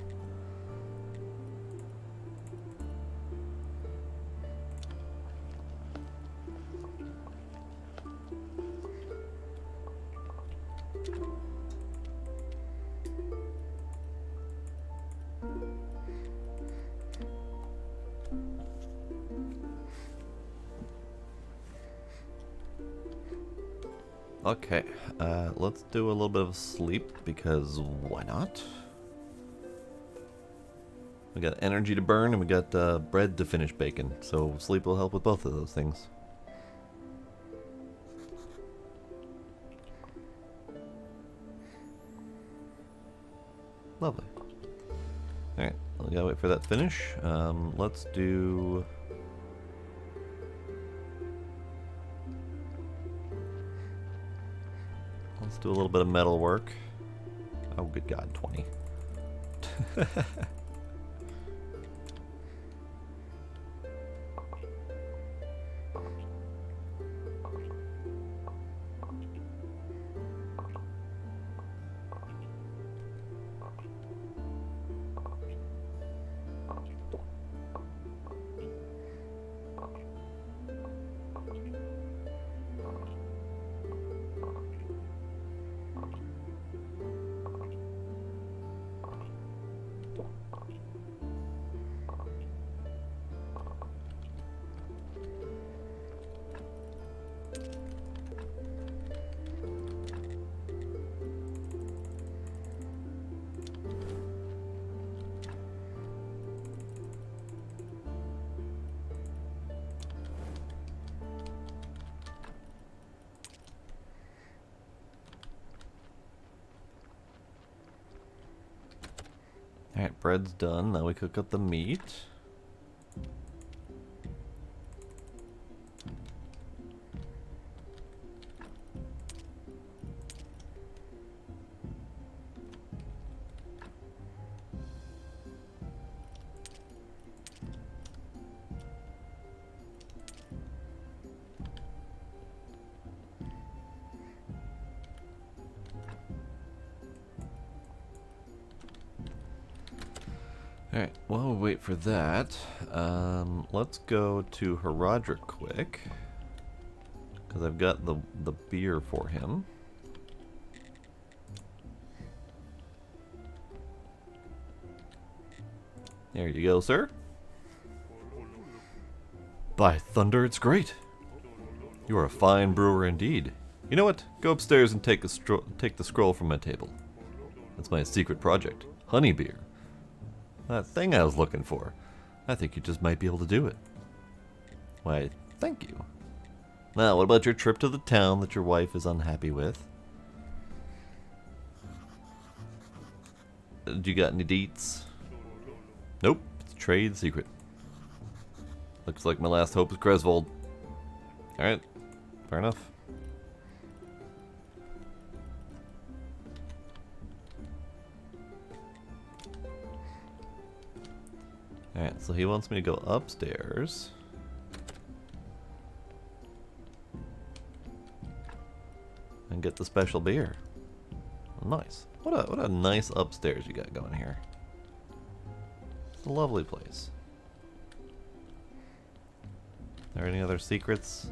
Okay, let's do a little bit of sleep, because why not? We got energy to burn, and we got bread to finish baking, so sleep will help with both of those things. Lovely. Alright, we gotta wait for that to finish. Let's do... Let's do a little bit of metal work. Oh, good God, 20. Alright, bread's done. Now we cook up the meat. Alright, while we wait for that, let's go to Herodric quick, because I've got the beer for him. There you go, sir. By thunder, it's great. You are a fine brewer indeed. You know what? Go upstairs and take the scroll from my table. That's my secret project, honey beer. That thing I was looking for. I think you just might be able to do it. Why, thank you. Now, what about your trip to the town that your wife is unhappy with? Do you got any deets? Nope, it's a trade secret. Looks like my last hope is Greswold. Alright, fair enough. Alright, so he wants me to go upstairs. And get the special beer. Nice. What a nice upstairs you got going here. It's a lovely place. Are there any other secrets?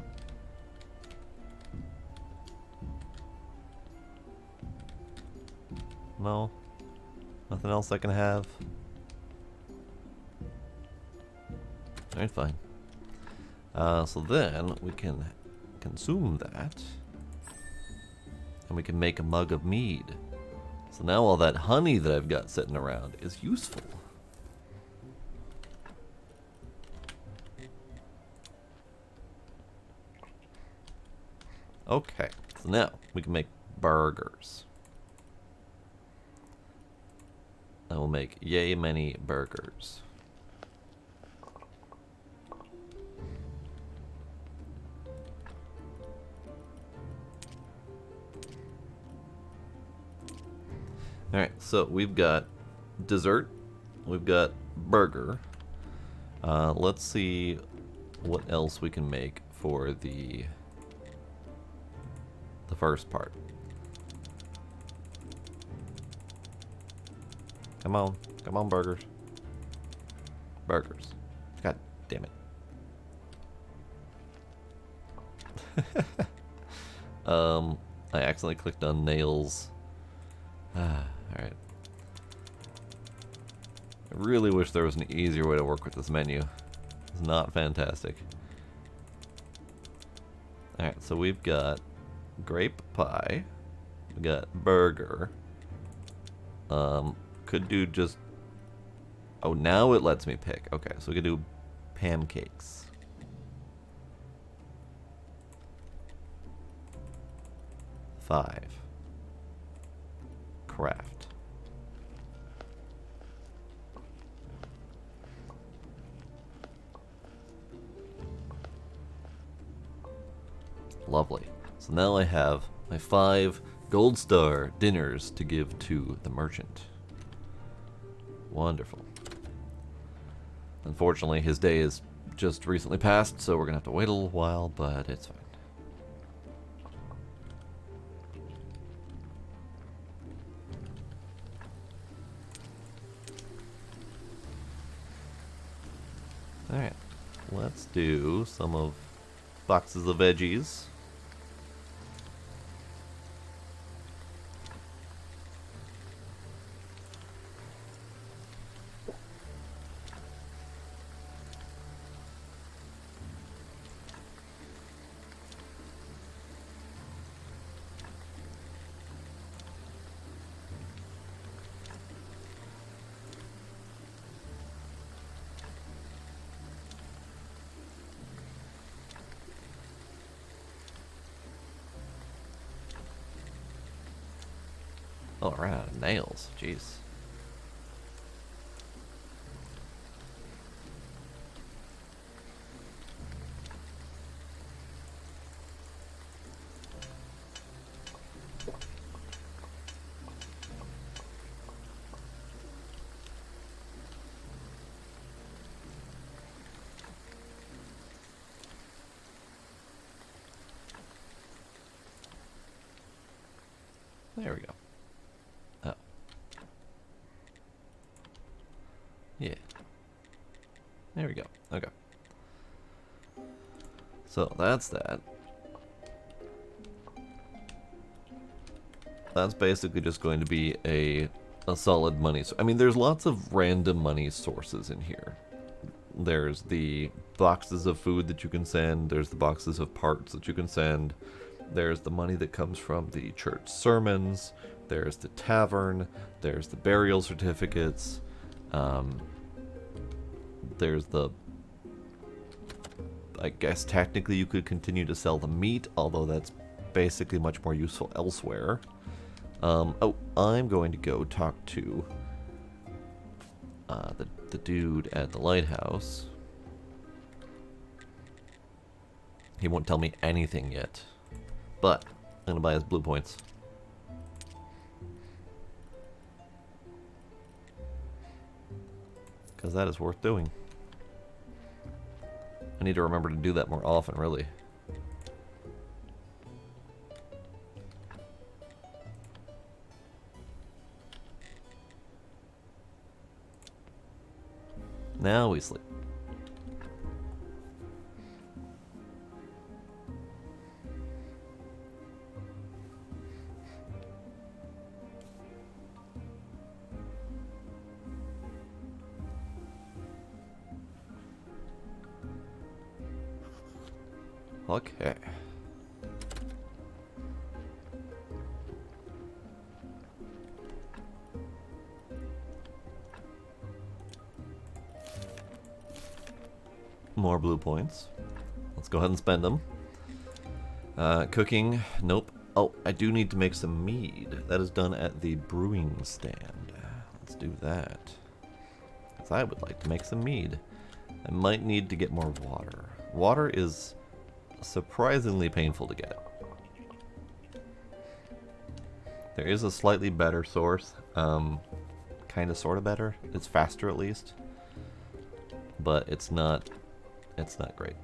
No? Nothing else I can have? Alright, fine. So then we can consume that. And we can make a mug of mead. So now all that honey that I've got sitting around is useful. Okay, so now we can make burgers. I will make yay many burgers. Alright, so we've got dessert, we've got burger. Let's see what else we can make for the first part. Come on burgers. Burgers. God damn it. I accidentally clicked on nails. Alright. I really wish there was an easier way to work with this menu. It's not fantastic. Alright, so we've got grape pie. We got burger. Could do just... Oh, now it lets me pick. Okay, so we could do pancakes. Five. Craft. Lovely. So now I have my 5 gold star dinners to give to the merchant. Wonderful. Unfortunately, his day is just recently passed, so we're gonna have to wait a little while, but it's fine. Alright, let's do some of boxes of veggies. Oh, I ran out of nails. Jeez. There we go. Oh. Yeah. There we go. Okay. So that's that. That's basically just going to be a solid money. I mean, there's lots of random money sources in here. There's the boxes of food that you can send. There's the boxes of parts that you can send. There's the money that comes from the church sermons. There's the tavern. There's the burial certificates. There's the... I guess technically you could continue to sell the meat, although that's basically much more useful elsewhere. Oh, I'm going to go talk to the dude at the lighthouse. He won't tell me anything yet, but I'm going to buy his blue points. Because that is worth doing. I need to remember to do that more often, really. Now we sleep. Okay. More blue points. Let's go ahead and spend them. Cooking, nope. Oh, I do need to make some mead. That is done at the brewing stand. Let's do that. Because I would like to make some mead. I might need to get more water. Water is surprisingly painful to get. There is a slightly better source. Kind of, sort of better. It's faster at least. But it's not great.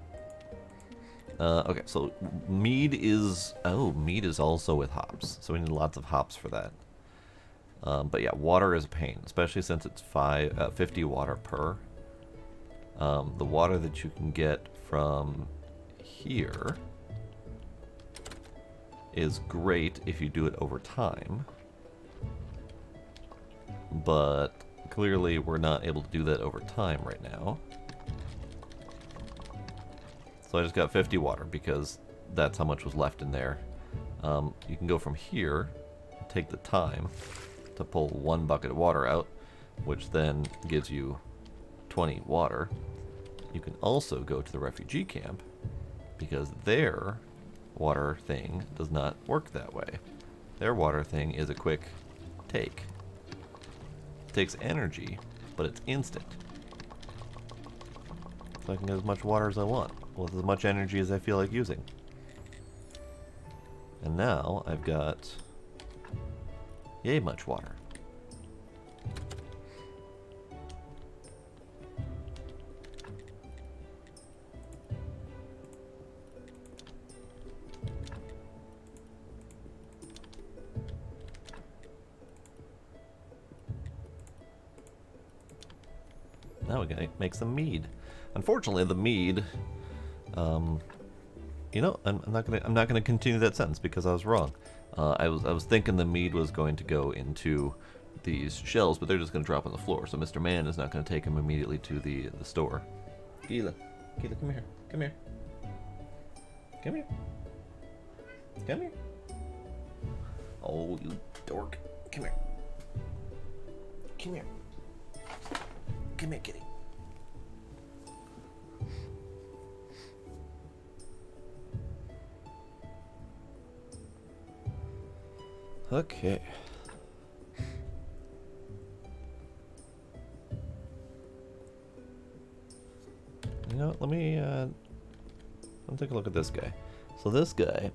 Okay, so mead is also with hops, so we need lots of hops for that. But yeah, water is a pain, especially since it's 50 water per. The water that you can get from here is great if you do it over time, but clearly we're not able to do that over time right now. So I just got 50 water because that's how much was left in there. You can go from here, take the time to pull 1 bucket of water out, which then gives you 20 water. You can also go to the refugee camp because their water thing does not work that way. Their water thing is a quick take. It takes energy, but it's instant. So I can get as much water as I want, with as much energy as I feel like using. And now I've got yay much water. Now we gotta make some mead. Unfortunately, the mead, you know, I'm not gonna continue that sentence because I was wrong. I was thinking the mead was going to go into these shells, but they're just gonna drop on the floor. So Mr. Man is not gonna take them immediately to the store. Gila, come here, come here, come here, come here. Oh, you dork! Come here, come here, come here, kitty. Okay. You know, let me take a look at this guy. So this guy,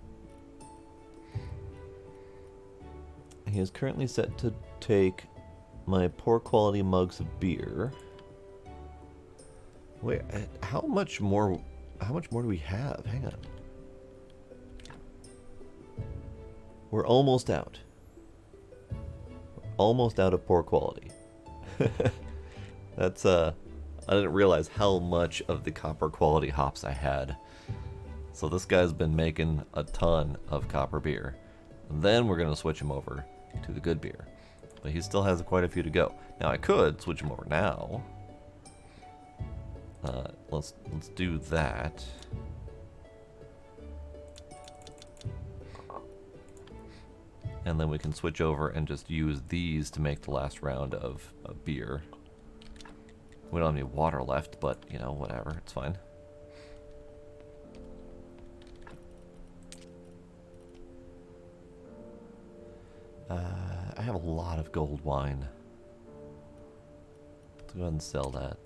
he is currently set to take my poor quality mugs of beer. Wait, how much more do we have? Hang on. We're almost out. Almost out of poor quality. That's I didn't realize how much of the copper quality hops I had. So this guy's been making a ton of copper beer. And then we're gonna switch him over to the good beer. But he still has quite a few to go. Now I could switch him over now. Let's do that. And then we can switch over and just use these to make the last round of beer. We don't have any water left, but, you know, whatever. It's fine. I have a lot of gold wine. Let's go ahead and sell that.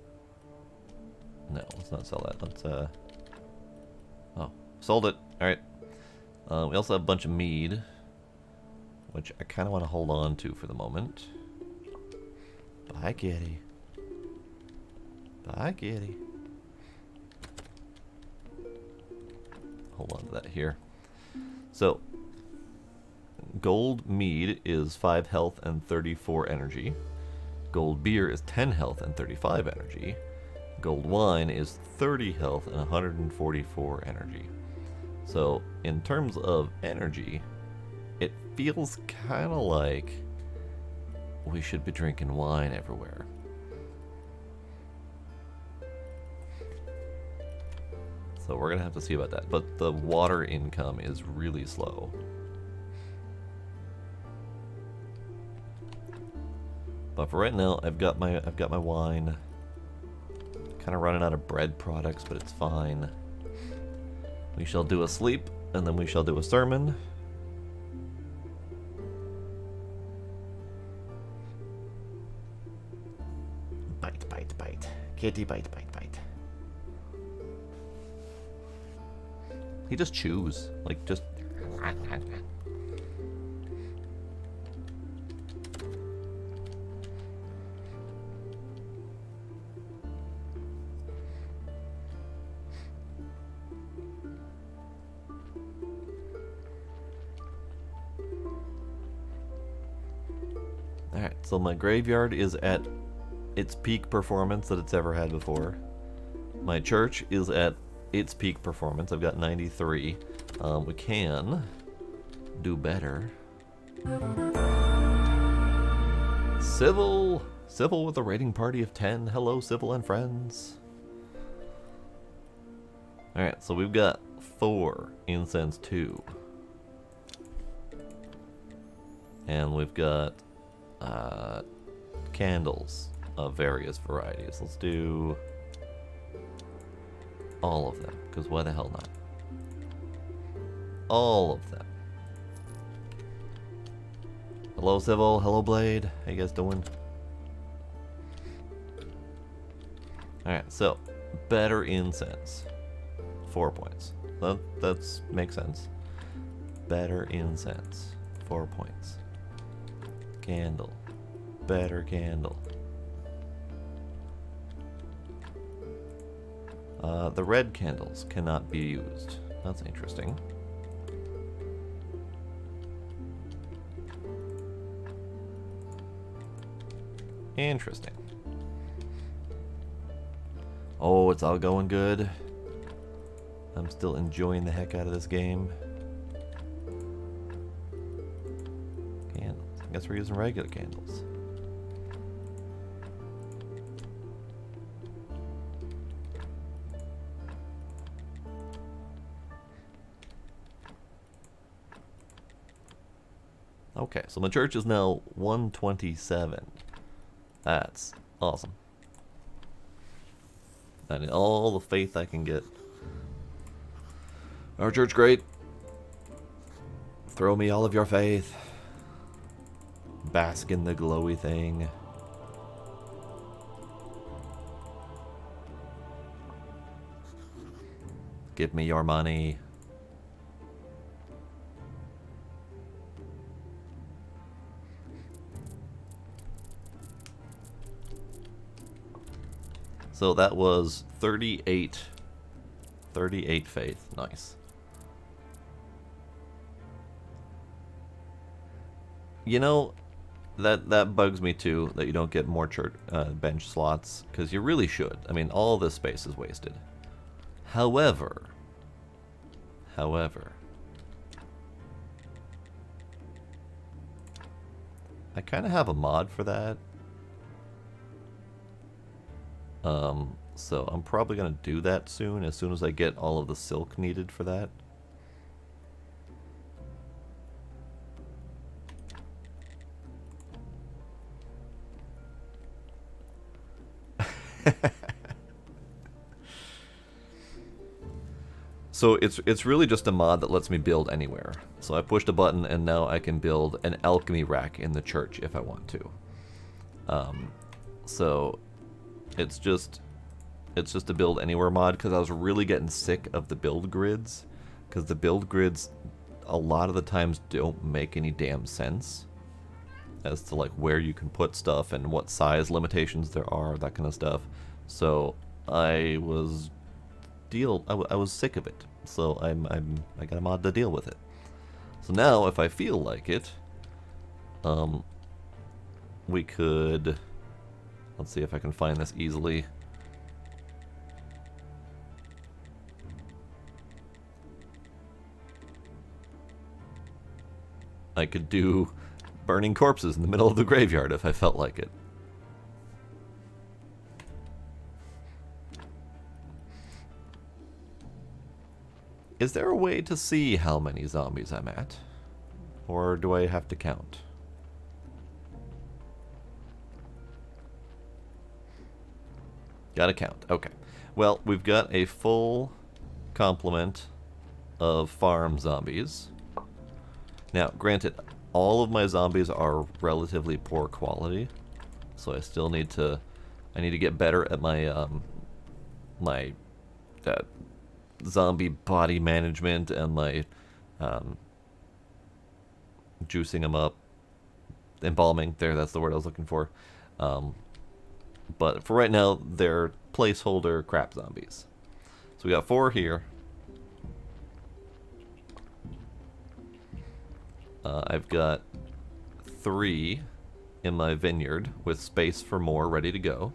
No, let's not sell that. Let's, oh, sold it. Alright. We also have a bunch of mead, which I kind of want to hold on to for the moment. Bye, kitty. Bye, kitty. Hold on to that here. So, gold mead is 5 health and 34 energy. Gold beer is 10 health and 35 energy. Gold wine is 30 health and 144 energy. So, in terms of energy, it feels kind of like we should be drinking wine everywhere. So we're going to have to see about that. But the water income is really slow. But for right now, I've got my wine. Kind of running out of bread products, but it's fine. We shall do a sleep, and then we shall do a sermon. Bite, bite, bite. Kitty, bite, bite, bite. He just chews. Like, just... Alright, so my graveyard is at its peak performance that it's ever had before. My church is at its peak performance. I've got 93. We can do better. Civil! Civil with a rating party of 10. Hello, Civil and friends. Alright, so we've got 4 incense 2. And we've got candles of various varieties. Let's do all of them, because why the hell not? All of them. Hello, Civil. Hello, Blade. How you guys doing? Alright, so, better incense. 4 points. That's makes sense. Better incense. 4 points. Candle. Better candle. The red candles cannot be used. That's interesting. Interesting. Oh, it's all going good. I'm still enjoying the heck out of this game. Candles. I guess we're using regular candles. Okay, so my church is now 127. That's awesome. I need all the faith I can get. Our church great. Throw me all of your faith. Bask in the glowy thing. Give me your money. So that was 38 faith. Nice. You know, that bugs me too, that you don't get more church bench slots, because you really should. I mean, all this space is wasted. However, I kind of have a mod for that. So I'm probably going to do that soon, as soon as I get all of the silk needed for that. So it's really just a mod that lets me build anywhere. So I pushed a button and now I can build an alchemy rack in the church if I want to. So it's just a build anywhere mod, because I was really getting sick of the build grids, because the build grids a lot of the times don't make any damn sense as to like where you can put stuff and what size limitations there are, that kind of stuff. So I was sick of it. So I got a mod to deal with it. So now if I feel like it, we could, let's see if I can find this easily. I could do burning corpses in the middle of the graveyard if I felt like it. Is there a way to see how many zombies I'm at? Or do I have to count? Gotta count. Okay. Well, we've got a full complement of farm zombies. Now, granted, all of my zombies are relatively poor quality, so I still need to... I need to get better at my my zombie body management and my juicing them up, embalming. There, that's the word I was looking for. But for right now, they're placeholder crap zombies. So we got 4 here. I've got 3 in my vineyard with space for more ready to go.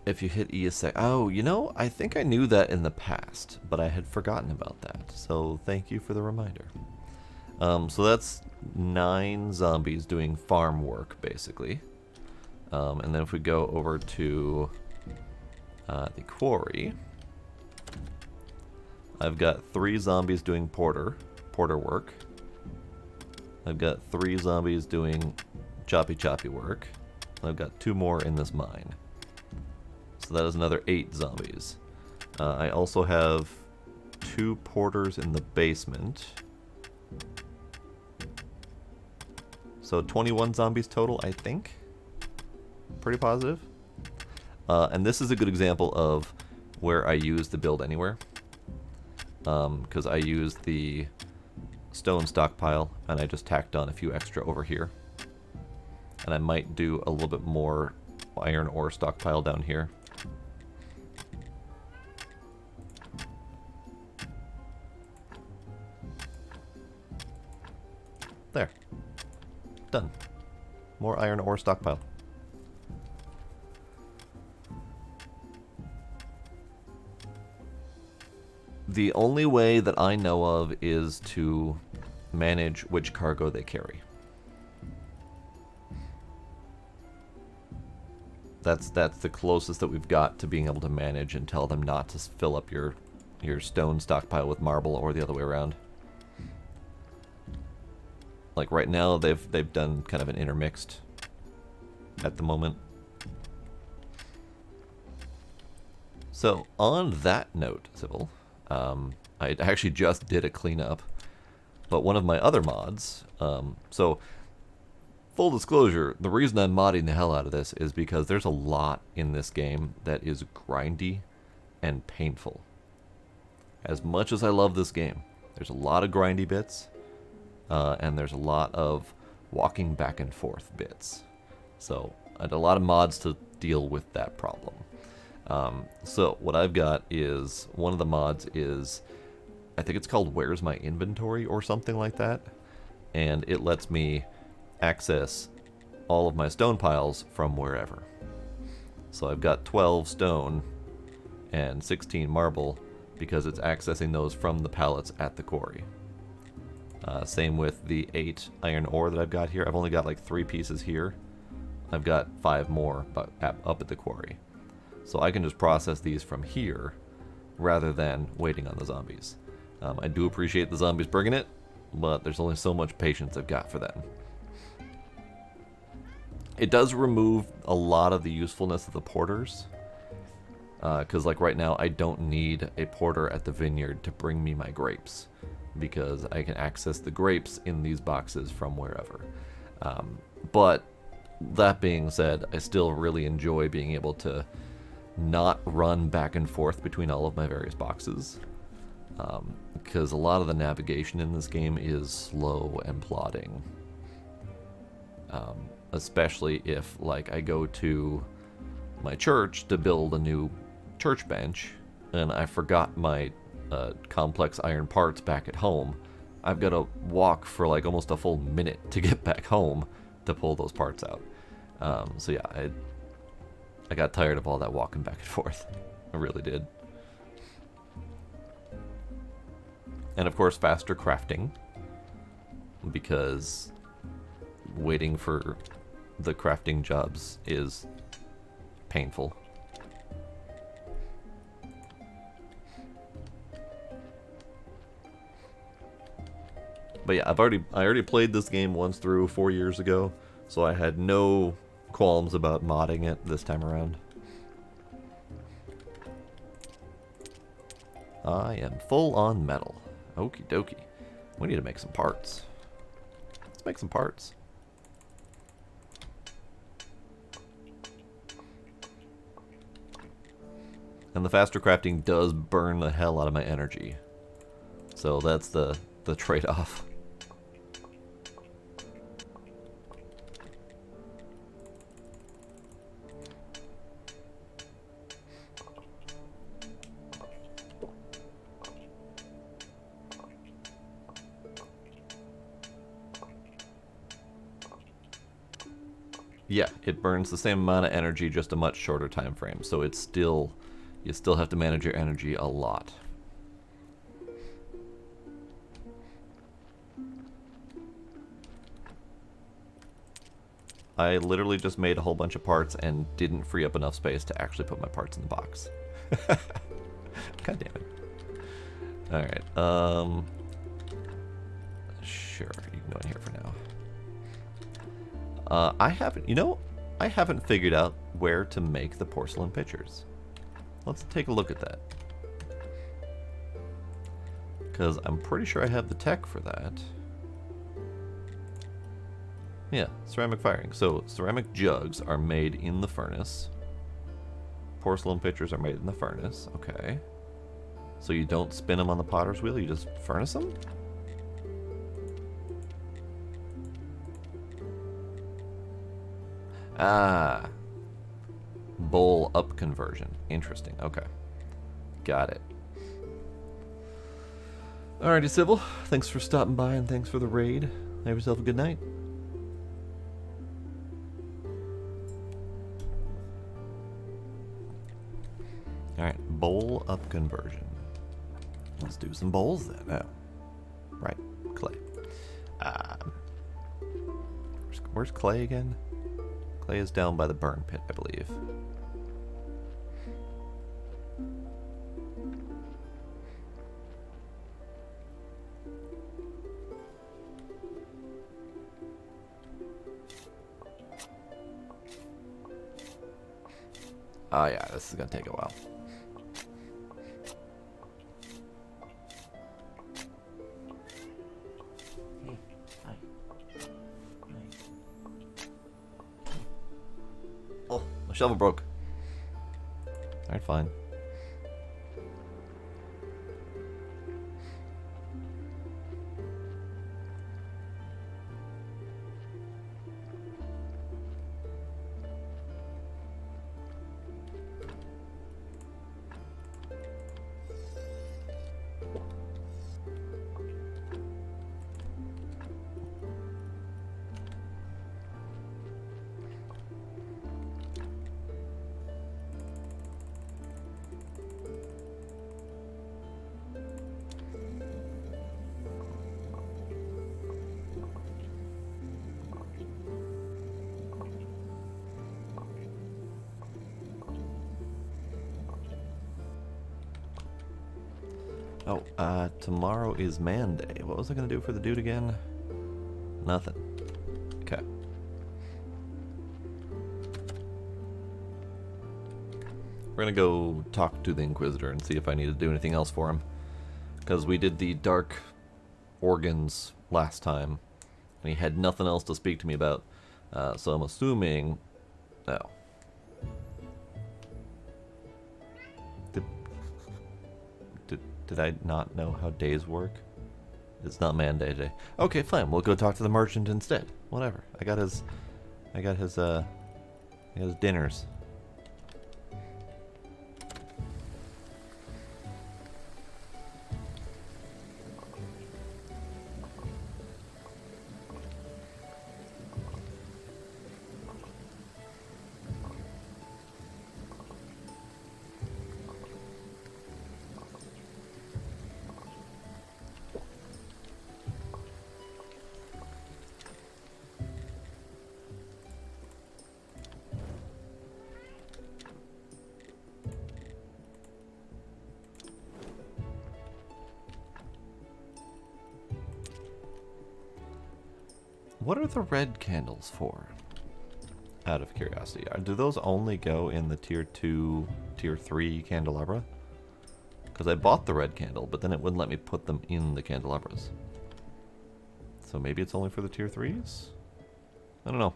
If you hit E a sec... Oh, you know, I think I knew that in the past, but I had forgotten about that. So thank you for the reminder. So that's 9 zombies doing farm work, basically. And then if we go over to the quarry, I've got 3 zombies doing porter work. I've got 3 zombies doing choppy work. I've got 2 more in this mine. So that is another 8 zombies. I also have 2 porters in the basement. So 21 zombies total, I think. Pretty positive. And this is a good example of where I use the build anywhere. Because I used the stone stockpile and I just tacked on a few extra over here. And I might do a little bit more iron ore stockpile down here. There. Done. More iron ore stockpile. The only way that I know of is to manage which cargo they carry. That's the closest that we've got to being able to manage and tell them not to fill up your stone stockpile with marble or the other way around. Like right now, they've done kind of an intermixed at the moment. So on that note, Sybil, I actually just did a cleanup, but one of my other mods. So full disclosure, the reason I'm modding the hell out of this is because there's a lot in this game that is grindy and painful. As much as I love this game, there's a lot of grindy bits. And there's a lot of walking back and forth bits. So I had a lot of mods to deal with that problem. So what I've got is, one of the mods is, I think it's called Where's My Inventory or something like that. And it lets me access all of my stone piles from wherever. So I've got 12 stone and 16 marble because it's accessing those from the pallets at the quarry. Same with the 8 iron ore that I've got here. I've only got like 3 pieces here. I've got 5 more up at the quarry. So I can just process these from here rather than waiting on the zombies. I do appreciate the zombies bringing it, but there's only so much patience I've got for them. It does remove a lot of the usefulness of the porters. Because like right now, I don't need a porter at the vineyard to bring me my grapes, because I can access the grapes in these boxes from wherever. But that being said, I still really enjoy being able to not run back and forth between all of my various boxes. Because a lot of the navigation in this game is slow and plodding. Especially if, like, I go to my church to build a new church bench, and I forgot my complex iron parts back at home. I've got to walk for like almost a full minute to get back home to pull those parts out. So yeah, I got tired of all that walking back and forth. I really did. And of course, faster crafting, because waiting for the crafting jobs is painful. But yeah, I already played this game once through 4 years ago, so I had no qualms about modding it this time around. I am full on metal. Okie dokie. We need to make some parts. Let's make some parts. And the faster crafting does burn the hell out of my energy. So that's the trade-off. Yeah, it burns the same amount of energy, just a much shorter time frame. So it's still, you still have to manage your energy a lot. I literally just made a whole bunch of parts and didn't free up enough space to actually put my parts in the box. God damn it. Alright, sure, you can go in here for now. I haven't figured out where to make the porcelain pitchers. Let's take a look at that. Because I'm pretty sure I have the tech for that. Yeah, ceramic firing. So, ceramic jugs are made in the furnace. Porcelain pitchers are made in the furnace. Okay. So you don't spin them on the potter's wheel, you just furnace them? Ah. Bowl up conversion. Interesting. Okay. Got it. Alrighty, Sybil. Thanks for stopping by and thanks for the raid. Have yourself a good night. Alright, bowl up conversion. Let's do some bowls then. Oh. Right, clay. Where's clay again? Clay is down by the burn pit, I believe. Oh yeah, this is gonna take a while. Oh, my shovel broke. Alright, fine. Oh, tomorrow is Man Day. What was I gonna do for the dude again? Nothing. Okay. We're gonna go talk to the Inquisitor and see if I need to do anything else for him. Because we did the dark organs last time, and he had nothing else to speak to me about. So I'm assuming... Oh. Did I not know how days work? It's not Man Day. Okay, fine. We'll go talk to the merchant instead. Whatever. I got his dinners. What are the red candles for? Out of curiosity. Do those only go in the tier 2, tier 3 candelabra? Because I bought the red candle, but then it wouldn't let me put them in the candelabras. So maybe it's only for the tier 3s? I don't know.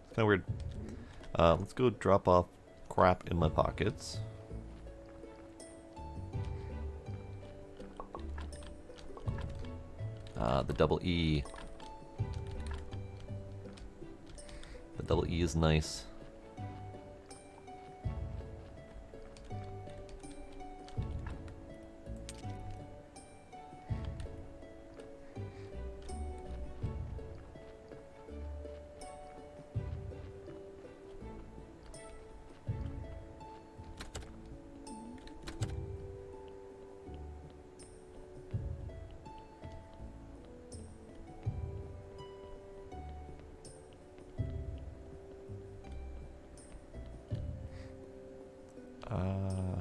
It's kind of weird. Let's go drop off crap in my pockets. The double E. The double E is nice.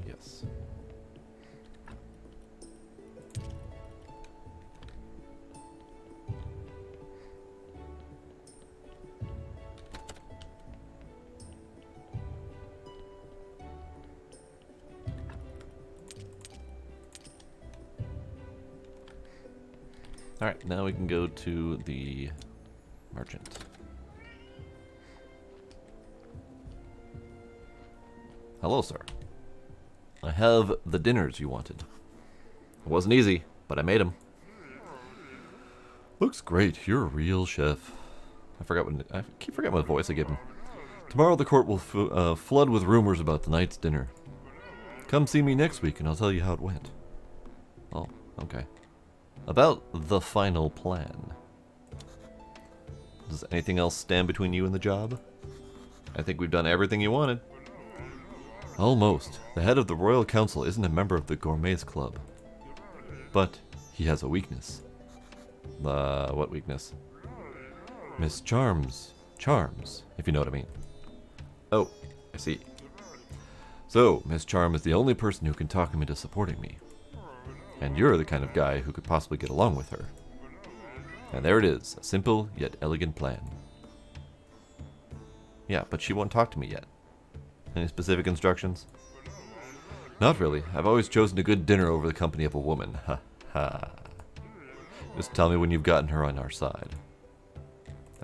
Yes. Alright, now we can go to the merchant. Hello, sir. I have the dinners you wanted. It wasn't easy, but I made them. Looks great. You're a real chef. I keep forgetting what voice I give him. Tomorrow the court will flood with rumors about tonight's dinner. Come see me next week and I'll tell you how it went. Oh, okay. About the final plan. Does anything else stand between you and the job? I think we've done everything you wanted. Almost. The head of the Royal Council isn't a member of the Gourmets Club. But he has a weakness. What weakness? Miss Charms, if you know what I mean. Oh, I see. So, Miss Charm is the only person who can talk him into supporting me. And you're the kind of guy who could possibly get along with her. And there it is, a simple yet elegant plan. Yeah, but she won't talk to me yet. Any specific instructions? Not really. I've always chosen a good dinner over the company of a woman. Ha ha. Just tell me when you've gotten her on our side.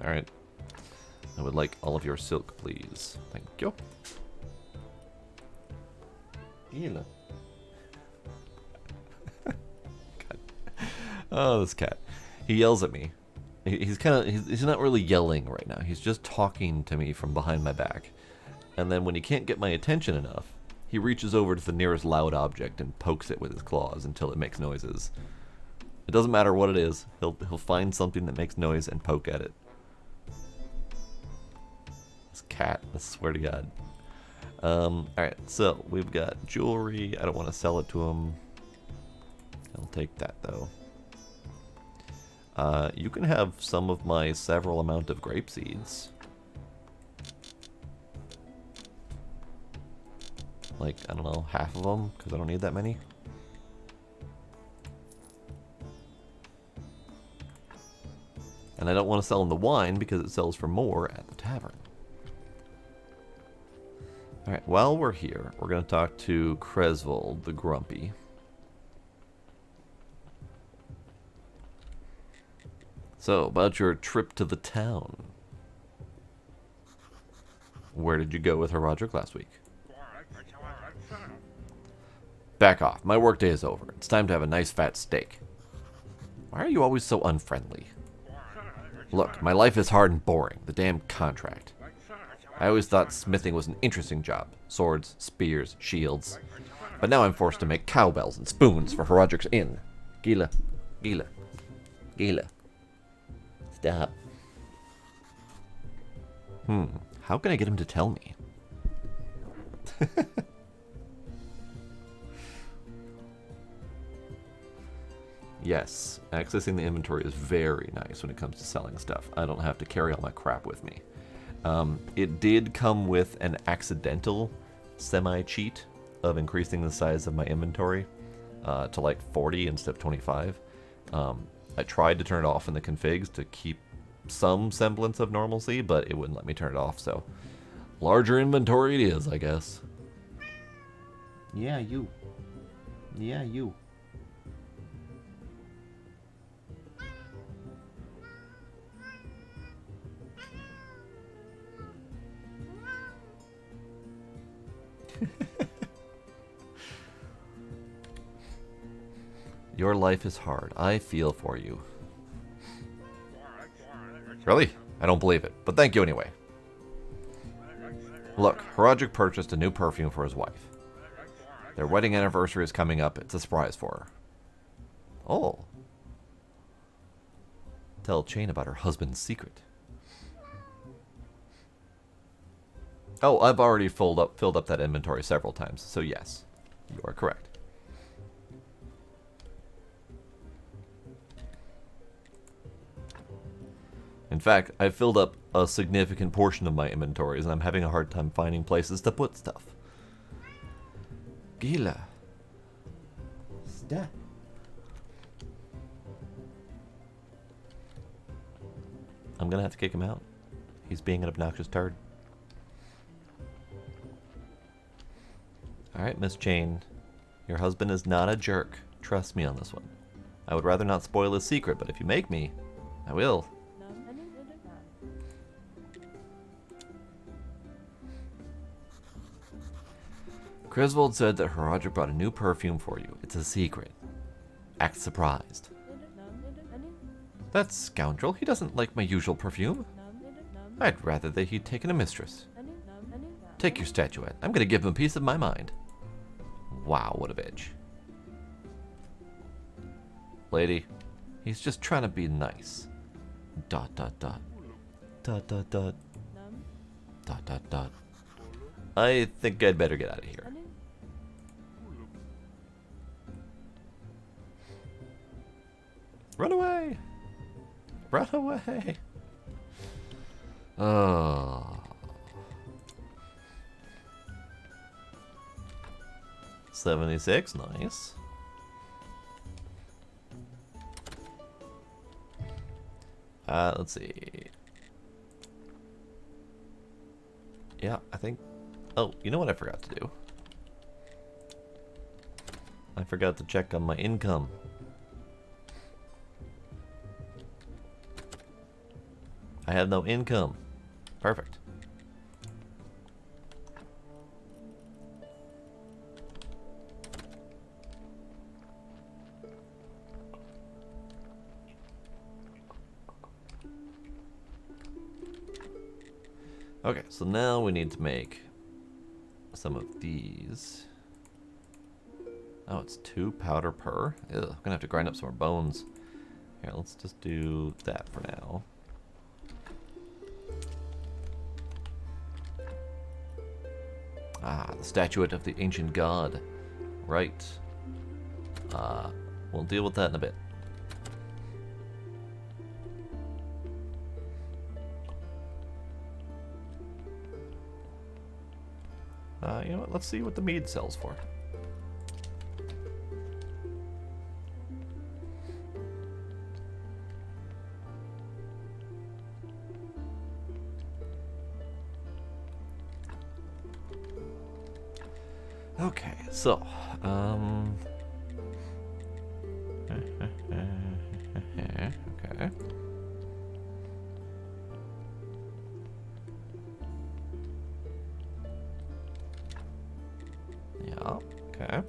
Alright. I would like all of your silk, please. Thank you. Gila. Oh, this cat. He yells at me. He's not really yelling right now. He's just talking to me from behind my back. And then when he can't get my attention enough, he reaches over to the nearest loud object and pokes it with his claws until it makes noises. It doesn't matter what it is. He'll find something that makes noise and poke at it. This cat, I swear to God. Alright, so we've got jewelry. I don't want to sell it to him. I'll take that though. You can have some of my several amount of grape seeds. Like, I don't know, half of them, because I don't need that many. And I don't want to sell them the wine because it sells for more at the tavern. Alright, while we're here, we're going to talk to Cresvold the Grumpy. So, about your trip to the town. Where did you go with Roderick last week? Back off. My workday is over. It's time to have a nice fat steak. Why are you always so unfriendly? Look, my life is hard and boring. The damn contract. I always thought smithing was an interesting job. Swords, spears, shields. But now I'm forced to make cowbells and spoons for Roderick's inn. Gila. Gila. Gila. Stop. How can I get him to tell me? Yes, accessing the inventory is very nice when it comes to selling stuff. I don't have to carry all my crap with me. It did come with an accidental semi-cheat of increasing the size of my inventory to like 40 instead of 25. I tried to turn it off in the configs to keep some semblance of normalcy, but it wouldn't let me turn it off, so larger inventory it is, I guess. Yeah, you. Yeah, you. Your life is hard. I feel for you. Really? I don't believe it, but thank you anyway. Look, Horadric purchased a new perfume for his wife. Their wedding anniversary is coming up. It's a surprise for her. Oh. Tell Chain about her husband's secret. Oh, I've already filled up that inventory several times, so yes, you are correct. In fact, I've filled up a significant portion of my inventories, and I'm having a hard time finding places to put stuff. Gila. Stop. I'm gonna have to kick him out. He's being an obnoxious turd. Alright, Miss Chain. Your husband is not a jerk. Trust me on this one. I would rather not spoil his secret, but if you make me, I will. Griswold said that Horadric brought a new perfume for you. It's a secret. Act surprised. That scoundrel, he doesn't like my usual perfume. I'd rather that he'd taken a mistress. Take your statuette. I'm gonna give him a piece of my mind. Wow, what a bitch. Lady, he's just trying to be nice. Dot dot dot. Dot dot dot. Dot dot dot. I think I'd better get out of here. Run away! Run away! Oh. 76, nice. Let's see. Yeah, I think... Oh, you know what I forgot to do? I forgot to check on my income. I have no income. Perfect. Okay, so now we need to make some of these. Oh, it's 2 powder per. Ew, I'm gonna have to grind up some more bones. Here, let's just do that for now. Ah, the statuette of the ancient god. Right. We'll deal with that in a bit. You know what? Let's see what the mead sells for. Okay, so, okay. Yeah, okay.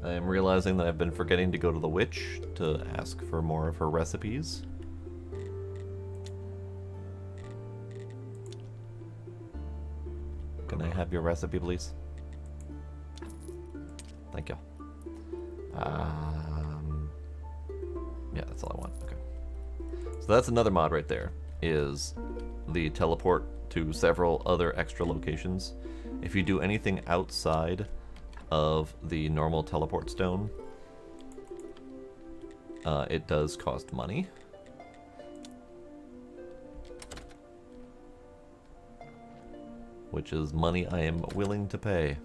I am realizing that I've been forgetting to go to the witch to ask for more of her recipes. Can I have your recipe, please? Thank you. Yeah, that's all I want. Okay. So that's another mod right there, is the teleport to several other extra locations. If you do anything outside of the normal teleport stone, it does cost money. Which is money I am willing to pay.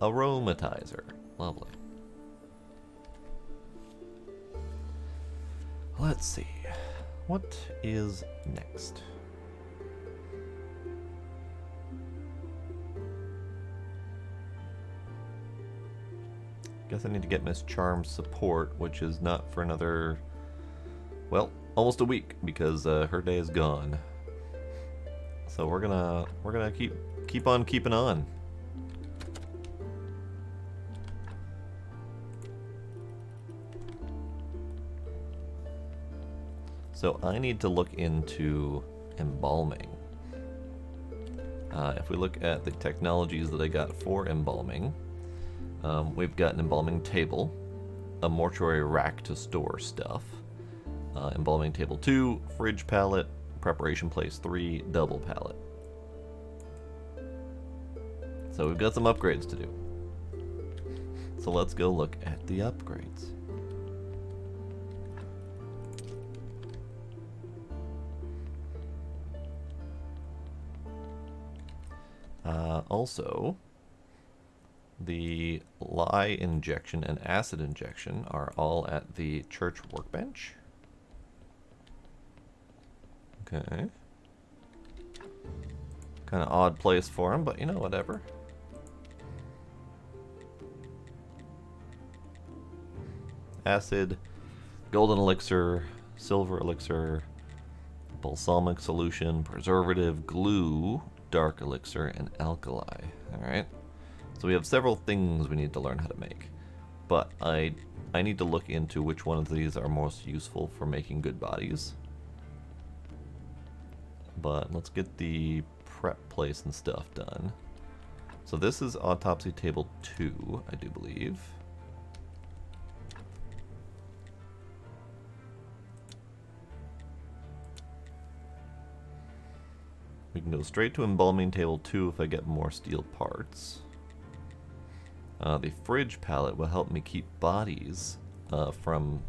Aromatizer. Lovely. Let's see. What is next? Guess I need to get Miss Charm's support, which is not for another, well, almost a week, because her day is gone. So we're gonna keep on keeping on. So I need to look into embalming. If we look at the technologies that I got for embalming, we've got an embalming table, a mortuary rack to store stuff, embalming table 2, fridge pallet, preparation place 3, double pallet. So we've got some upgrades to do. So let's go look at the upgrades. Also, the lye injection and acid injection are all at the church workbench. Okay. Kind of odd place for them, but you know, whatever. Acid, golden elixir, silver elixir, balsamic solution, preservative, glue, dark elixir, and alkali. Alright. So we have several things we need to learn how to make. But I need to look into which one of these are most useful for making good bodies. But let's get the prep place and stuff done. So this is autopsy table 2, I do believe. We can go straight to embalming table 2 if I get more steel parts. The fridge pallet will help me keep bodies from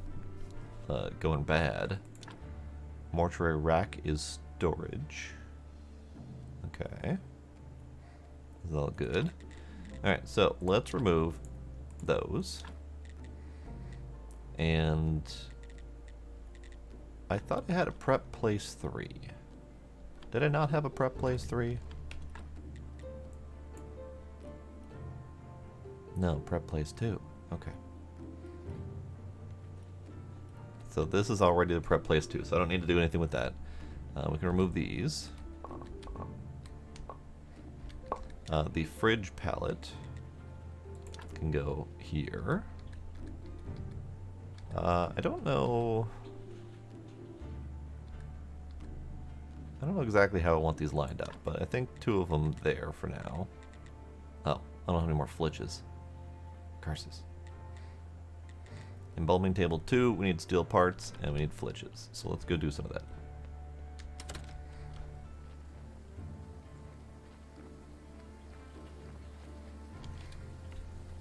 going bad. Mortuary rack is storage. Okay. This is all good. Alright, so let's remove those. And I thought I had a prep place 3. Did I not have a prep place 3? No, prep place 2. Okay. So this is already the prep place 2, so I don't need to do anything with that. We can remove these. The fridge pallet can go here. I don't know exactly how I want these lined up, but I think 2 of them there for now. Oh, I don't have any more flitches. Curses. Embalming table 2, we need steel parts, and we need flitches. So let's go do some of that.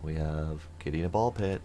We have Kitty in a ball pit.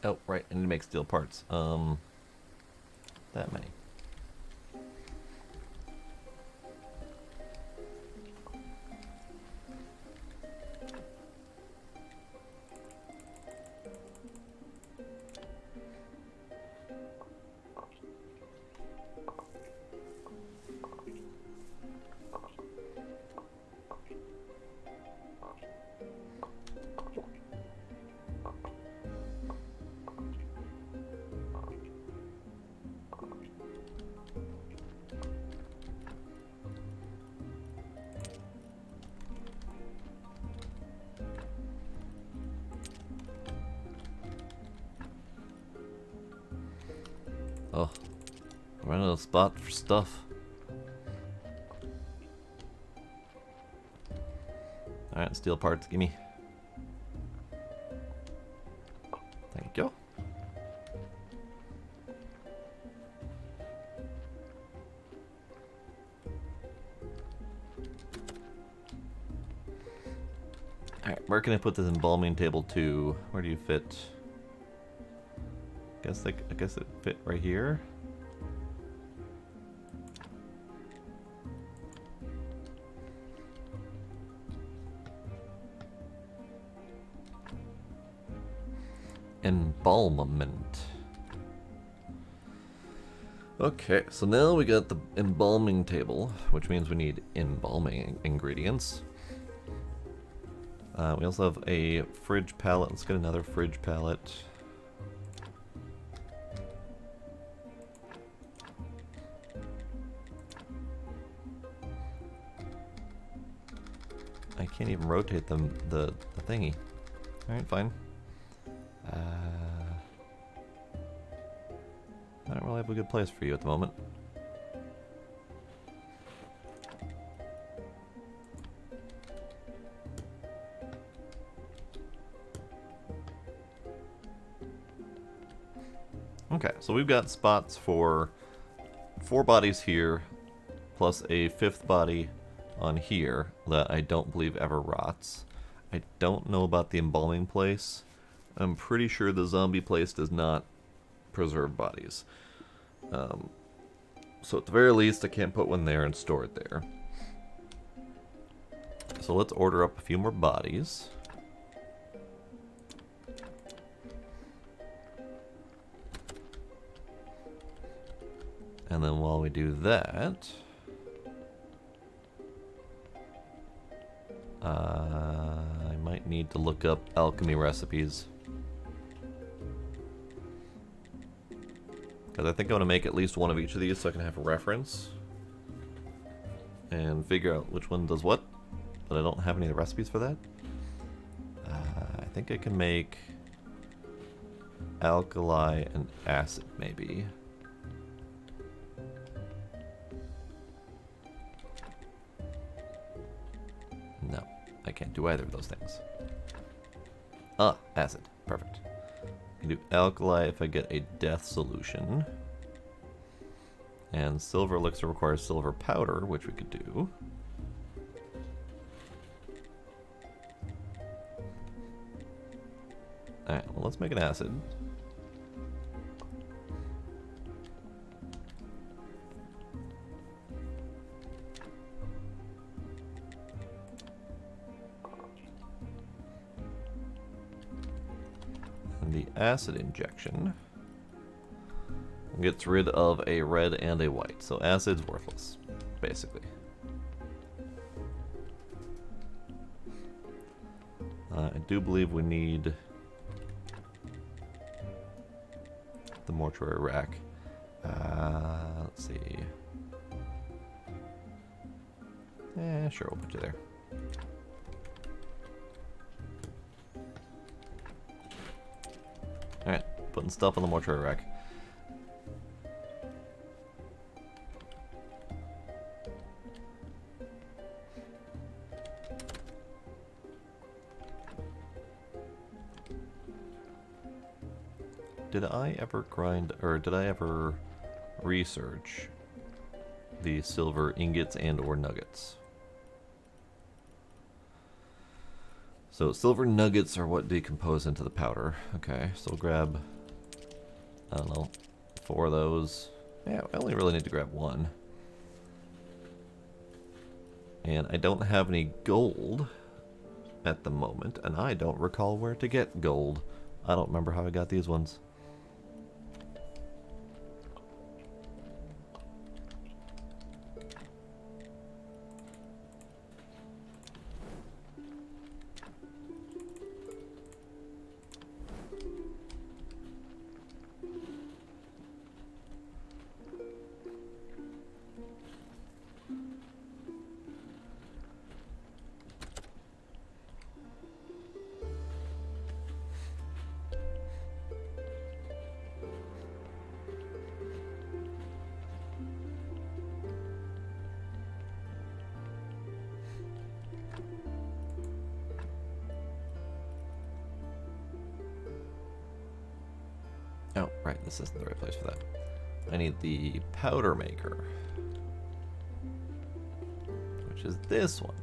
Oh, right, I need to make steel parts. That many. Oh, I'm running out of spot for stuff. Alright, steel parts, gimme. Thank you. Alright, where can I put this embalming table to? Where do you fit? I guess it fit right here. Embalmment. Okay, so now we got the embalming table, which means we need embalming ingredients. We also have a fridge pallet. Let's get another fridge pallet. I can't even rotate them the thingy. Alright, fine. I don't really have a good place for you at the moment. Okay, so we've got spots for 4 bodies here, plus a 5th body on here that I don't believe ever rots. I don't know about the embalming place. I'm pretty sure the zombie place does not preserve bodies. So at the very least, I can't put one there and store it there. So let's order up a few more bodies. And then while we do that, I might need to look up alchemy recipes. Because I think I want to make at least one of each of these so I can have a reference. And figure out which one does what. But I don't have any of the recipes for that. I think I can make alkali and acid, maybe. No, I can't do either of those things. Ah, acid. Perfect. I can do alkali if I get a death solution. And silver elixir requires silver powder, which we could do. Alright, well, let's make an acid. And the acid injection gets rid of a red and a white. So acid's worthless, basically. I do believe we need the mortuary rack. Let's see. Yeah, sure, we'll put you there. Alright, putting stuff on the mortuary rack. Did I ever grind, or did I ever research the silver ingots and or nuggets? So silver nuggets are what decompose into the powder. Okay, so we'll grab, I don't know, 4 of those. Yeah, I only really need to grab 1. And I don't have any gold at the moment, and I don't recall where to get gold. I don't remember how I got these ones. Oh, right, this isn't the right place for that. I need the powder maker, which is this one.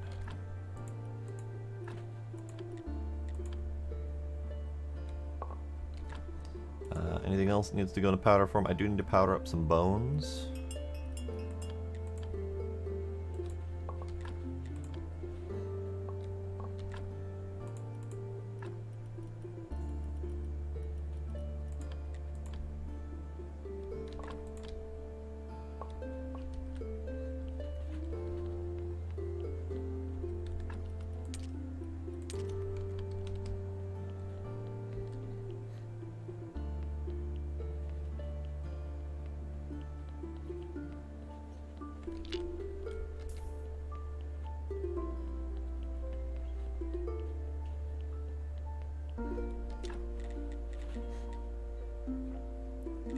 Anything else that needs to go in a powder form? I do need to powder up some bones.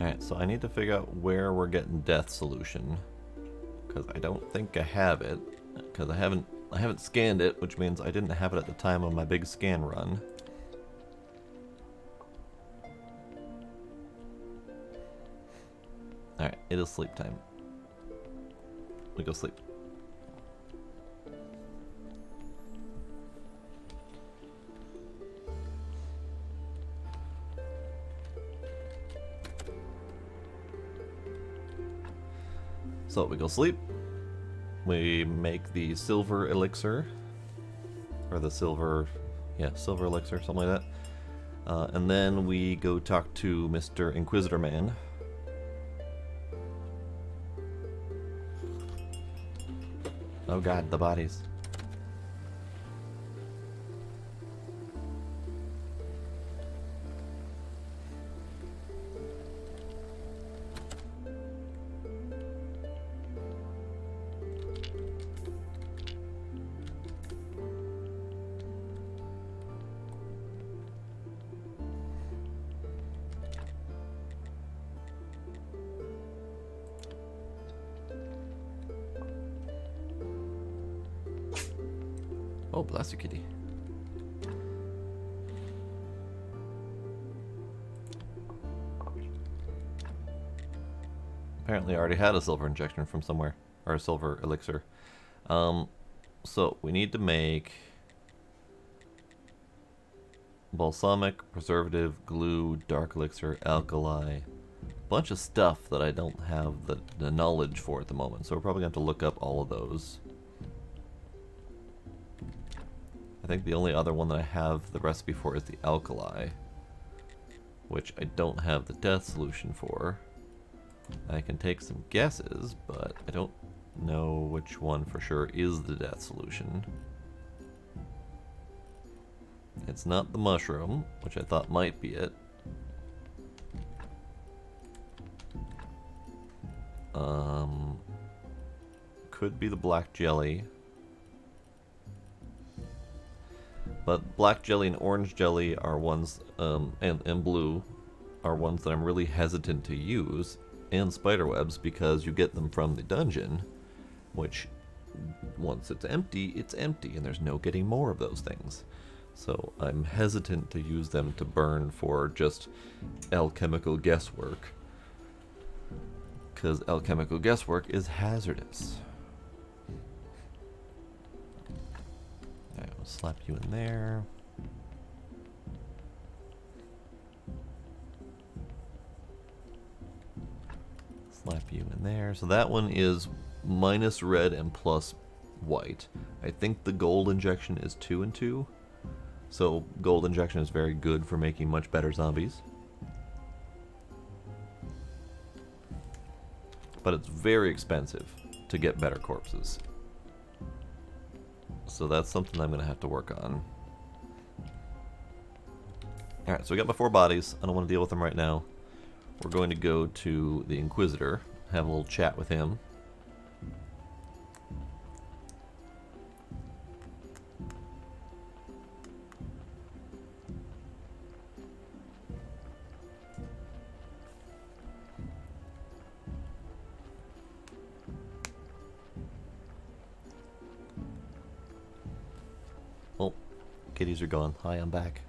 Alright, so I need to figure out where we're getting death solution, because I don't think I have it, because I haven't scanned it, which means I didn't have it at the time of my big scan run. Alright, it is sleep time. We go sleep. So we go sleep. We make the silver elixir, or the silver elixir, something like that. And then we go talk to Mr. Inquisitor Man. Oh god, the bodies. Oh, bless you, kitty. Apparently I already had a silver injection from somewhere, or a silver elixir. So we need to make balsamic, preservative, glue, dark elixir, alkali, bunch of stuff that I don't have the knowledge for at the moment, so we're probably going to have to look up all of those. I think the only other one that I have the recipe for is the alkali, which I don't have the death solution for. I can take some guesses, but I don't know which one for sure is the death solution. It's not the mushroom, which I thought might be it. Could be the black jelly. But black jelly and orange jelly are ones, and blue are ones that I'm really hesitant to use, and spiderwebs, because you get them from the dungeon, which once it's empty, and there's no getting more of those things. So I'm hesitant to use them to burn for just alchemical guesswork, because alchemical guesswork is hazardous. Alright, we'll slap you in there. Slap you in there. So that one is minus red and plus white. I think the gold injection is 2 and 2. So gold injection is very good for making much better zombies. But it's very expensive to get better corpses. So that's something I'm going to have to work on. Alright, so we got my 4 bodies. I don't want to deal with them right now. We're going to go to the Inquisitor, have a little chat with him. Oh, kitties are gone. Hi, I'm back.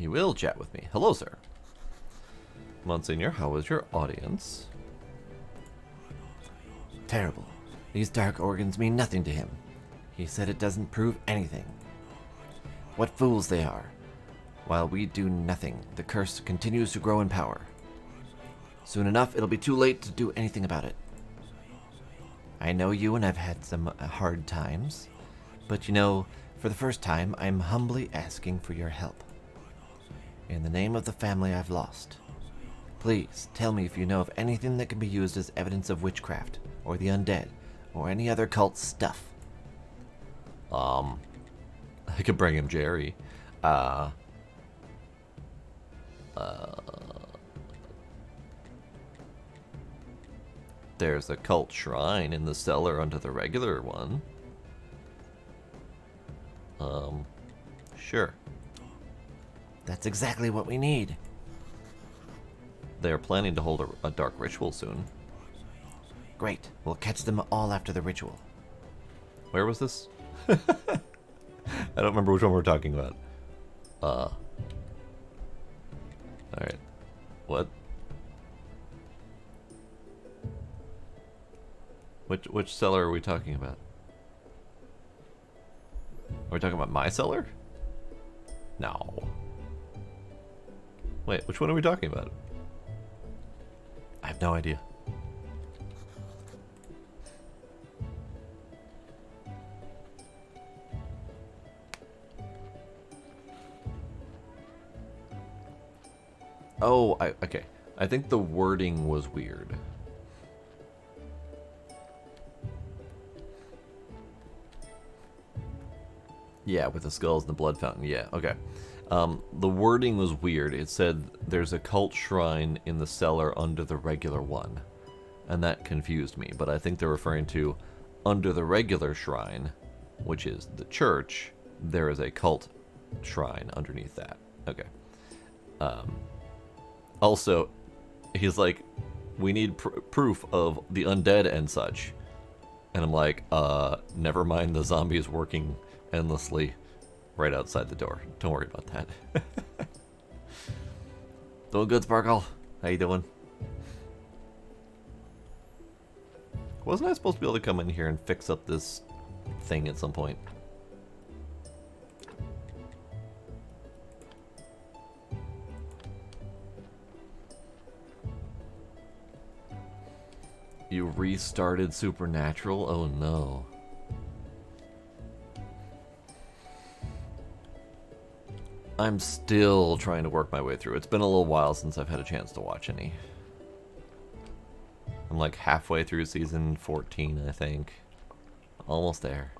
You will chat with me. Hello, sir. Monsignor, how was your audience? Terrible. These dark organs mean nothing to him. He said it doesn't prove anything. What fools they are. While we do nothing, the curse continues to grow in power. Soon enough, it'll be too late to do anything about it. I know you and I've had some hard times, but you know, for the first time, I'm humbly asking for your help. In the name of the family I've lost, please tell me if you know of anything that can be used as evidence of witchcraft, or the undead, or any other cult stuff. I could bring him Jerry. There's a cult shrine in the cellar under the regular one. Sure. That's exactly what we need. They're planning to hold a dark ritual soon. Great. We'll catch them all after the ritual. Where was this? I don't remember which one we're talking about. Alright. What? Which cellar are we talking about? Are we talking about my cellar? No. Wait, which one are we talking about? I have no idea. Oh, okay. I think the wording was weird. Yeah, with the skulls and the blood fountain. Yeah, okay. The wording was weird. It said there's a cult shrine in the cellar under the regular one. And that confused me. But I think they're referring to under the regular shrine, which is the church, there is a cult shrine underneath that. Okay. Also, he's like, we need proof of the undead and such. And I'm like, never mind the zombies working endlessly right outside the door. Don't worry about that. Doing good, Sparkle? How you doing? Wasn't I supposed to be able to come in here and fix up this thing at some point? You restarted Supernatural? Oh no. I'm still trying to work my way through. It's been a little while since I've had a chance to watch any. I'm like halfway through season 14, I think. Almost there.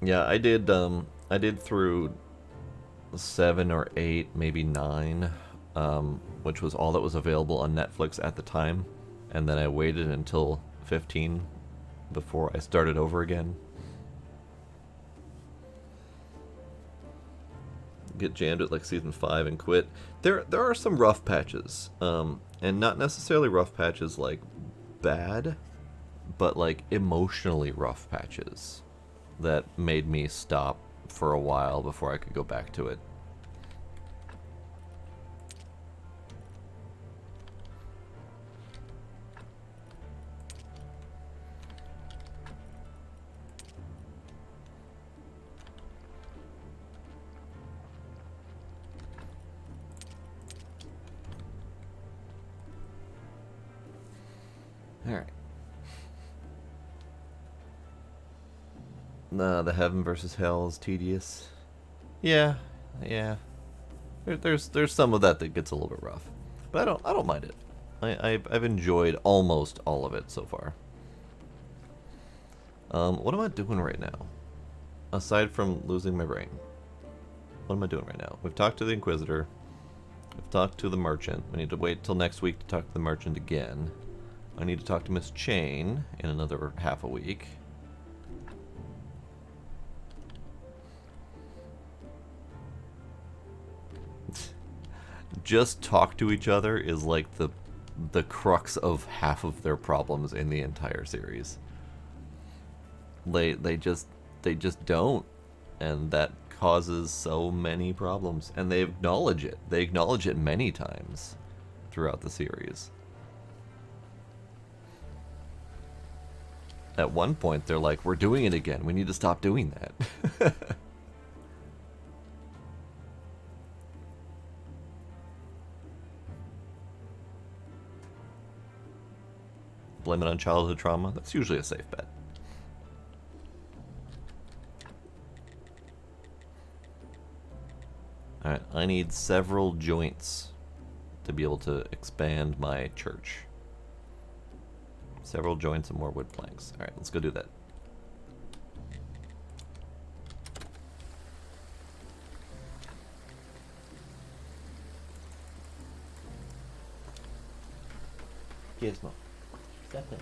Yeah, I did through 7 or 8, maybe 9, which was all that was available on Netflix at the time. And then I waited until 15 before I started over again. Get jammed at like season 5 and quit. There are some rough patches, and not necessarily rough patches like bad, but like emotionally rough patches that made me stop for a while before I could go back to it. Alright. The heaven versus hell is tedious. Yeah. There's some of that gets a little bit rough, but I don't mind it. I've enjoyed almost all of it so far. What am I doing right now? Aside from losing my brain, what am I doing right now? We've talked to the Inquisitor. We've talked to the Merchant. We need to wait till next week to talk to the Merchant again. I need to talk to Miss Chain in another half a week. Just talk to each other is like the crux of half of their problems in the entire series. They just don't, and that causes so many problems. And they acknowledge it. They acknowledge it many times throughout the series. At one point, they're like, "We're doing it again. We need to stop doing that." Blame it on childhood trauma. That's usually a safe bet. Alright, I need several joints to be able to expand my church. Several joints and more wood planks. Alright, let's go do that. Gizmo, step in.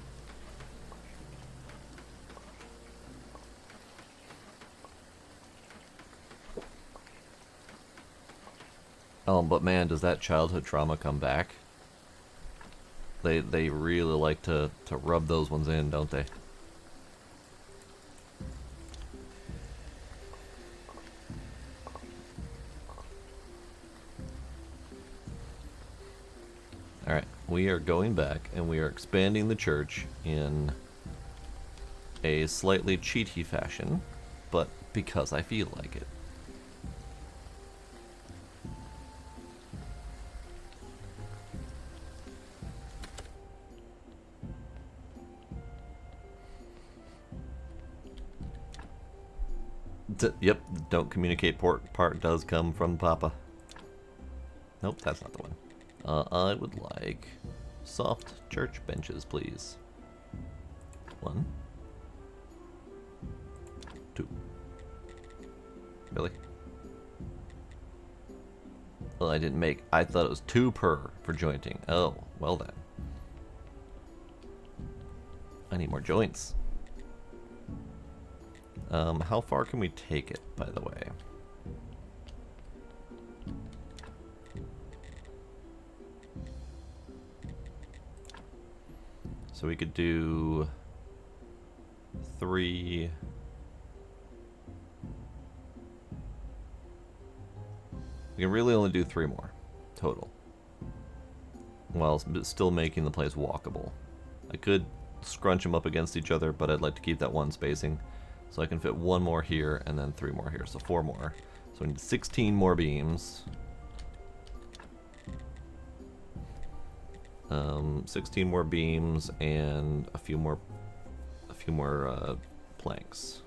Oh, but man, does that childhood trauma come back? They really like to rub those ones in, don't they? Alright, we are going back and we are expanding the church in a slightly cheaty fashion, but because I feel like it. Yep, don't communicate part does come from Papa. Nope, that's not the one. I would like soft church benches, please. 1, 2. Really? Well, I didn't make. I thought it was 2 per for jointing. Oh, well then. I need more joints. How far can we take it, by the way? So we could do 3. We can really only do 3 more total, while still making the place walkable. I could scrunch them up against each other, but I'd like to keep that 1 spacing. So I can fit 1 more here and then 3 more here, so 4 more. So we need 16 more beams. 16 more beams and a few more planks.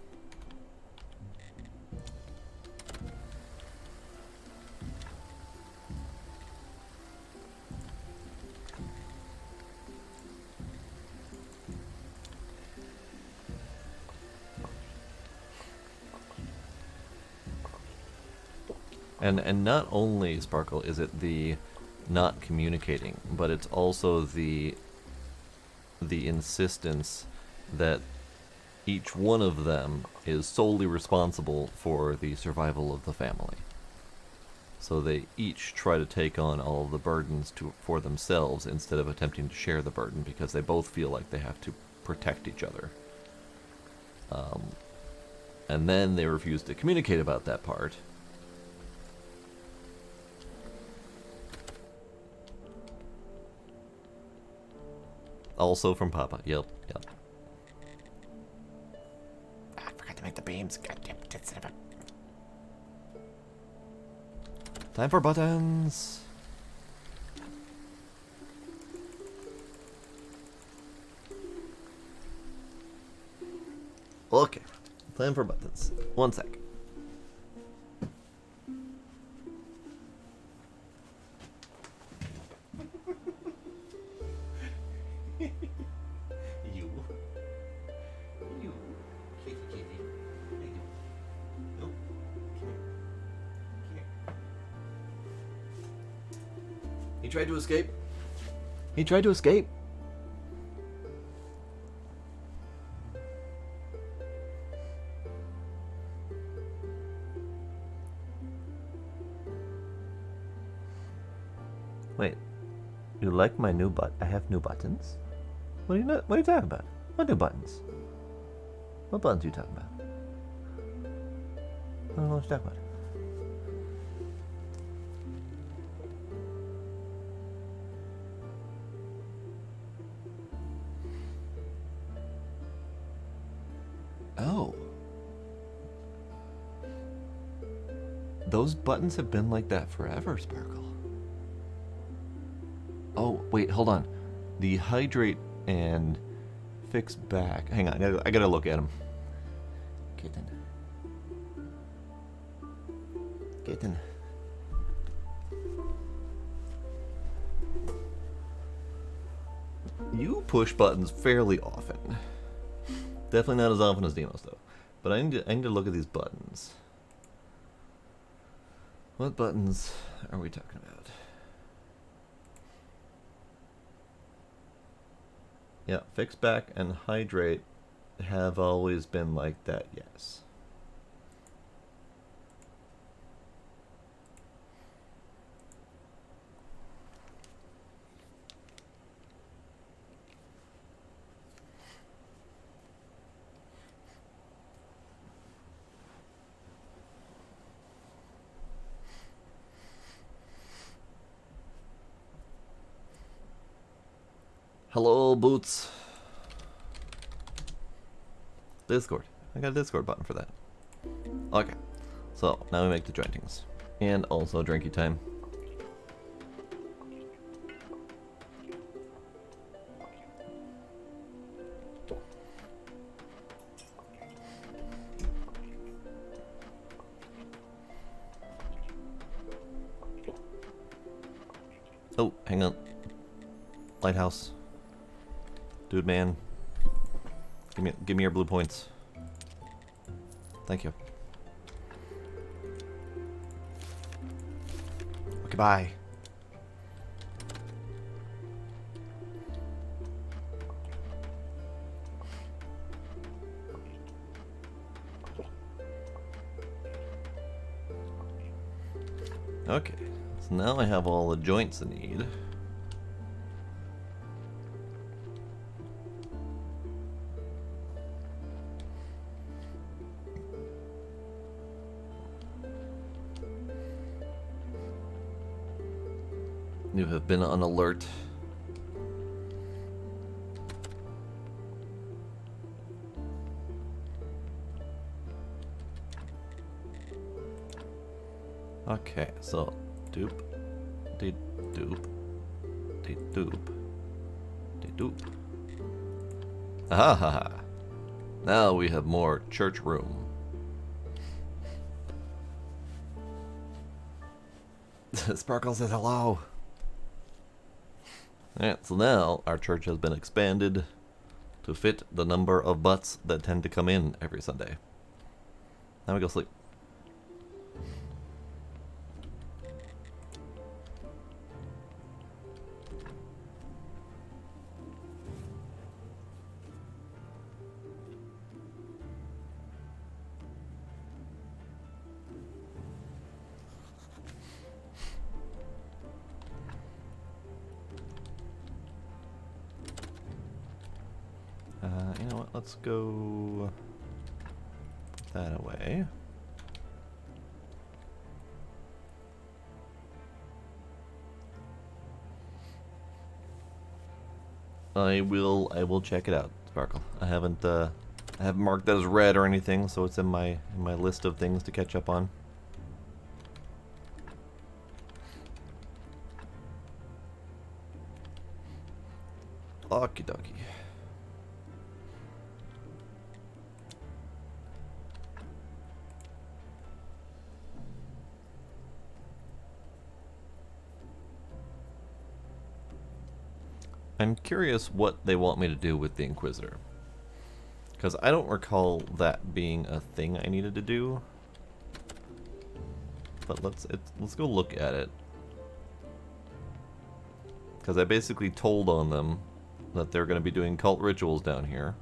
And not only, Sparkle, is it the not communicating, but it's also the insistence that each one of them is solely responsible for the survival of the family. So they each try to take on all of the burdens for themselves instead of attempting to share the burden, because they both feel like they have to protect each other. And then they refuse to communicate about that part. Also from Papa. Yep. I forgot to make the beams. Goddamn. Time for buttons. Okay. Time for buttons. 1 sec. He tried to escape. He tried to escape. Wait. You like my new I have new buttons? What are you talking about? What new buttons? What buttons are you talking about? I don't know what you're talking about. Oh. Those buttons have been like that forever, Sparkle. Oh, wait, hold on. The hydrate and fix back. Hang on, I gotta look at them. Gettin. Gettin. You push buttons fairly often. Definitely not as often as Demos, though. But I need to look at these buttons. What buttons are we talking about? Yeah, fix back and hydrate have always been like that, yes. Hello, Boots. Discord. I got a Discord button for that. Okay. So, now we make the jointings. And also drinky time. Oh, hang on. Lighthouse. Dude, man. Give me your blue points. Thank you. Okay, bye. Okay, so now I have all the joints I need. You have been on alert. Okay, so doop, de doop, de doop, de doop. Aha! Now we have more church room. Sparkle says hello. Alright, so now our church has been expanded to fit the number of butts that tend to come in every Sunday. Now we go sleep. You know what, let's go put that away. I will check it out, Sparkle. I haven't marked that as red or anything, so it's in my list of things to catch up on. Okie dokie. I'm curious what they want me to do with the Inquisitor. Because I don't recall that being a thing I needed to do. But let's go look at it. Because I basically told on them that they're going to be doing cult rituals down here.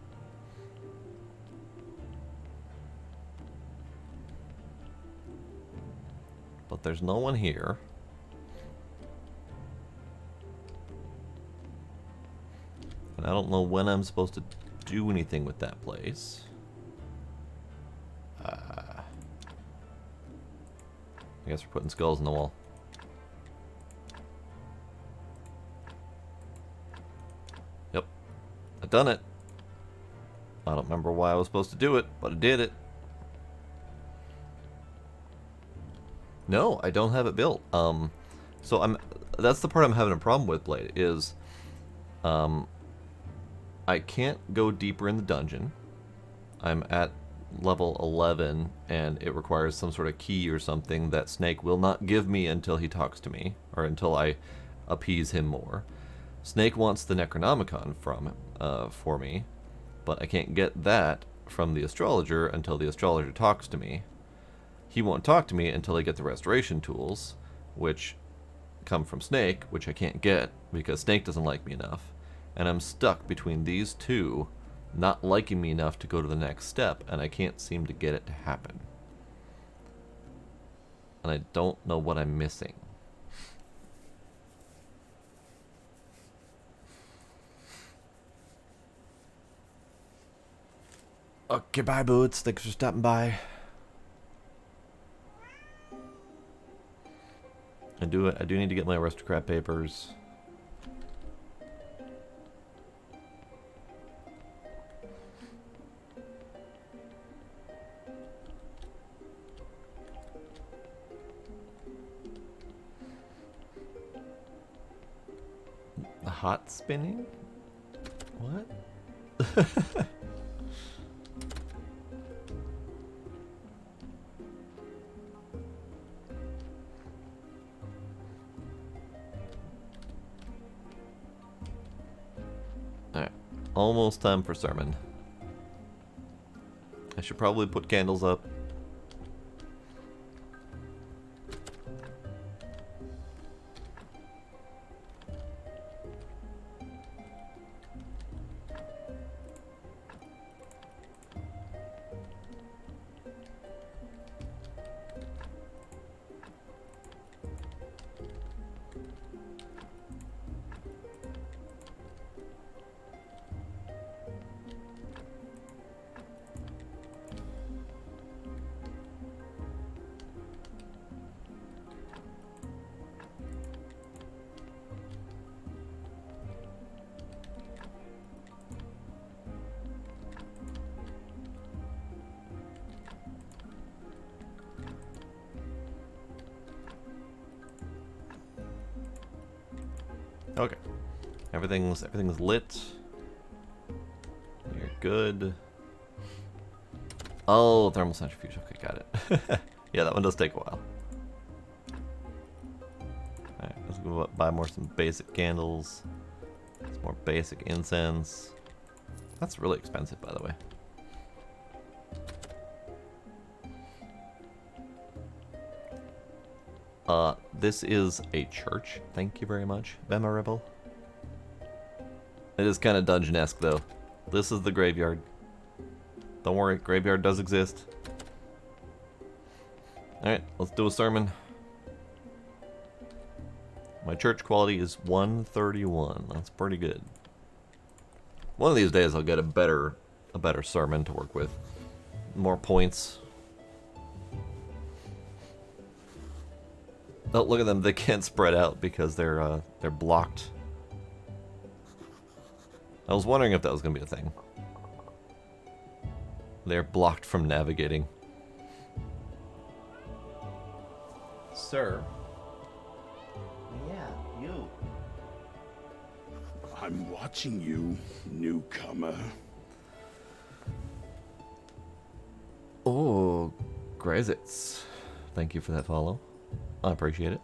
But there's no one here. And I don't know when I'm supposed to do anything with that place. I guess we're putting skulls in the wall. Yep. I've done it. I don't remember why I was supposed to do it, but I did it. No, I don't have it built. So that's the part I'm having a problem with, Blade, is I can't go deeper in the dungeon. I'm at level 11, and it requires some sort of key or something that Snake will not give me until he talks to me, or until I appease him more. Snake wants the Necronomicon for me, but I can't get that from the astrologer until the astrologer talks to me. He won't talk to me until I get the restoration tools, which come from Snake, which I can't get because Snake doesn't like me enough. And I'm stuck between these two not liking me enough to go to the next step, and I can't seem to get it to happen. And I don't know what I'm missing. Okay, bye, Boots. Thanks for stopping by. I do need to get my aristocrat papers. The hot spinning? What? Alright, almost time for sermon. I should probably put candles up. Okay. Everything's lit. You're good. Oh, thermal centrifuge. Okay, got it. Yeah, that one does take a while. Alright, let's go buy some basic candles. Some more basic incense. That's really expensive, by the way. This is a church. Thank you very much, Memorable. It is kind of dungeon-esque, though. This is the graveyard. Don't worry, graveyard does exist. Alright, let's do a sermon. My church quality is 131. That's pretty good. One of these days I'll get a better sermon to work with. More points. Oh, look at them. They can't spread out because they're blocked. I was wondering if that was going to be a thing. They're blocked from navigating. Sir. Yeah, you. I'm watching you, newcomer. Oh, Grazits. Thank you for that follow. I appreciate it.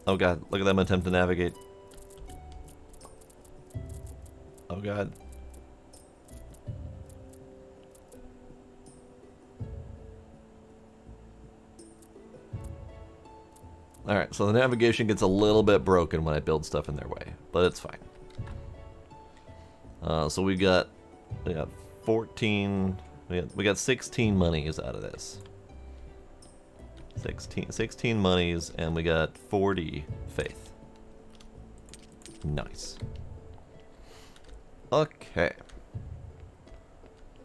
Oh god, look at them attempt to navigate. Oh god. Alright, so the navigation gets a little bit broken when I build stuff in their way, but it's fine. So we got 14, we got 16 monies out of this. 16 monies, and we got 40 faith. Nice. Okay.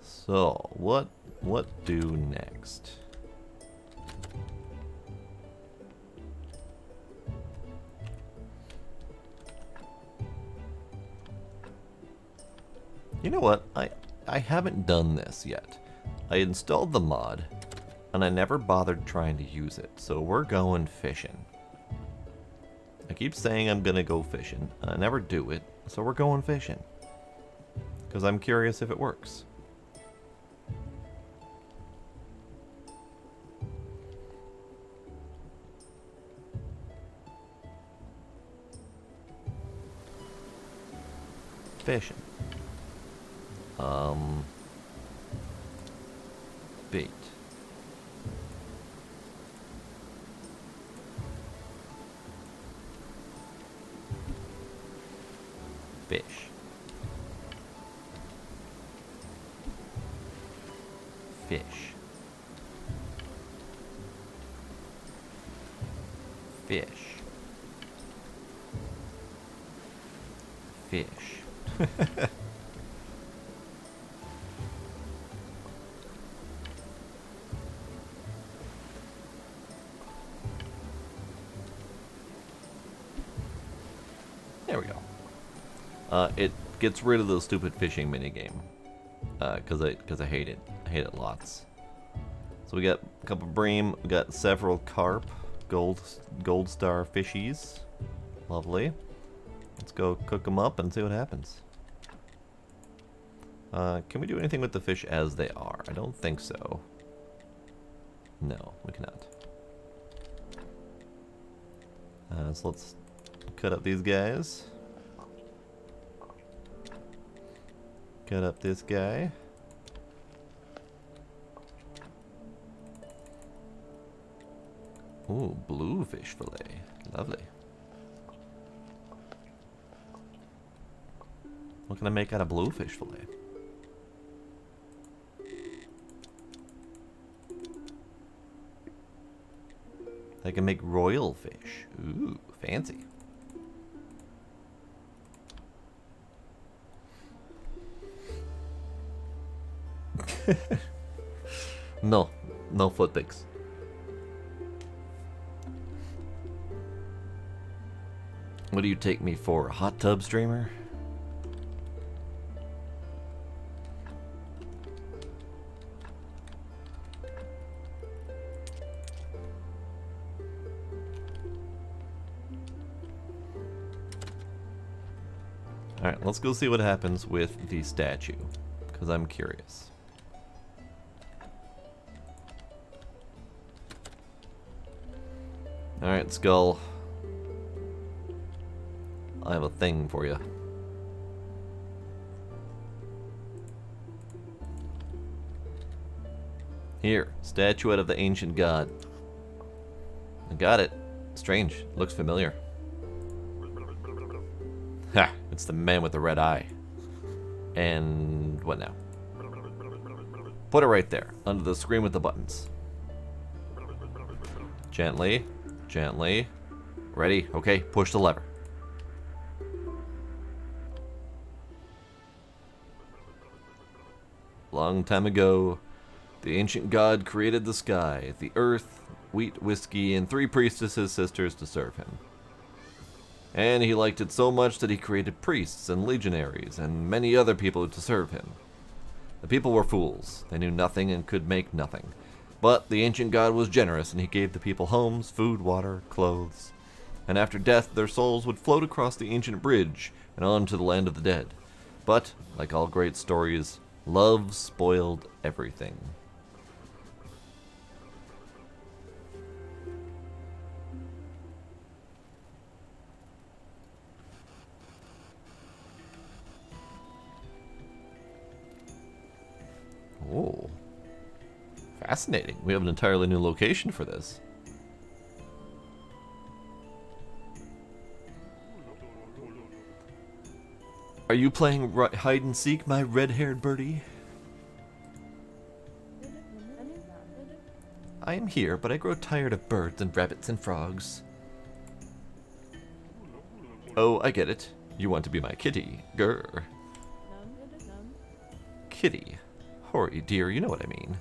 So, what do next? You know what? I haven't done this yet. I installed the mod, and I never bothered trying to use it, so we're going fishing. I keep saying I'm gonna go fishing, and I never do it, so we're going fishing. Because I'm curious if it works. Fishing. Bait. Fish. Fish. Fish. Fish. There we go. It gets rid of the stupid fishing minigame. Cause I hate it. I hate it lots. So we got a couple of bream, we got several carp, gold star fishies. Lovely. Let's go cook them up and see what happens. Can we do anything with the fish as they are? I don't think so. No, we cannot. So let's cut up these guys. Cut up this guy. Ooh, bluefish fillet. Lovely. What can I make out of bluefish fillet? I can make royal fish. Ooh, fancy. No foot pics. What do you take me for, a hot tub streamer? Alright, let's go see what happens with the statue, because I'm curious. Alright, Skull. I have a thing for you. Here, statuette of the ancient god. I got it. Strange. Looks familiar. Ha! It's the man with the red eye. And what now? Put it right there, under the screen with the buttons. Gently. Gently. Ready? Okay, push the lever. Long time ago, the ancient god created the sky, the earth, wheat, whiskey, and 3 priestesses sisters to serve him. And he liked it so much that he created priests and legionaries and many other people to serve him. The people were fools. They knew nothing and could make nothing. But the ancient god was generous, and he gave the people homes, food, water, clothes. And after death, their souls would float across the ancient bridge and on to the land of the dead. But, like all great stories, love spoiled everything. Oh, fascinating. We have an entirely new location for this. Are you playing hide and seek, my red-haired birdie? I am here, but I grow tired of birds and rabbits and frogs. Oh, I get it. You want to be my kitty. Grr. Kitty. Hoary dear, you know what I mean.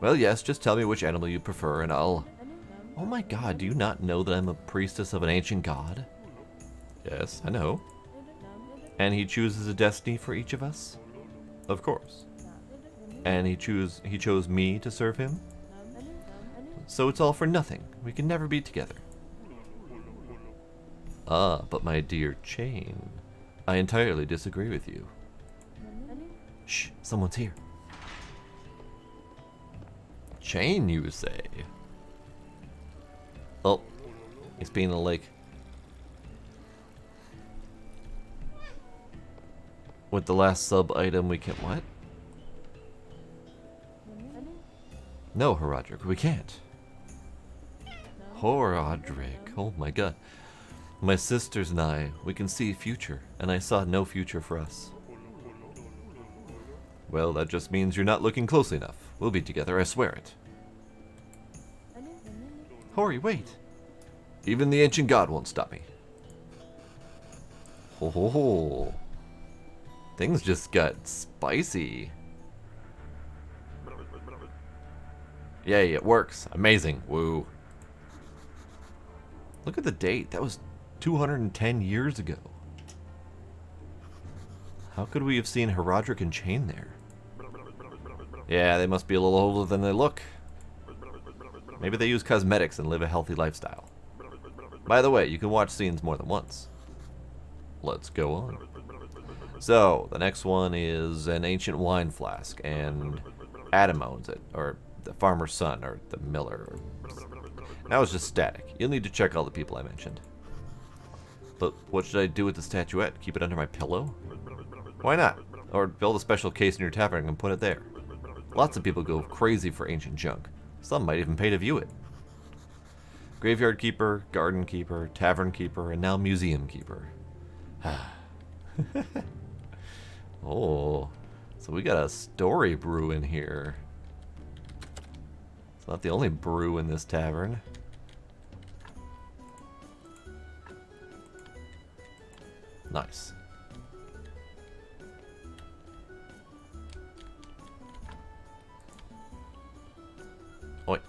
Well, yes, just tell me which animal you prefer and I'll... Oh my god, do you not know that I'm a priestess of an ancient god? Yes, I know. And he chooses a destiny for each of us? Of course. And he chose me to serve him? So it's all for nothing. We can never be together. Ah, but my dear Chain, I entirely disagree with you. Shh, someone's here. Chain, you say? Oh, he's peeing in the lake. With the last sub item we can what? No, Horadric, we can't. Horadric, oh my god. My sisters and I, we can see future, and I saw no future for us. Well, that just means you're not looking closely enough. We'll be together, I swear it. Hori, wait. Even the ancient god won't stop me. Ho ho ho. Things just got spicy. Yay, it works. Amazing. Woo. Look at the date. That was 210 years ago. How could we have seen Horadric and Chain there? Yeah, they must be a little older than they look. Maybe they use cosmetics and live a healthy lifestyle. By the way, you can watch scenes more than once. Let's go on. So, the next one is an ancient wine flask, and Adam owns it, or the farmer's son, or the miller. Now it's just static. You'll need to check all the people I mentioned. But what should I do with the statuette? Keep it under my pillow? Why not? Or build a special case in your tavern and put it there. Lots of people go crazy for ancient junk. Some might even pay to view it. Graveyard keeper, garden keeper, tavern keeper, and now museum keeper. Oh, so we got a story brew in here. It's not the only brew in this tavern. Nice. Oi.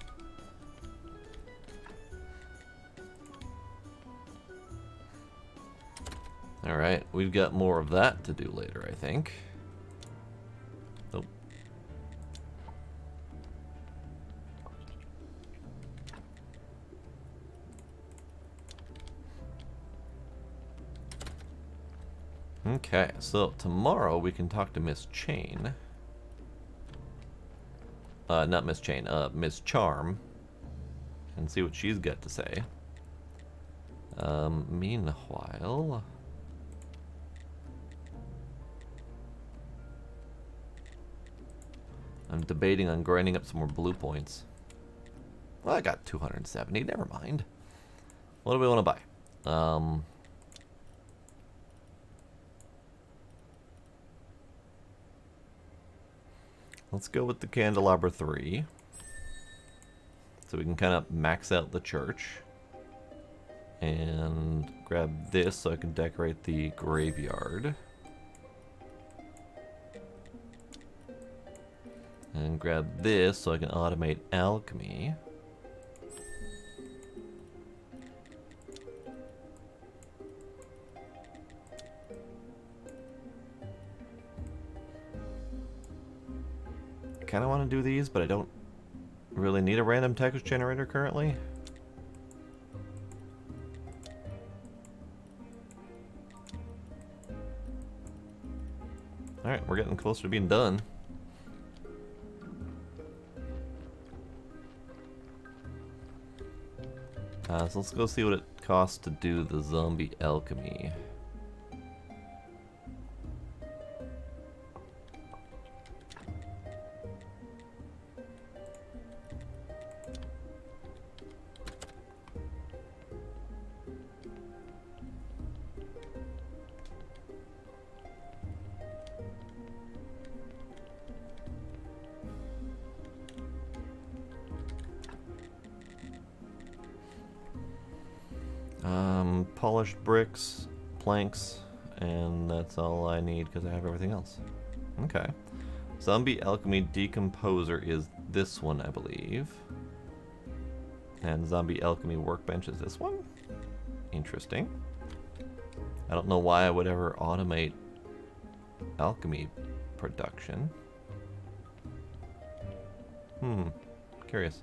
Alright, we've got more of that to do later, I think. Oh. Okay, so tomorrow we can talk to Miss Chain. Not Miss Chain, Miss Charm. And see what she's got to say. Meanwhile... I'm debating on grinding up some more blue points. Well, I got 270, never mind. What do we want to buy? Let's go with the Candelabra 3. So we can kind of max out the church. And grab this so I can decorate the graveyard. And grab this so I can automate alchemy. I kind of want to do these, but I don't really need a random text generator currently. Alright, we're getting closer to being done. So let's go see what it costs to do the zombie alchemy. Polished bricks, planks, and that's all I need because I have everything else. Okay. Zombie Alchemy Decomposer is this one, I believe. And Zombie Alchemy Workbench is this one. Interesting. I don't know why I would ever automate alchemy production. Curious.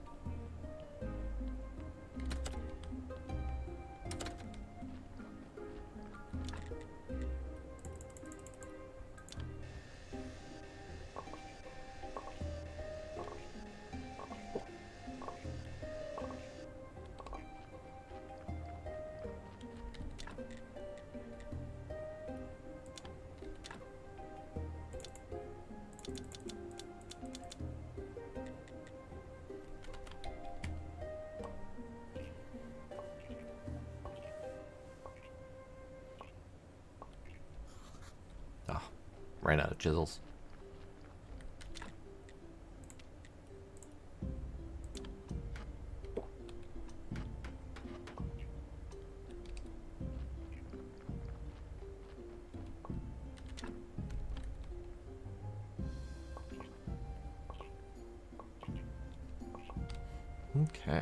Oh, ran out of chisels. Okay.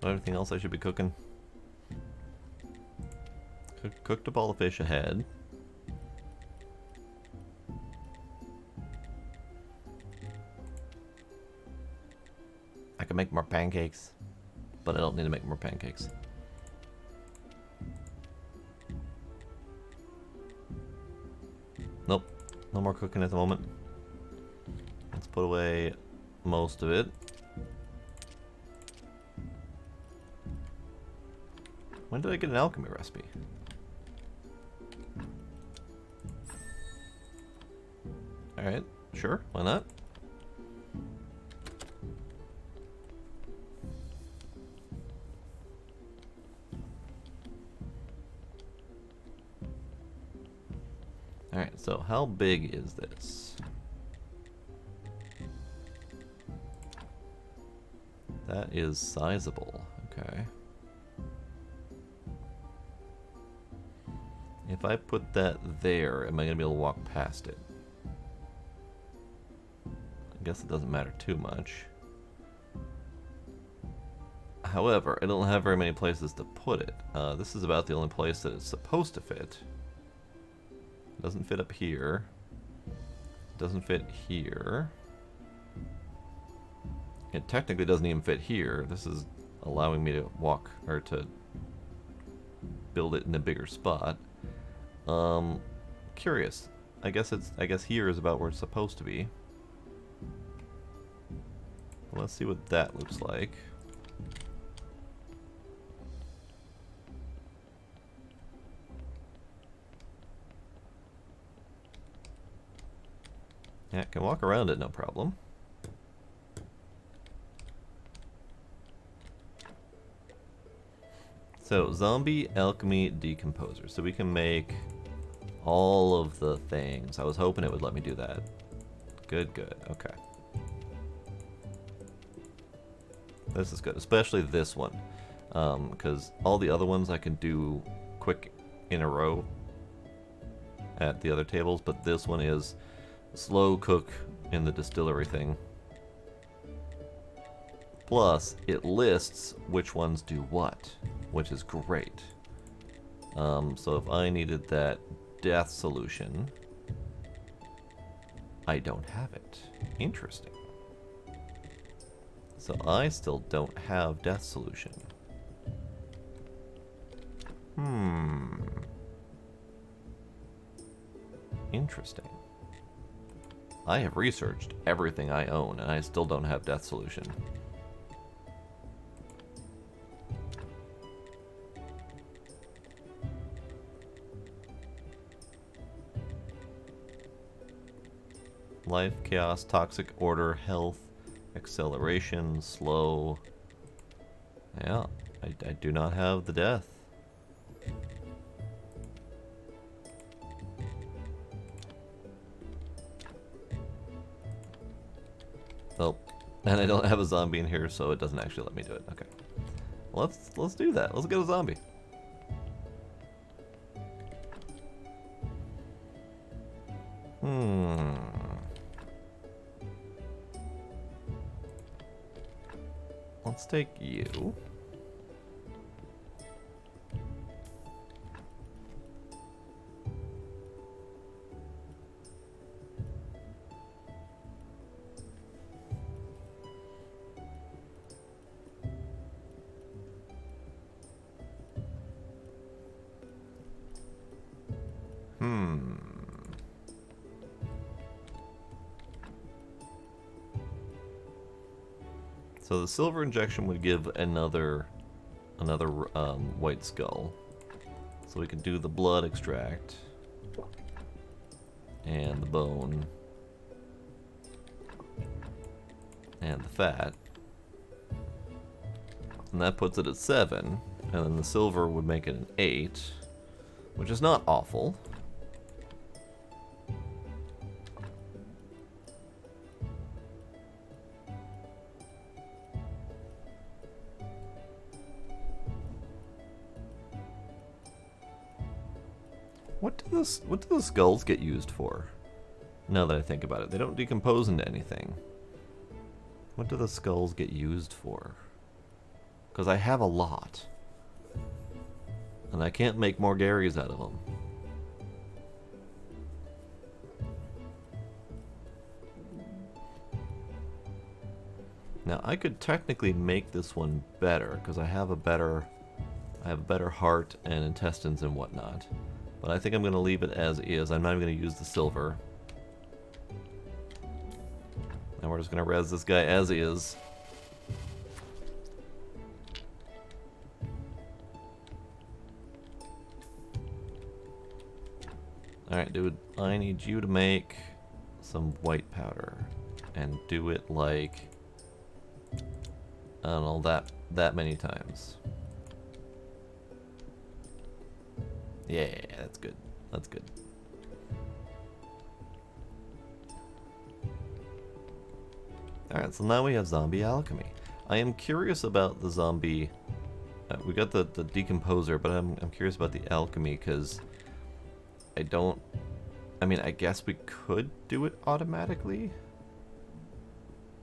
Anything else I should be cooking? Cooked up all the fish ahead. I can make more pancakes, but I don't need to make more pancakes. Nope, no more cooking at the moment. Let's put away most of it. When did I get an alchemy recipe? Alright, sure, why not? Alright, so how big is this? That is sizable, okay. If I put that there, am I going to be able to walk past it? I guess it doesn't matter too much. However, I don't have very many places to put it. This is about the only place that it's supposed to fit. It doesn't fit up here. It doesn't fit here. It technically doesn't even fit here. This is allowing me to walk, or to build it in a bigger spot. Curious. I guess here is about where it's supposed to be. Let's see what that looks like. Yeah, I can walk around it, no problem. So, zombie alchemy decomposer. So we can make all of the things. I was hoping it would let me do that. Good, good. Okay. This is good, especially this one. Because all the other ones I can do quick in a row at the other tables, but this one is slow cook in the distillery thing. Plus, it lists which ones do what, which is great. So if I needed that death solution, I don't have it. Interesting. So I still don't have death solution. Interesting. I have researched everything I own, and I still don't have death solution. Life, chaos, toxic, order, health, acceleration, slow. Yeah, I do not have the death. Oh, and I don't have a zombie in here, so it doesn't actually let me do it. Okay, let's do that. Let's get a zombie. let's take you. So the silver injection would give another white skull. So we could do the blood extract and the bone and the fat, and that puts it at 7. And then the silver would make it an 8, which is not awful. What do the skulls get used for? Now that I think about it, they don't decompose into anything. What do the skulls get used for? Because I have a lot. And I can't make more Garys out of them. Now I could technically make this one better because I have a better heart and intestines and whatnot. But I think I'm going to leave it as is. I'm not even going to use the silver. And we're just going to res this guy as is. Alright, dude. I need you to make some white powder. And do it like, I don't know, that many times. Yeah, that's good. That's good. Alright, so now we have zombie alchemy. I am curious about the zombie... we got the decomposer, but I'm curious about the alchemy, because I don't... I mean, I guess we could do it automatically,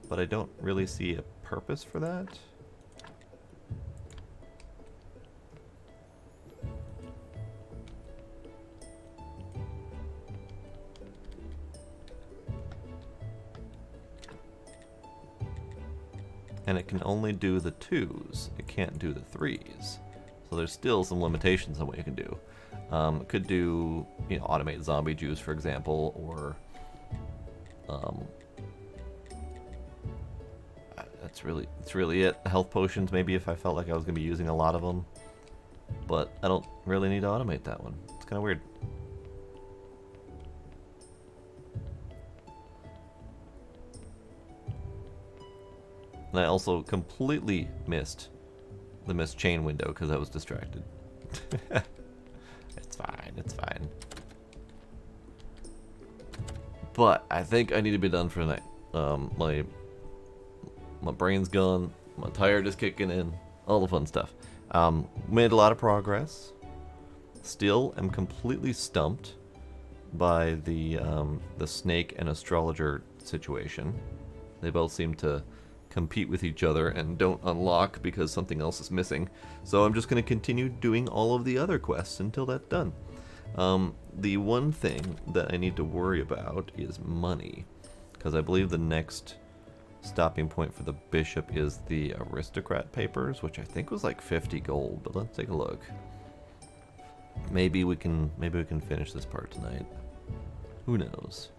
but I don't really see a purpose for that. And it can only do the 2s. It can't do the 3s. So there's still some limitations on what you can do. It could do, you know, automate zombie juice, for example, or that's really it. Health potions, maybe, if I felt like I was going to be using a lot of them. But I don't really need to automate that one. It's kind of weird. And I also completely missed the missed chain window because I was distracted. It's fine, it's fine. But I think I need to be done for the night. My brain's gone, my tired is kicking in, all the fun stuff. Made a lot of progress. Still am completely stumped by the snake and astrologer situation. They both seem to compete with each other and don't unlock because something else is missing. So I'm just going to continue doing all of the other quests until that's done. The one thing that I need to worry about is money, because I believe the next stopping point for the bishop is the aristocrat papers, which I think was like 50 gold, but let's take a look. Maybe we can finish this part tonight. Who knows?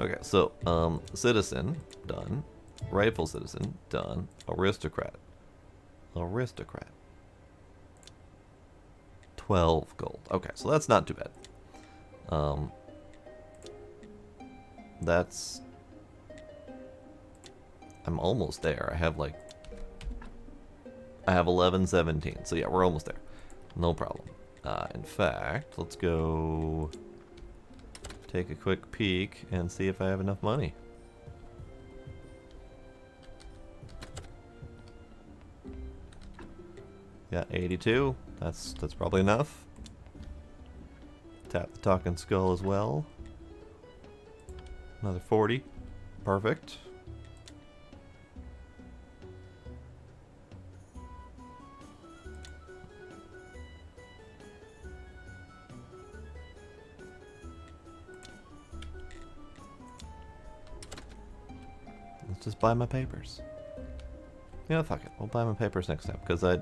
Okay, so citizen done. Rightful citizen, done. Aristocrat. 12 gold. Okay, so that's not too bad. That's... I'm almost there. I have 11, 17. So yeah, we're almost there. No problem. In fact, let's go take a quick peek and see if I have enough money. Got 82. That's probably enough. Tap the talking skull as well. Another 40. Perfect. just buy my papers. You know, fuck it. We'll buy my papers next time, because I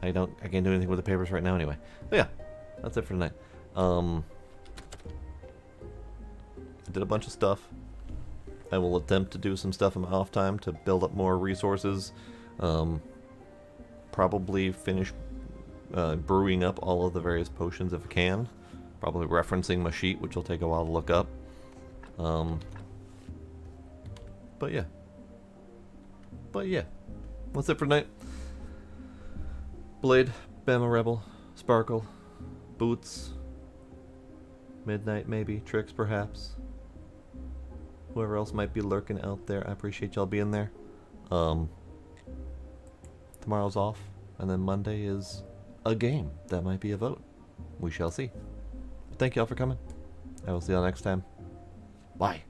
can't do anything with the papers right now anyway. But yeah, that's it for tonight. I did a bunch of stuff. I will attempt to do some stuff in my off time to build up more resources. Probably finish brewing up all of the various potions if I can. Probably referencing my sheet, which will take a while to look up. But yeah. That's it for tonight. Blade, Bama Rebel, Sparkle, Boots, Midnight maybe, Tricks perhaps. Whoever else might be lurking out there, I appreciate y'all being there. Tomorrow's off, and then Monday is a game. That might be a vote. We shall see. Thank y'all for coming. I will see y'all next time. Bye.